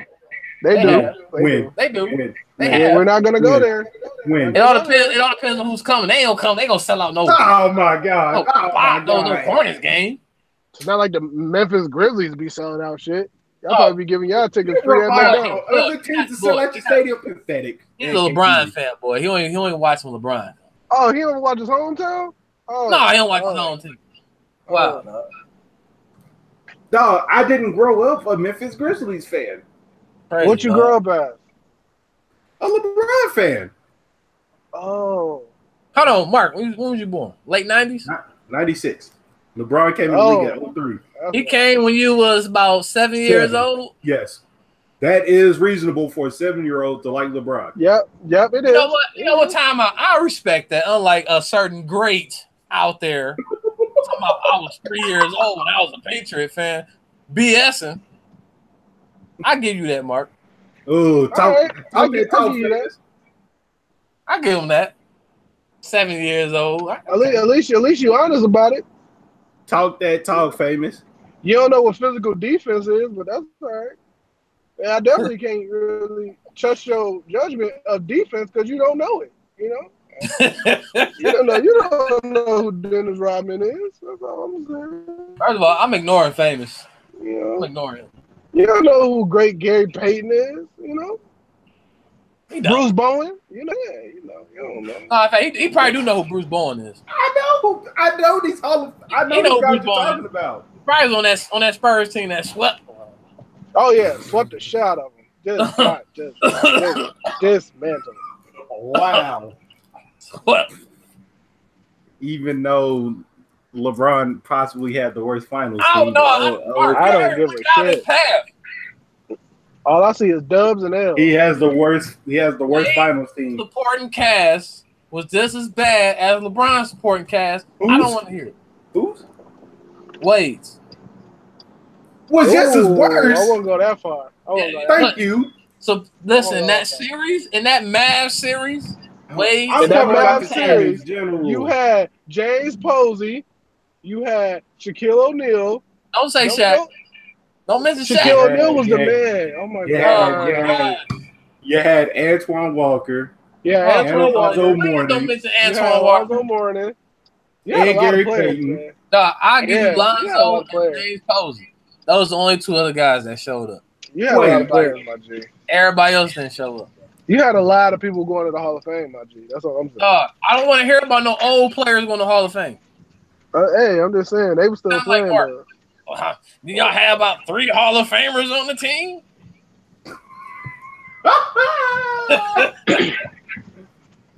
They do. They do. Win. We're not gonna go there. Win. It all depends on who's coming. They ain't gonna come. They gonna sell out no. Oh my God! No Hornets game. It's not like the Memphis Grizzlies be selling out shit. Y'all probably be giving y'all tickets free at McDonald's. Other teams to sell at the stadium, pathetic. He's a LeBron fan, boy. He only watch some LeBron. Oh, he don't watch his hometown? Oh, no, he don't watch his own team. Wow. Dog, I didn't grow up a Memphis Grizzlies fan. Crazy, what you grow up as? A LeBron fan. Oh. Hold on, Mark. When was you born? Late 90s? 96. LeBron came in the league at 03. He came when you was about 7 years old? Yes. That is reasonable for a 7-year-old to like LeBron. Yep, it is. You know what time I respect that, unlike a certain great out there. Talking about I was 3 years old when I was a Patriot fan. BSing. I give you that, Mark. Oh, I'll give you that. I give him that. 7 years old. At least you honest about it. Talk that talk, famous. You don't know what physical defense is, but that's all right. And I definitely can't really trust your judgment of defense because you don't know it. You know, you don't know who Dennis Rodman is. That's all I'm saying. First of all, I'm ignoring famous. You know? I'm ignoring him. You don't know who great Gary Payton is. You know, Bruce Bowen. You know, you don't know. In fact, he probably do know who Bruce Bowen is. I know these guys you're talking about. Probably was on that Spurs team that swept. Oh yeah, swept the shot of him. Just dismantled. Wow. What? Even though LeBron possibly had the worst finals team. I don't give a shit. All I see is dubs and L's. He has the worst finals team. Supporting cast was just as bad as LeBron's supporting cast. I don't want to hear it. Who's? Wade's. Was just as worse. I won't go that far. Thank you. So listen, in that Mavs series, Wade. In that Mavs series, you had James Posey, you had Shaquille O'Neal. Don't say Shaq. Don't mention Shaq. Shaquille O'Neal was the man. Oh my God. You had Antoine Walker. Yeah, Antoine Walker. Don't mention Antoine Walker. Morning. And Gary Payton. I give you Lonzo and James Posey. Those are the only two other guys that showed up. You had a lot of players, my G. Everybody else didn't show up. You had a lot of people going to the Hall of Fame, my G. That's all I'm saying. I don't want to hear about no old players going to the Hall of Fame. Hey, I'm just saying. They were still playing. Do y'all have about 3 Hall of Famers on the team?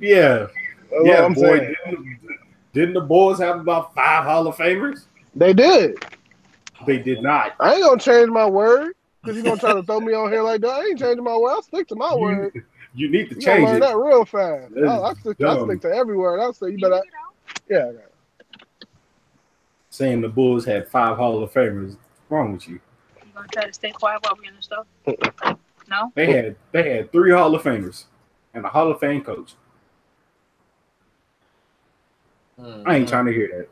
Yeah. Yeah, I'm boy. saying. Didn't the Bulls have about 5 Hall of Famers? They did. They did not. I ain't gonna change my word because you're gonna try to throw me on here like that. I ain't changing my word. I'll stick to my word. You need to change learn it. That real fast. I stick to every word. I'll say you better. Yeah. Saying the Bulls had 5 Hall of Famers. What's wrong with you? You gonna try to stay quiet while we're in the stuff? No. They had 3 Hall of Famers and a Hall of Fame coach. I ain't trying to hear that.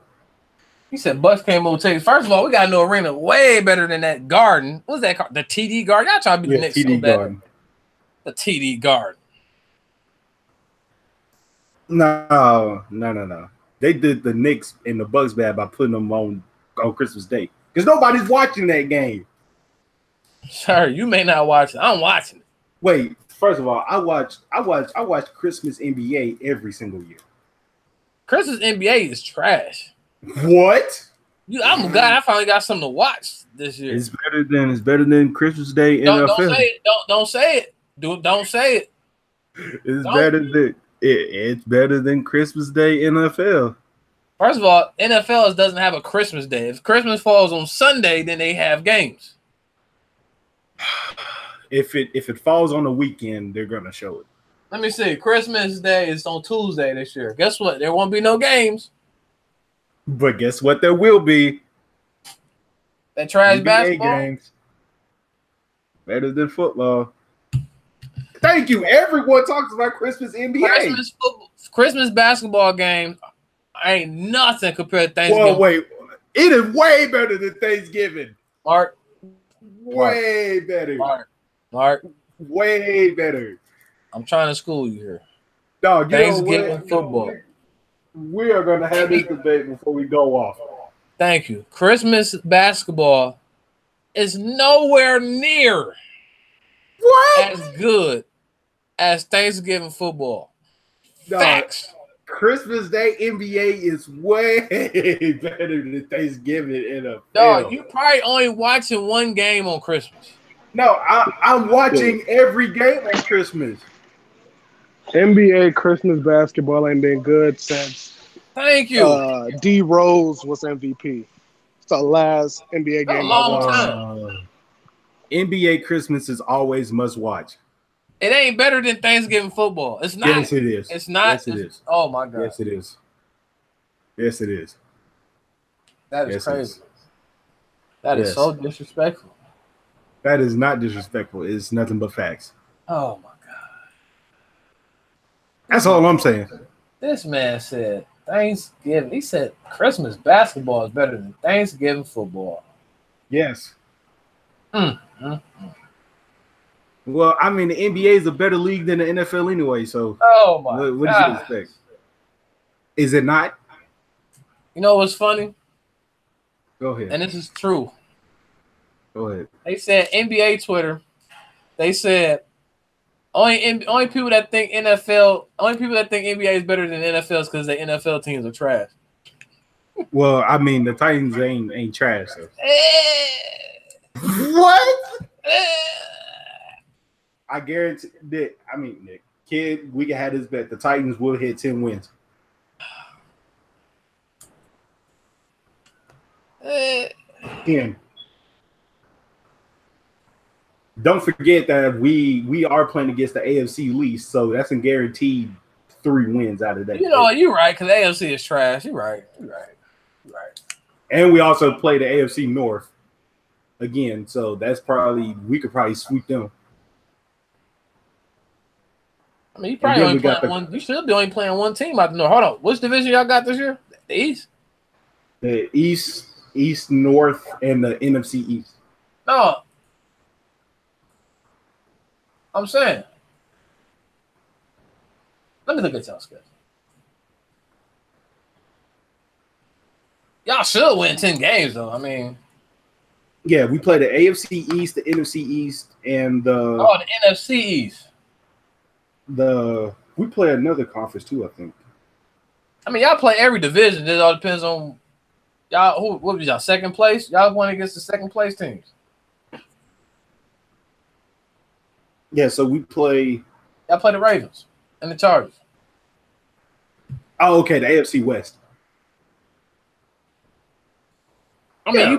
He said Bucks came over to First of all, we got a new arena way better than that Garden. What's that called? The TD Garden? Y'all trying to be the next TD Garden. The TD Garden. No. They did the Knicks and the Bucks bad by putting them on Christmas Day. Because nobody's watching that game. Sure, you may not watch it. I'm watching it. Wait, first of all, I watch Christmas NBA every single year. Christmas NBA is trash. What? I'm glad I finally got something to watch this year. It's better than Christmas Day NFL. Don't say it. Don't say it. Don't say it. It's better than Christmas Day NFL. First of all, NFL doesn't have a Christmas Day. If Christmas falls on Sunday, then they have games. If it falls on the weekend, they're gonna show it. Let me see. Christmas Day is on Tuesday this year. Guess what? There won't be no games. But guess what? There will be. That trash NBA basketball games. Better than football. Thank you. Everyone talks about Christmas NBA. Christmas basketball games ain't nothing compared to Thanksgiving. Well, wait. It is way better than Thanksgiving. Mark. Way better. Mark. Way better. I'm trying to school you here. Dog, Thanksgiving football. We are going to have this debate before we go off. Thank you. Christmas basketball is nowhere near as good as Thanksgiving football. Dog, facts. Christmas Day NBA is way better than Thanksgiving NFL. Dog, you probably only watching one game on Christmas. No, I'm watching every game on Christmas. NBA Christmas basketball ain't been good since. Thank you. D Rose was MVP. It's the last NBA game. A long time. NBA Christmas is always must watch. It ain't better than Thanksgiving football. It's not. Yes, it is. It's not. Yes, it is. Oh my God. Yes, it is. Yes, it is. That is crazy. That is so disrespectful. That is not disrespectful. It's nothing but facts. Oh my God. That's all I'm saying. This man said Thanksgiving. He said Christmas basketball is better than Thanksgiving football. Yes. Well, I mean, the NBA is a better league than the NFL anyway. So, oh my what did you expect? Is it not? You know what's funny? Go ahead. And this is true. Go ahead. They said NBA Twitter. They said only people that think NBA is better than NFL is because the NFL teams are trash. Well, I mean, the Titans ain't trash. So. What? I guarantee that. I mean, Nick, kid, we can have this bet. The Titans will hit 10 wins. 10. Don't forget that we are playing against the AFC least, so that's a guaranteed 3 wins out of that. You know, you're right, because AFC is trash. You're right. And we also play the AFC North again, so that's we could probably sweep them. I mean, you probably only playing one. You should be only playing one team out the North. Hold on, which division y'all got this year? The East. The East, North, and the NFC East. No, I'm saying. Let me look at y'all schedule. Y'all should win 10 games, though. I mean, yeah, we play the AFC East, the NFC East, and the NFC East. We play another conference too, I think. I mean, y'all play every division. It all depends on y'all. What was y'all second place? Y'all won against the second place teams. Yeah, so we play. Y'all play the Ravens and the Chargers. Oh, okay, the AFC West. I mean,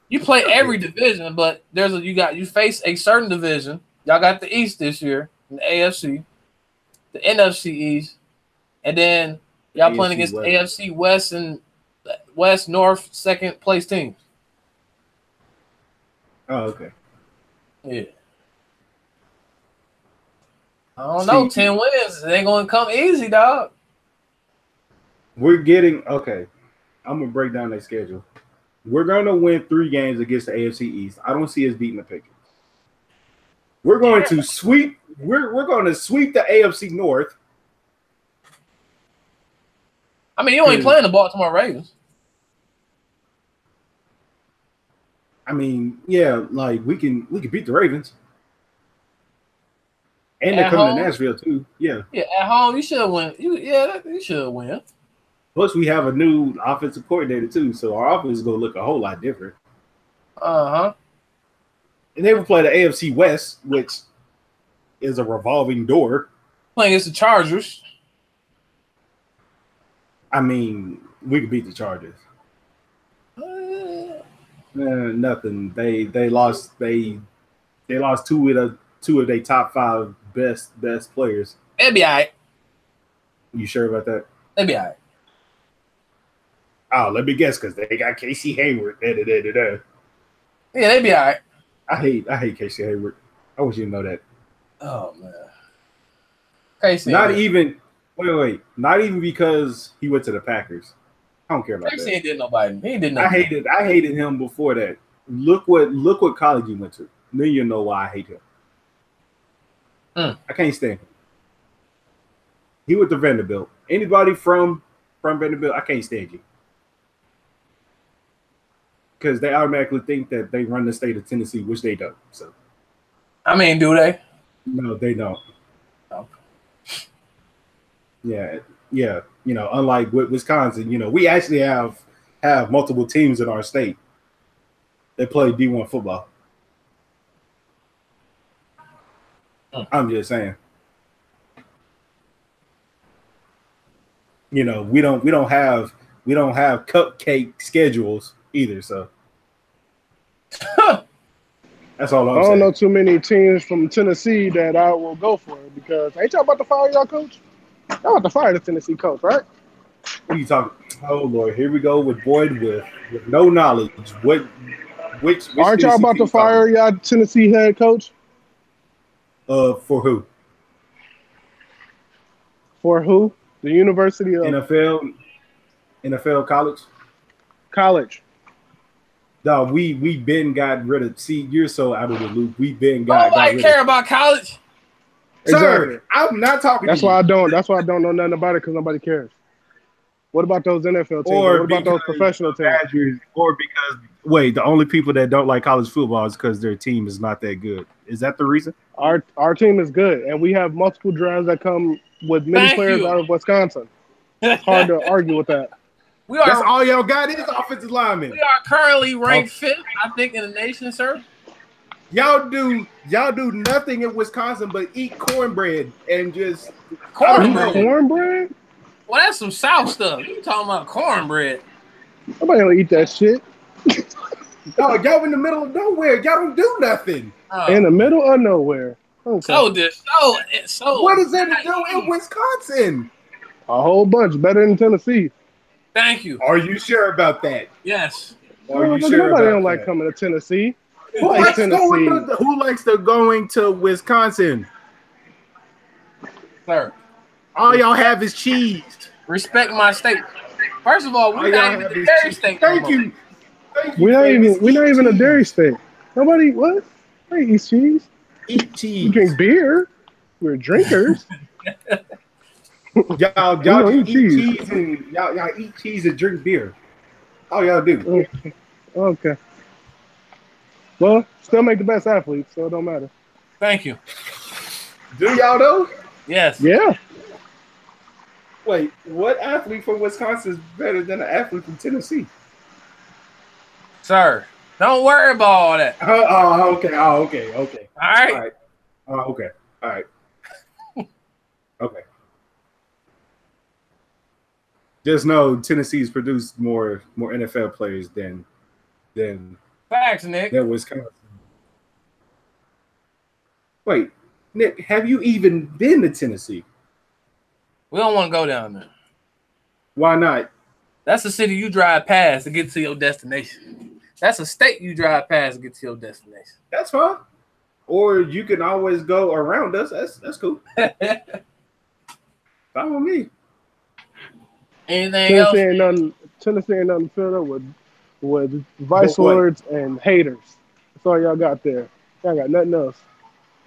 you play every division, but you face a certain division. Y'all got the East this year. The AFC, the NFC East, and then y'all AFC playing against West. The AFC West and West North second place teams. Oh, okay. Yeah. I don't know. 10 wins. It ain't going to come easy, dog. We're getting – okay. I'm going to break down their schedule. We're going to win 3 games against the AFC East. I don't see us beating the Patriots. We're going to sweep – we're going to sweep the AFC North. I mean, you ain't playing the Baltimore Ravens. I mean, yeah, like we can beat the Ravens. And they're coming to Nashville too. Yeah. Yeah, at home you should win. You should win. Plus, we have a new offensive coordinator too, so our offense is gonna look a whole lot different. And they will play the AFC West, which is a revolving door. Playing against the Chargers. I mean, we could beat the Chargers. Nothing. They lost. They lost two of their top 5 best players. They'll be all right. You sure about that? They'll be all right. Oh, let me guess, because they got Casey Hayward. Yeah, they'll be all right. I hate Casey Hayward. I wish you know that. Oh man. Casey. Not even because he went to the Packers. I don't care about Casey that. ain't did nobody. He did nothing. I hated him before that. Look what college he went to. Then you know why I hate him. I can't stand him. He went to Vanderbilt. Anybody from Vanderbilt, I can't stand you. Because they automatically think that they run the state of Tennessee, which they don't. So, I mean, do they? No, they don't. Oh. Yeah. Unlike Wisconsin, we actually have multiple teams in our state that play D1 football. I'm just saying. We don't have cupcake schedules either. So that's all I'm saying. I don't know too many teams from Tennessee that I will go for because ain't y'all about to fire y'all coach? Y'all about to fire the Tennessee coach, right? What are you talking? Oh Lord, here we go with Boyd with no knowledge. Which aren't y'all about to fire y'all Tennessee head coach? For who? For who? The University of NFL college. No, we been got rid of. See, you're so out of the loop. We been got. Nobody care about college. Sir, I'm not talking. That's why I don't. That's why I don't know nothing about it because nobody cares. What about those NFL teams? What about those professional teams? Or because the only people that don't like college football is because their team is not that good. Is that the reason? Our team is good, and we have multiple drafts that come with many players out of Wisconsin. It's hard to argue with that. That's all y'all got is offensive linemen. We are currently ranked 5th, I think, in the nation, sir. Y'all do nothing in Wisconsin but eat cornbread and just cornbread. Well, that's some South stuff. You talking about cornbread? Nobody gonna eat that shit. No, y'all in the middle of nowhere. Y'all don't do nothing. In the middle of nowhere. Okay. So what does that do in Wisconsin? A whole bunch better than Tennessee. Thank you. Are you sure about that? Yes. Are you sure nobody about don't that? Like coming to Tennessee. Who likes going to Wisconsin? Sir. All y'all have is cheese. Respect my state. First of all, we're not even a dairy state. Thank you. We're not even a dairy state. Nobody what? They eat cheese. Eat cheese. We drink beer. We're drinkers. y'all eat cheese and y'all eat cheese and drink beer. All y'all do. Okay. Well, still make the best athletes, so it don't matter. Thank you. Do y'all though? Yes. Yeah. Wait, what athlete from Wisconsin is better than an athlete from Tennessee? Sir, don't worry about all that. Okay. All right. Okay. All right. Okay. Just know Tennessee's produced more NFL players than Facts, Nick. Than Wisconsin. Wait, Nick, have you even been to Tennessee? We don't want to go down there. Why not? That's a city you drive past to get to your destination. That's a state you drive past to get to your destination. That's fine. Or you can always go around us. That's cool. Fine with me. Anything else? Tennessee ain't nothing filled up with vice lords and haters. That's all y'all got there. Y'all got nothing else.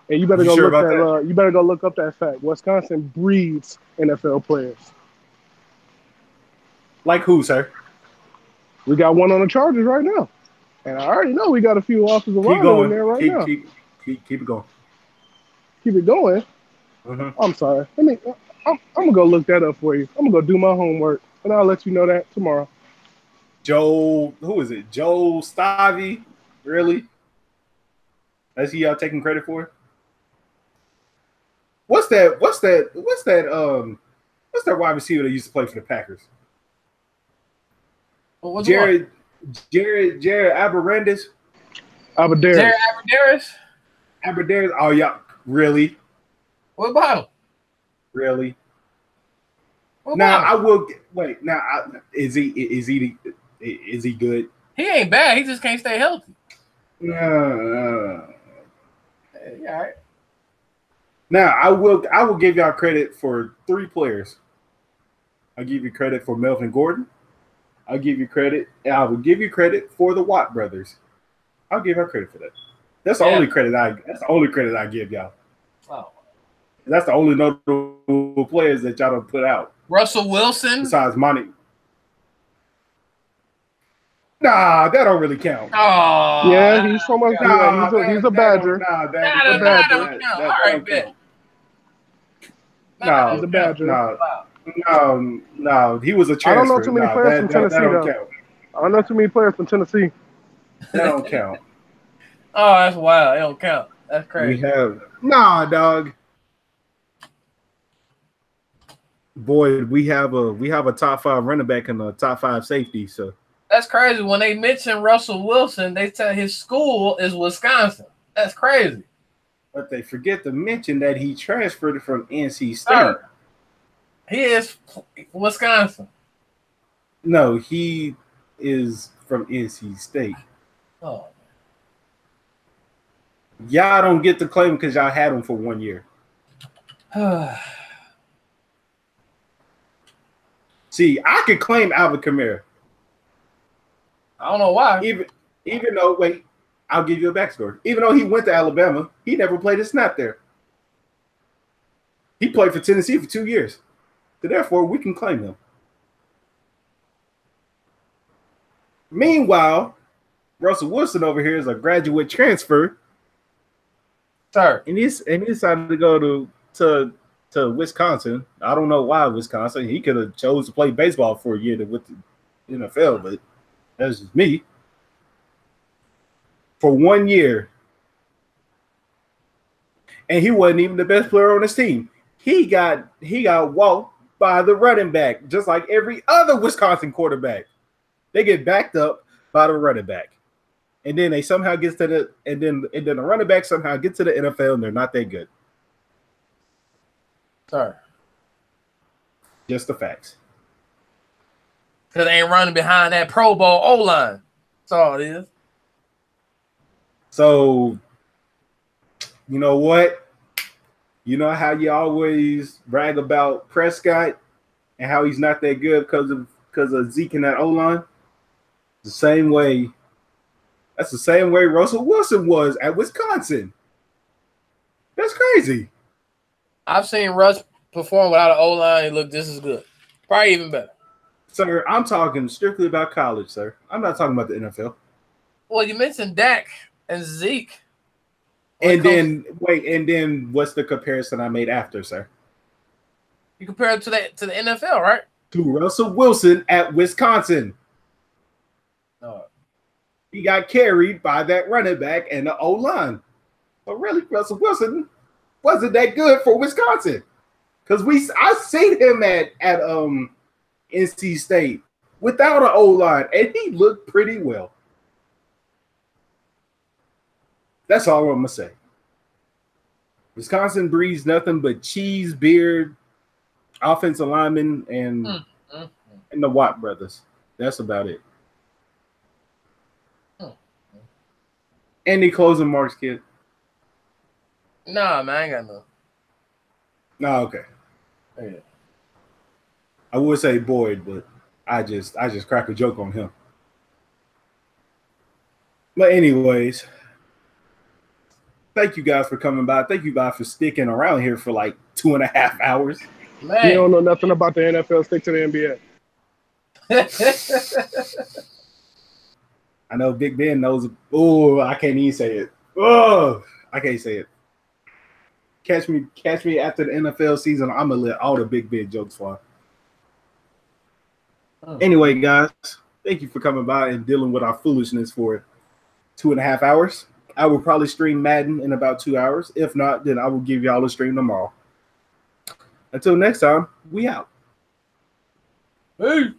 And you better go look that. You better go look up that fact. Wisconsin breeds NFL players. Like who, sir? We got one on the Chargers right now, and I already know we got a few offensive linemen in there right now. Keep it going. Keep it going. Mm-hmm. I'm sorry. I'm gonna go look that up for you. I'm gonna go do my homework, and I'll let you know that tomorrow. Who is it? Joe Stavi? Really? That's who y'all taking credit for? What's that wide receiver that used to play for the Packers? Well, Jared Abderrez. Jared Abderrez? Oh, yeah. Really? What about him? Really? What now about I him? will wait. Now is he good? He ain't bad. He just can't stay healthy. No. Yeah, all right. Now I will give y'all credit for 3 players. I'll give you credit for Melvin Gordon. I'll give you credit, and I will give you credit for the Watt brothers. I'll give her credit for that. That's the only credit I give y'all. Oh. That's the only notable players that y'all don't put out. Russell Wilson. Besides Monty. Nah, that don't really count. Oh, yeah, he's so much. He's a Badger. That don't count. All right, bet. No, he's a Badger. No, he was a transfer. I don't know too many players from Tennessee, though. Count. I don't know too many players from Tennessee. That don't count. Oh, that's wild. It don't count. That's crazy. Dog. Boy, we have a top 5 running back and a top 5 safety. So that's crazy. When they mention Russell Wilson, they tell his school is Wisconsin. That's crazy. But they forget to mention that he transferred from NC State. Sir, he is Wisconsin. No, he is from NC State. Oh. Y'all don't get to claim because y'all had him for 1 year. See, I could claim Alvin Kamara. I don't know why. Even though, wait, I'll give you a backstory. Even though he went to Alabama, he never played a snap there. He played for Tennessee for 2 years. So therefore, we can claim him. Meanwhile, Russell Wilson over here is a graduate transfer. Sir. And he decided to go to Wisconsin. I don't know why Wisconsin. He could have chose to play baseball for a year with the NFL, but that's just me. For 1 year. And he wasn't even the best player on his team. He got walked by the running back, just like every other Wisconsin quarterback. They get backed up by the running back. And then they somehow get to the running back somehow get to the NFL and they're not that good. Sorry. Just the facts. Because they ain't running behind that Pro Bowl O-line. That's all it is. So, you know what? You know how you always brag about Prescott and how he's not that good because of Zeke and that O-line? The same way. That's the same way Russell Wilson was at Wisconsin. That's crazy. I've seen Russ perform without an O-line and look just as good. Probably even better. Sir, I'm talking strictly about college, sir. I'm not talking about the NFL. Well, you mentioned Dak and Zeke. And then what's the comparison I made after, sir? You compare it to the NFL, right? To Russell Wilson at Wisconsin. No. He got carried by that running back and the O-line. But really, Russell Wilson wasn't that good for Wisconsin. Because I seen him at NC State without an O-line, and he looked pretty well. That's all I'm going to say. Wisconsin breeds nothing but cheese, beard, offensive linemen, and the Watt brothers. That's about it. Any closing marks, kid? Nah, man, I ain't got no. No, okay. Yeah. I would say Boyd, but I just crack a joke on him. But anyways, thank you guys for coming by. Thank you guys for sticking around here for like 2.5 hours. Man. You don't know nothing about the NFL. Stick to the NBA. I know Big Ben knows. Oh, I can't even say it. Oh, I can't say it. Catch me after the NFL season. I'm gonna let all the Big Ben jokes fly. Oh. Anyway, guys, thank you for coming by and dealing with our foolishness for 2.5 hours. I will probably stream Madden in about 2 hours. If not, then I will give y'all a stream tomorrow. Until next time, we out. Hey.